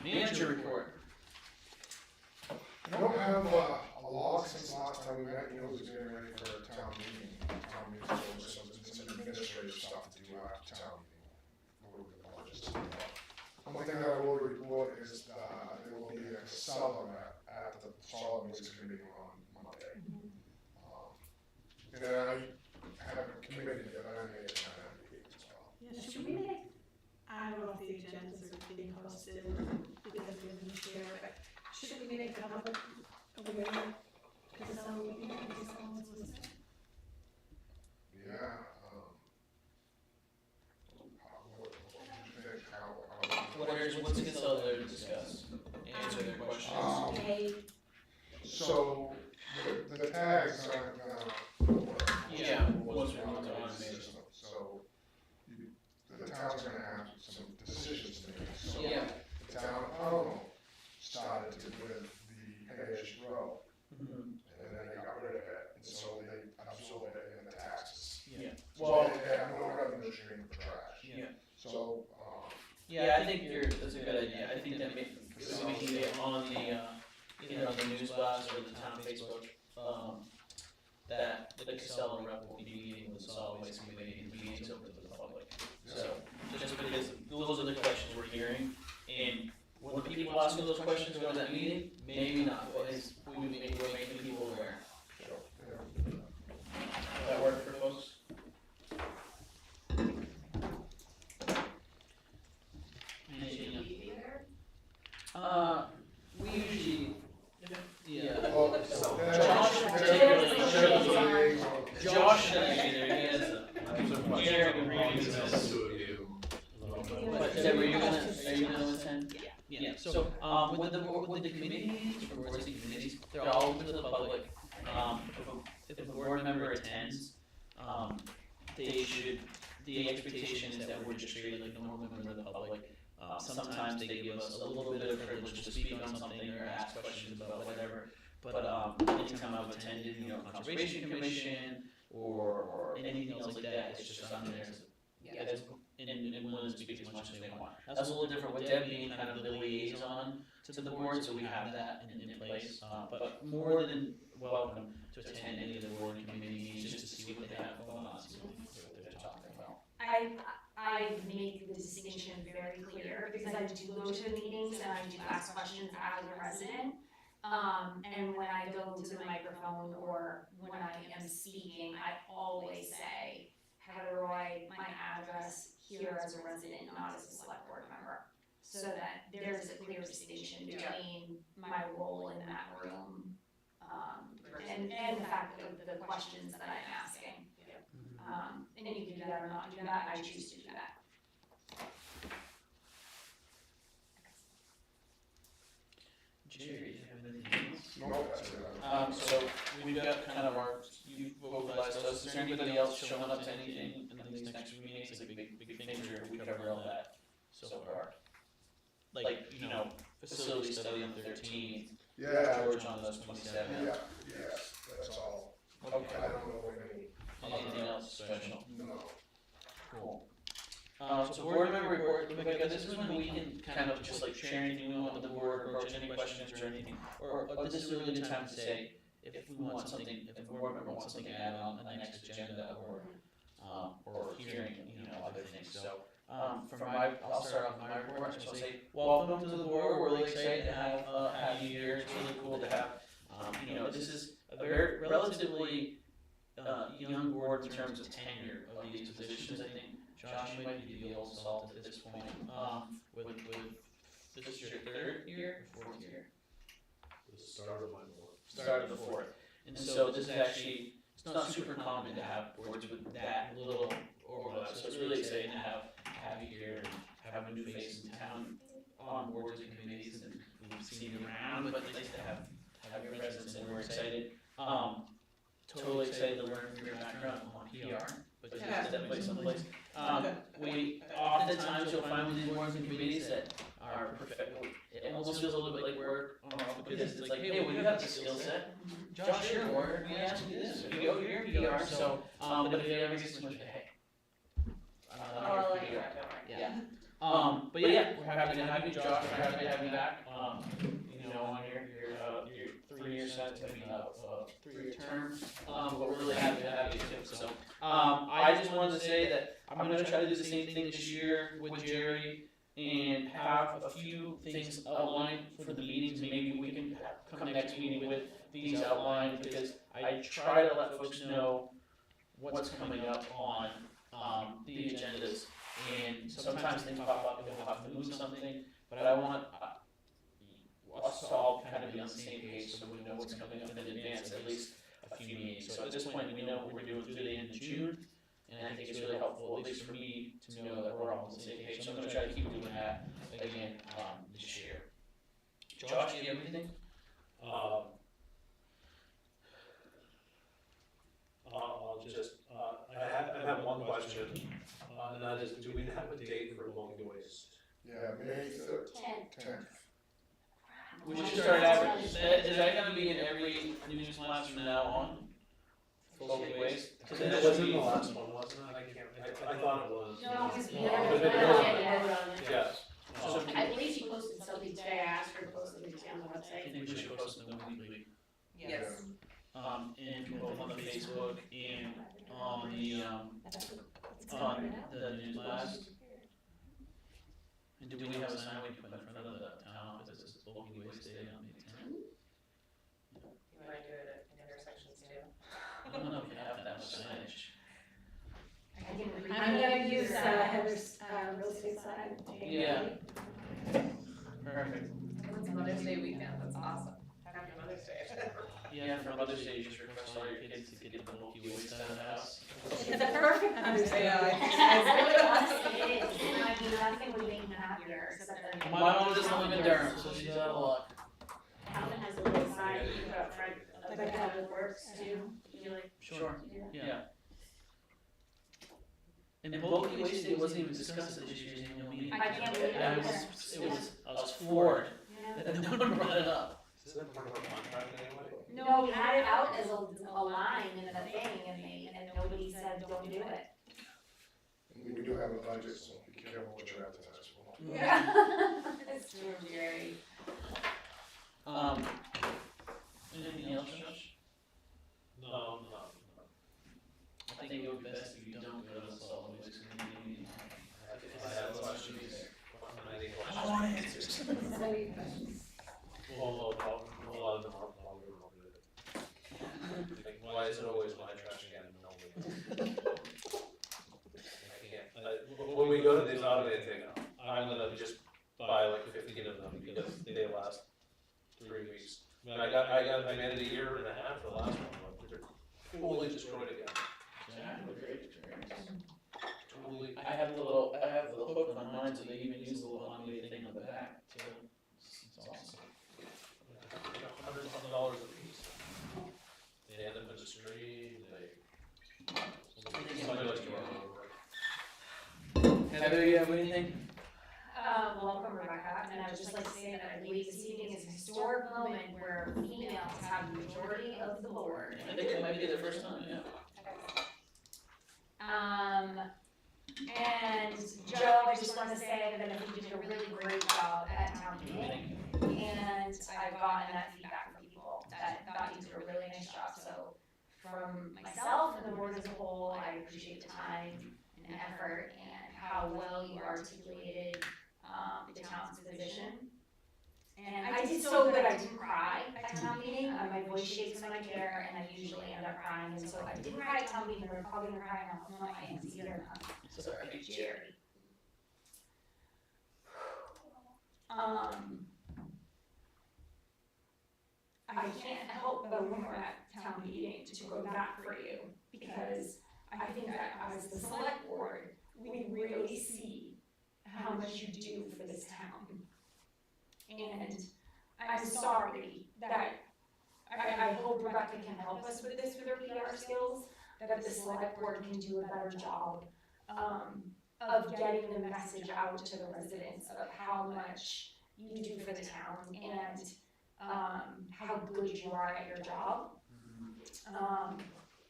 [SPEAKER 2] manager report.
[SPEAKER 4] I don't have a log since last time we met, you know, it was getting ready for a town meeting. Town meeting, so there's been some administrative stuff to do after town meeting. What we call it, just, one thing that I will report is that there will be a Casella at the solid waste committee on Monday. And then I have a committee that I may attend that meeting as well.
[SPEAKER 8] Yeah, should we make, I don't know if the agendas are being posted because we didn't share, but should we make a public aware? Because some of you, someone's listening.
[SPEAKER 4] Yeah, what do you think, how?
[SPEAKER 2] What's Casella there to discuss? Answer their questions.
[SPEAKER 1] They,
[SPEAKER 4] So, the tags aren't gonna work.
[SPEAKER 2] Yeah, what's wrong with the automated?
[SPEAKER 4] So, the town's gonna have some decisions to make. So,
[SPEAKER 2] Yeah.
[SPEAKER 4] the town of Pownell started to with the pay as you grow,
[SPEAKER 2] Mhm.
[SPEAKER 4] and then they got rid of it, and so they absorbed it in the taxes.
[SPEAKER 2] Yeah.
[SPEAKER 4] So
[SPEAKER 2] Well,
[SPEAKER 4] they have no revenue stream for trash.
[SPEAKER 2] yeah.
[SPEAKER 4] So,
[SPEAKER 2] Yeah, I think that's a good idea. I think that making it on the, either on the news blast or the town Facebook, that the Casella rep will be meeting with the solid waste committee and meetings open to the public. So, just because those are the questions we're hearing, and when the people asking those questions go to that meeting, maybe not, but as we're making people aware. Does that work for folks? Anything else?
[SPEAKER 1] be there?
[SPEAKER 2] We usually, yeah.
[SPEAKER 4] well,
[SPEAKER 2] Josh particularly shows up. Josh doesn't be there, he has a Jeremy reading this. But Deborah, are you gonna attend? Yeah, so, with the committee meetings, or boards and committees, they're all open to the public. If a board member attends, they should, the expectation is that we're just treated like a normal member of the public. Sometimes they give us a little bit of privilege to speak on something or ask questions about whatever. But anytime I've attended, Conservation Commission or anything else like that, it's just I'm there and willing to speak as much as they want. That's a little different with Deb being kind of the liaison to the board, so we have that in place. But more than welcome to attend any of the board and committee meetings just to see what they have going on, see what they're talking about.
[SPEAKER 1] I make the distinction very clear because I do go to the meetings and I do ask questions as a resident. And when I go to the microphone or when I am speaking, I always say, Heather Roy, my address here as a resident, not as a select board member. So that there's a clear distinction between my role in that room, and the fact that the questions that I'm asking. And you can do that or not do that, I choose to do that.
[SPEAKER 2] Jerry, do you have anything else?
[SPEAKER 4] no, that's it.
[SPEAKER 2] So we've got kind of you've vocalized us, is there anybody else showing up to anything in these next few meetings, like big things, or we cover all that so far? Like, facility study on the 13th,
[SPEAKER 4] Yeah,
[SPEAKER 2] George on those 27th,
[SPEAKER 4] yeah, yes, that's all.
[SPEAKER 2] okay,
[SPEAKER 4] I don't know any,
[SPEAKER 2] anything else special?
[SPEAKER 4] no.
[SPEAKER 2] Cool. So board member report, Rebecca, this is when we can kind of just like share anything we want with the board, approach any questions or anything, or this is really the time to say, if we want something, if a board member wants something added on the next agenda or hearing, other things, so. I'll start off my report, so I'll say, welcome to the board, we're really excited to have you here, it's really cool to have, this is a very relatively young board in terms of tenure of these positions, I think. Josh, you might be the old salt at this point, with this is your third year or fourth year?
[SPEAKER 6] The start of my board.
[SPEAKER 2] Start of the fourth. And so this is actually, it's not super common to have boards with that little overlap, so it's really exciting to have you here and have a new face in town on boards and committees, and we've seen you around, but it's nice to have have your presence, and we're excited. Totally excited to learn from your background on PR, but it's definitely someplace. We, oftentimes you'll find with these boards and committees that are perfect, it almost feels a little bit like work, because it's like, hey, well, you have the skill set. Josh, you're a lawyer, we asked you this, you go, you're in PR, so, but if it ever gets too much, hey.
[SPEAKER 7] Oh, like,
[SPEAKER 2] PR.
[SPEAKER 7] yeah.
[SPEAKER 2] But yeah, we're happy to have you, Josh, we're happy to have you back, you know, on your 3-year sentence, 3-year term, but we're really happy to have you too, so. I just wanted to say that I'm gonna try to do the same thing this year with Jerry and have a few things outlined for the meetings, maybe we can come next meeting with these outlined, because I try to let folks know what's coming up on, the agendas, and sometimes things pop up and we'll have to move something, but I want, us to all kind of be on the same page so we know what's coming up in advance, at least a few meetings. So at this point, we know what we're doing through the end of June, and I think it's really helpful, at least for me, to know that we're all on the same page. So I'm gonna try to keep doing that again, this year. Josh, do you have anything?
[SPEAKER 6] I'll just, I have one question, and that is, do we have a date for bulky waste?
[SPEAKER 4] Yeah, May 10th.
[SPEAKER 2] We should start advertising. Is that gonna be in every news flash from now on? Bulky waste? Because
[SPEAKER 6] It was in the last one, wasn't it? I thought it was.
[SPEAKER 1] No, because we
[SPEAKER 6] Oh,
[SPEAKER 1] never
[SPEAKER 6] but it
[SPEAKER 1] voted
[SPEAKER 6] was-
[SPEAKER 1] on it.
[SPEAKER 6] Yes.
[SPEAKER 2] So
[SPEAKER 3] I believe she posted something today, I asked her to post something today on the
[SPEAKER 2] I
[SPEAKER 3] website.
[SPEAKER 2] think we should post something weekly,
[SPEAKER 7] Yes.
[SPEAKER 2] and both on the Facebook and on the news blast. And do we have a sign we put in front of the town office that says bulky waste day on May 10th?
[SPEAKER 7] You wanna do it at intersections too?
[SPEAKER 2] I don't know if we have that much signage.
[SPEAKER 1] I'm gonna use Heather's real estate sign.
[SPEAKER 2] Yeah. Perfect.
[SPEAKER 7] It's Mother's Day weekend, that's awesome. Happy Mother's Day.
[SPEAKER 2] Yeah, for Mother's Day, just request all your kids to get the bulky waste out of the house.
[SPEAKER 1] It's a perfect Mother's Day.
[SPEAKER 7] Yeah.
[SPEAKER 1] It is. I mean, nothing would make me happier except that.
[SPEAKER 2] My mom doesn't live in Durham, so she's out of luck.
[SPEAKER 3] Calvin has a little sign you put up front of the public works too, you like.
[SPEAKER 2] Sure. Yeah. And the bulky waste day wasn't even discussed at this year's annual meeting.
[SPEAKER 1] I can't believe
[SPEAKER 2] I was floored that no one brought it up.
[SPEAKER 6] Is that part of our contract anyway?
[SPEAKER 1] No, we had it out as a line in the thing and nobody said, don't do it.
[SPEAKER 4] And we do have a budget, so be careful what you advertise for.
[SPEAKER 1] Yeah. It's true, Jerry.
[SPEAKER 2] Anything else, Josh?
[SPEAKER 6] No.
[SPEAKER 2] I think it would be best if you don't go to the solid waste committee meeting.
[SPEAKER 6] I have questions. Many questions.
[SPEAKER 2] I want answers.
[SPEAKER 6] Well, a lot of them are like, why is it always my trash can and nobody? I can't. When we go to these automated thing, I'm gonna just buy like 15 of them because they last 3 weeks. I mean, I made it a year and a half for the last one, but they're totally destroyed again.
[SPEAKER 2] Yeah, great experience.
[SPEAKER 6] Totally.
[SPEAKER 2] I have the little hook on mine, so they even use the little automated thing on the back, so it's awesome.
[SPEAKER 6] $100 a piece. They end up in the street, somebody likes to run over.
[SPEAKER 2] Heather, you have anything?
[SPEAKER 1] Welcome, Rebecca, and I would just like to say that I believe this evening is a historic moment where females have the majority of the board.
[SPEAKER 2] I think it might be the first time, yeah.
[SPEAKER 1] And Joe, I just want to say that I think you did a really great job at town meeting. And I've gotten that feedback from people that thought you did a really nice job. So from myself and the board as a whole, I appreciate the time and effort and how well you articulated the town's position. And I did so good I didn't cry at town meeting. My voice shakes when I care, and I usually end up crying. And so I didn't cry at town meeting, but I'm probably gonna cry now. I'm not my hands either.
[SPEAKER 2] Sorry.
[SPEAKER 1] Jerry. I can't help but when we're at town meeting to go back for you, because I think that as the select board, we really see how much you do for this town. And I'm sorry that I hope Rebecca can help us with this with her PR skills, that the select board can do a better job, of getting the message out to the residents of how much you do for the town and, how good you are at your job.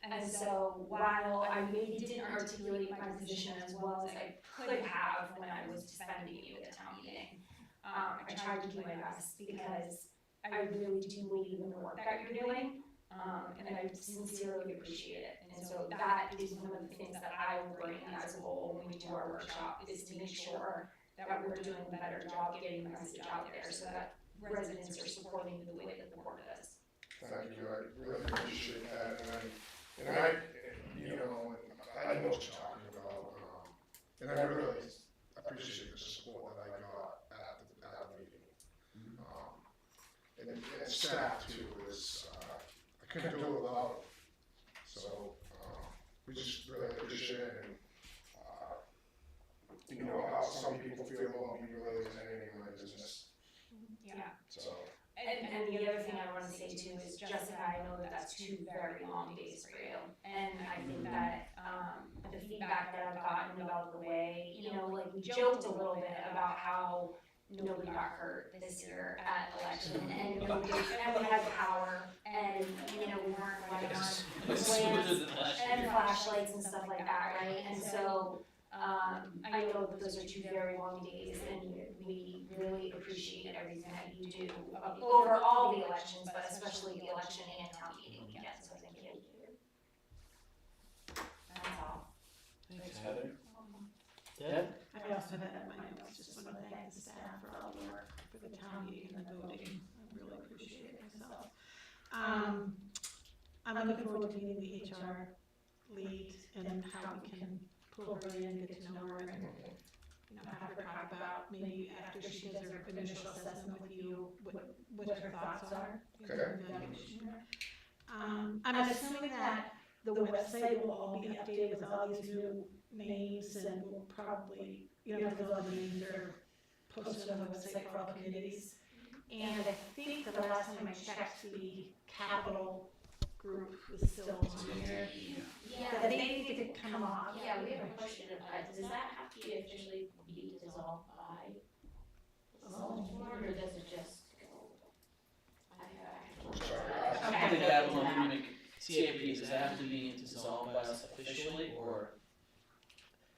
[SPEAKER 1] And so while I maybe didn't articulate my position as well as I could have when I was defending you at the town meeting, I tried to do my best because I really do believe in the work that you're doing, and I sincerely appreciate it. And so that is one of the things that I will bring as a goal when we do our workshop, is to make sure that we're doing a better job getting the message out there so that residents are supporting the way that the board does.
[SPEAKER 4] Thank you, I really appreciate that, and I, you know, I know what you're talking about, and I really appreciate the support that I got at the meeting. And staff too is, I couldn't do it without them. So, we just really appreciate it, and, you know, how some people feel about me really isn't any of my business,
[SPEAKER 1] Yeah.
[SPEAKER 4] so.
[SPEAKER 1] And the other thing I want to say too is Jessica, I know that that's 2 very long days for you. And I think that, the feedback that I've gotten about the way, you know, like we joked a little bit about how nobody got hurt this year at election and nobody, and we had power and, you know, we weren't running on lamps and flashlights and stuff like that, right? And so, I know that those are 2 very long days and we really appreciate everything that you do over all the elections, but especially the election and town meeting weekend, so thank you. That's all.
[SPEAKER 2] Thanks, Heather. Deb?
[SPEAKER 8] I also had that in my notes, just want to thank the staff for all the work for the town meeting and the voting, I really appreciate it myself. I'm looking forward to meeting the HR lead and how we can pull her in, get to know her, and, you know, have her talk about, maybe after she does her initial assessment with you, what her thoughts are.
[SPEAKER 4] Okay.
[SPEAKER 8] I'm assuming that the website will all be updated with all these new names, and we'll probably, you know, because all the names are posted on the website for all committees. And I think the last time I checked, the capital group was still on there. That they need to come off.
[SPEAKER 1] Yeah, we have a question, does that have to be officially be dissolved by the select board, or does it just go?
[SPEAKER 2] I think that will mimic CAP, does that have to be dissolved by us officially, or?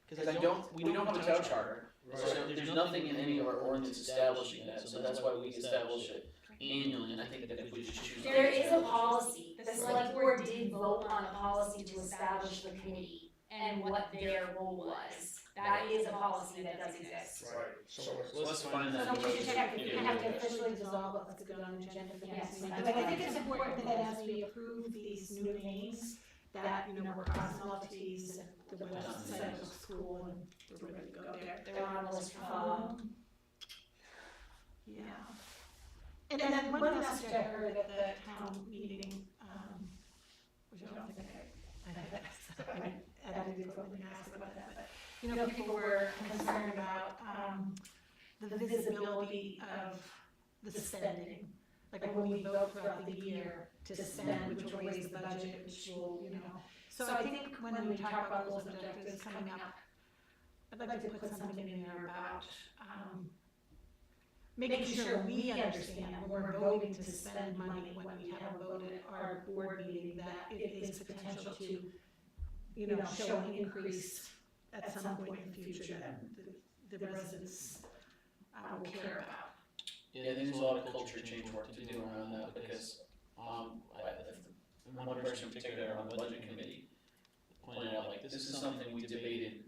[SPEAKER 2] Because we don't have a town charter, so there's nothing in any of our ordinance establishing that, so that's why we establish it annually, and I think that if we just choose.
[SPEAKER 1] There is a policy, the select board did vote on a policy to establish the committee and what their role was. That is a policy that does exist.
[SPEAKER 4] Right, so
[SPEAKER 2] Let's find that.
[SPEAKER 8] So we should check if we have to officially dissolve it, let's get it on the agenda for next meeting. But I think it's important that as we approve these new names, that, you know, we're crossing all T's and the website of the school, and we're ready to go there.
[SPEAKER 1] They're on the list for follow.
[SPEAKER 8] Yeah. And then one message I heard at the town meeting, which I don't think I didn't go and ask about that, but, you know, people were concerned about, the visibility of the spending. Like when we vote throughout the year to spend, which will raise the budget, which will, you know. So I think when we talk about those objectives coming up, I'd like to put something in there about, making sure we understand when we're voting to spend money, when we have a vote at our board meeting, that it is potential to, you know, show an increase at some point in the future that the residents will care about.
[SPEAKER 2] Yeah, there's a lot of culture change work to do around that, because, one person in particular on the budget committee pointed out, like, this is something we debated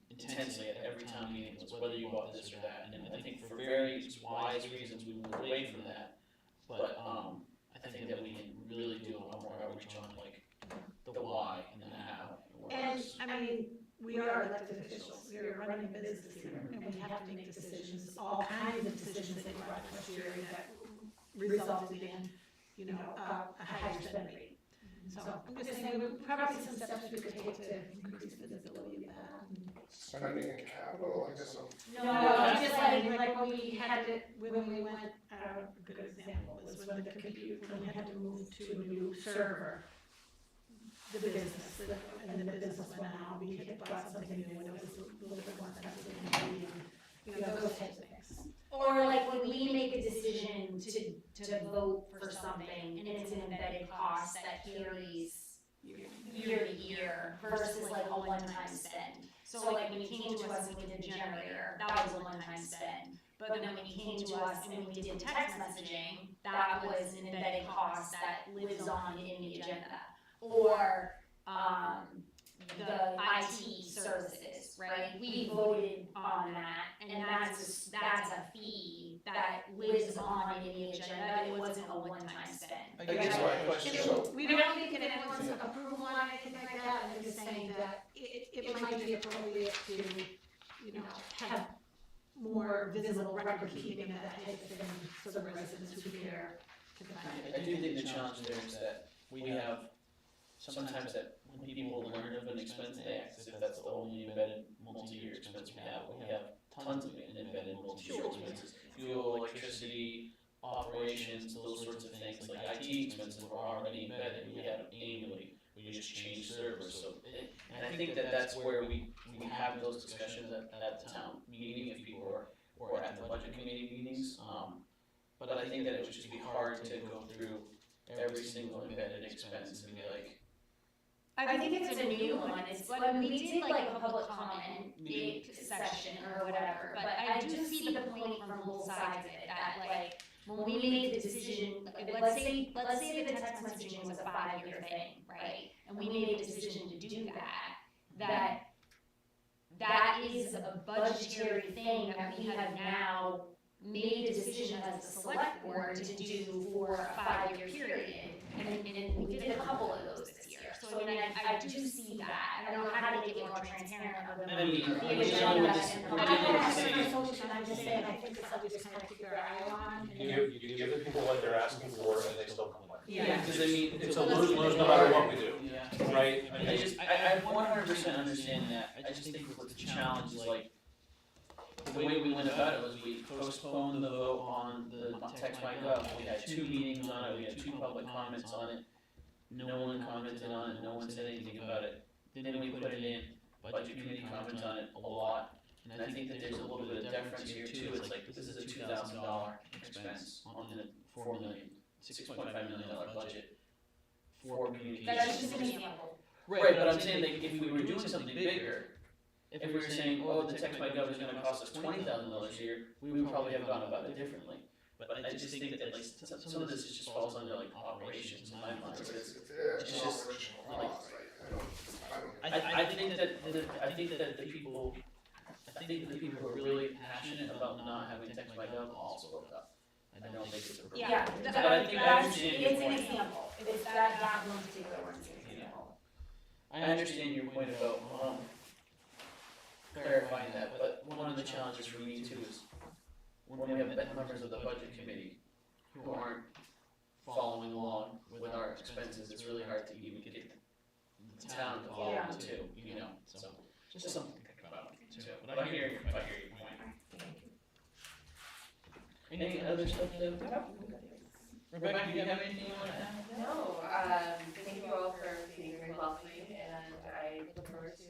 [SPEAKER 2] intensely at every town meeting, was whether you bought this or that, and I think for very wise reasons, we moved away from that. But, I think that we can really do a lot more outreach on, like, the why and the how it
[SPEAKER 8] And,
[SPEAKER 2] works.
[SPEAKER 8] I mean, we are elected officials, we are running business here, and we have to make decisions, all kinds of decisions that brought to us here that resulted in, you know, a higher spend rate. So I'm just saying, probably some steps we could take to increase the visibility of that.
[SPEAKER 4] spending in capital, I guess I'm.
[SPEAKER 8] No, I'm just like when we had it, when we went, a good example is when when the computer, when we had to move to a new server, the business, and the business went out, we had bought something new, and it was a little bit more expensive than we, you know, those types of things.
[SPEAKER 1] Or like when we make a decision to vote for something and it's an embedded cost that carries year to year versus like a one-time spend. So like when you came to us and we did the generator, that was a one-time spend. But then when you came to us and we did text messaging, that was an embedded cost that lives on in the agenda. Or the IT services, right? We voted on that, and that's a fee that lives on in the agenda. It wasn't a one-time spend.
[SPEAKER 6] I guess my question is,
[SPEAKER 8] We don't think it anyone's approval on anything like that, I'm just saying that it might be appropriate to, you know, have more visible record keeping of that type of thing, so the residents who care can find it.
[SPEAKER 2] I do think the challenge there is that we have sometimes that when people learn of an expense, they act as if that's the only embedded multi-year expense we have. We have tons of embedded multi-year expenses, fuel, electricity, operations, those sorts of things. Like IT expenses were already embedded, we had them annually, we just changed servers. So, and I think that that's where we have those discussions at the town meeting if people or at the budget committee meetings. But I think that it would just be hard to go through every single embedded expense and be like,
[SPEAKER 1] I think it's a new one. It's when we did like a public comment section or whatever, but I do see the point from both sides of it, that like, when we made the decision, like, let's say that the text messaging was a 5-year thing, right? And we made a decision to do that is a budgetary thing that we have now made a decision as the select board to do for a 5-year period, and we did a couple of those this year. So I mean, I do see that. I don't know how to make it more transparent other than
[SPEAKER 2] I mean,
[SPEAKER 1] the
[SPEAKER 2] we
[SPEAKER 1] agenda
[SPEAKER 2] just-
[SPEAKER 1] and
[SPEAKER 8] I'm
[SPEAKER 1] the.
[SPEAKER 8] not asking for a solution, I'm just saying, I think it's something to kind of keep your eye on.
[SPEAKER 6] you give the people what they're asking for and they still complain.
[SPEAKER 2] yeah, because I mean,
[SPEAKER 6] It's a lose-lose no matter what we do,
[SPEAKER 2] yeah.
[SPEAKER 6] right?
[SPEAKER 2] I 100% understand that. I just think what the challenge is like, the way we went about it was we postponed the vote on the text my gov. We had 2 meetings on it, we had 2 public comments on it. No one commented on it, no one said anything about it. Then we put it in, budget committee commented on it a lot. And I think that there's a little bit of deference here too. It's like, this is a $2,000 expense on a $4 million, $6.5 million budget for communications.
[SPEAKER 1] That's just an example.
[SPEAKER 2] Right, but I'm saying like if we were doing something bigger, if we were saying, oh, the text by gov is gonna cost us $20,000 a year, we would probably have gone about it differently. But I just think that like some of this just falls under like operations in my mind. But it's just like, I think that the people who are really passionate about not having text by gov all spoke up. I don't think it's appropriate.
[SPEAKER 1] Yeah,
[SPEAKER 2] But I think I understand your
[SPEAKER 1] it's an
[SPEAKER 2] point.
[SPEAKER 1] example. It's that one particular one's an example.
[SPEAKER 2] I understand your point about clarifying that, but one of the challenges for me too is when we have members of the budget committee who aren't following along with our expenses, it's really hard to even get the town to follow
[SPEAKER 1] Yeah.
[SPEAKER 2] too, you know, so just something to think about too. But I hear your point. Any other stuff to? Rebecca, do you have anything you wanna add?
[SPEAKER 7] No, thank you all for being very welcoming, and I look forward to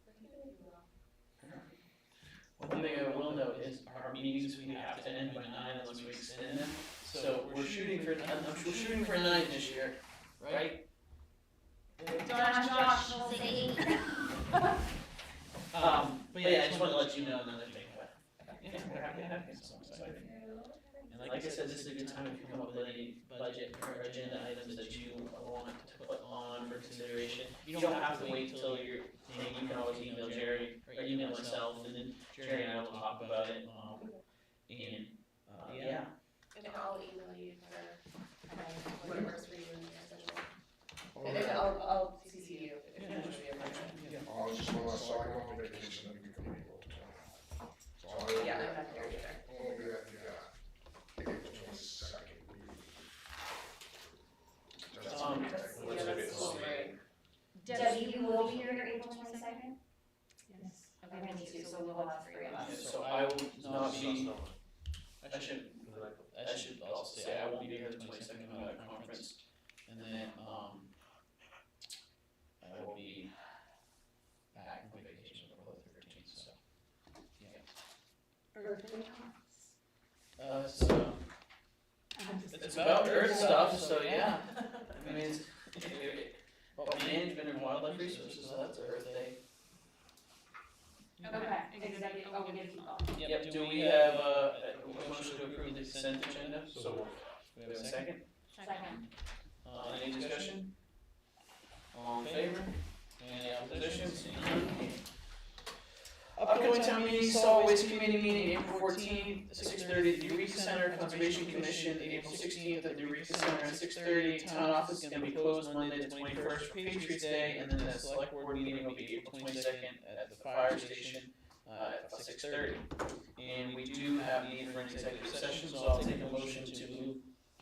[SPEAKER 7] working with you all.
[SPEAKER 2] One thing I will note is our meetings, we have to end by 9 unless we extend them. So we're shooting for 9 this year, right?
[SPEAKER 1] Josh, will say 8.
[SPEAKER 2] But yeah, I just wanna let you know another thing. Yeah, we're happy to have you, so I'm excited. And like I said, this is a good time if you come up with any budget or agenda items that you want to put on for consideration. You don't have to wait till you're, you can always email Jerry or email myself, and then Jerry and I will talk about it. And yeah.
[SPEAKER 7] And I'll email you for what works for you in your schedule. And then I'll CC you if you want to be a part of it.
[SPEAKER 4] Oh, it's just one last, so I go on vacation and we can be able to come. So I
[SPEAKER 7] Yeah, I'm not there either.
[SPEAKER 4] only do that, April 22nd. Just
[SPEAKER 6] What's
[SPEAKER 7] Yeah,
[SPEAKER 6] it
[SPEAKER 7] that's
[SPEAKER 6] is?
[SPEAKER 7] cool, right?
[SPEAKER 1] Debbie, you will be here April 22nd?
[SPEAKER 8] Yes.
[SPEAKER 1] Okay, me too, so we'll have 3 of us.
[SPEAKER 2] So I will not be, I should also say, I won't be here the It's about Earth stuff, so yeah. I mean, it's about management and wildlife resources, so that's Earth Day.
[SPEAKER 3] Okay, executive, oh, we're gonna keep going.
[SPEAKER 2] Yep, do we have a motion to approve the consent agenda?
[SPEAKER 6] So,
[SPEAKER 2] Do we have a second?
[SPEAKER 3] Second.
[SPEAKER 2] Any discussion? All in favor? Any opposition? Seeing none. Upcoming town meeting, solid waste committee meeting, April 14th, 6:30 at the Eureka Center, Conservation Commission, April 16th at the Eureka Center at 6:30, town office is gonna be closed Monday the 21st for Patriots Day, and then the select board meeting will be April 22nd at the fire station, at 6:30. And we do have need for an executive session, so I'll take a motion to move.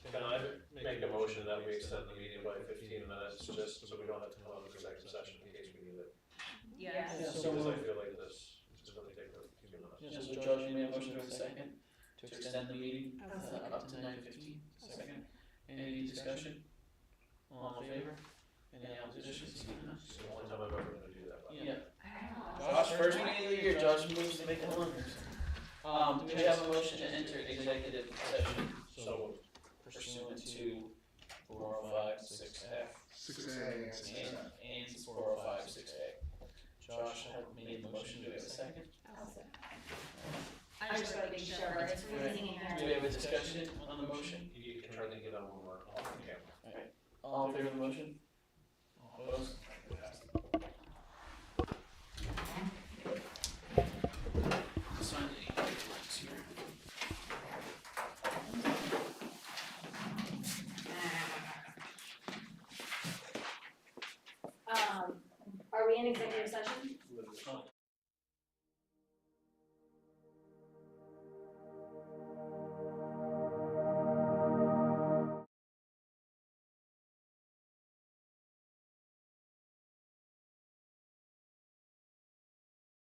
[SPEAKER 6] can I make a motion that we extend the meeting by 15 minutes, just so we don't have to come out of executive session in case we need it?
[SPEAKER 3] Yes.
[SPEAKER 2] Yeah, so
[SPEAKER 6] Because I
[SPEAKER 2] moved.
[SPEAKER 6] feel like this is gonna take a few minutes.
[SPEAKER 2] Yeah, so Josh, you made a motion to a second, to extend the meeting, up to 9:15, second. Any discussion? All in favor? Any opposition? Seeing none.
[SPEAKER 6] It's the only time I've ever gonna do that. But
[SPEAKER 2] Yeah. Josh, first meeting of the year, Josh moves to make it longer. Do we have a motion to enter executive session
[SPEAKER 6] So,
[SPEAKER 2] pursuant to 4056F
[SPEAKER 4] 6 a.m.
[SPEAKER 2] and 4056A? Josh had made the motion, do we have a second?
[SPEAKER 1] I just gotta make sure it's freezing in
[SPEAKER 2] Do we
[SPEAKER 1] here.
[SPEAKER 2] have a discussion on the motion?
[SPEAKER 6] you can try to get on when we're off camera.
[SPEAKER 2] All in favor of the motion? All opposed? Sign the blanks here.
[SPEAKER 1] Are we in executive session?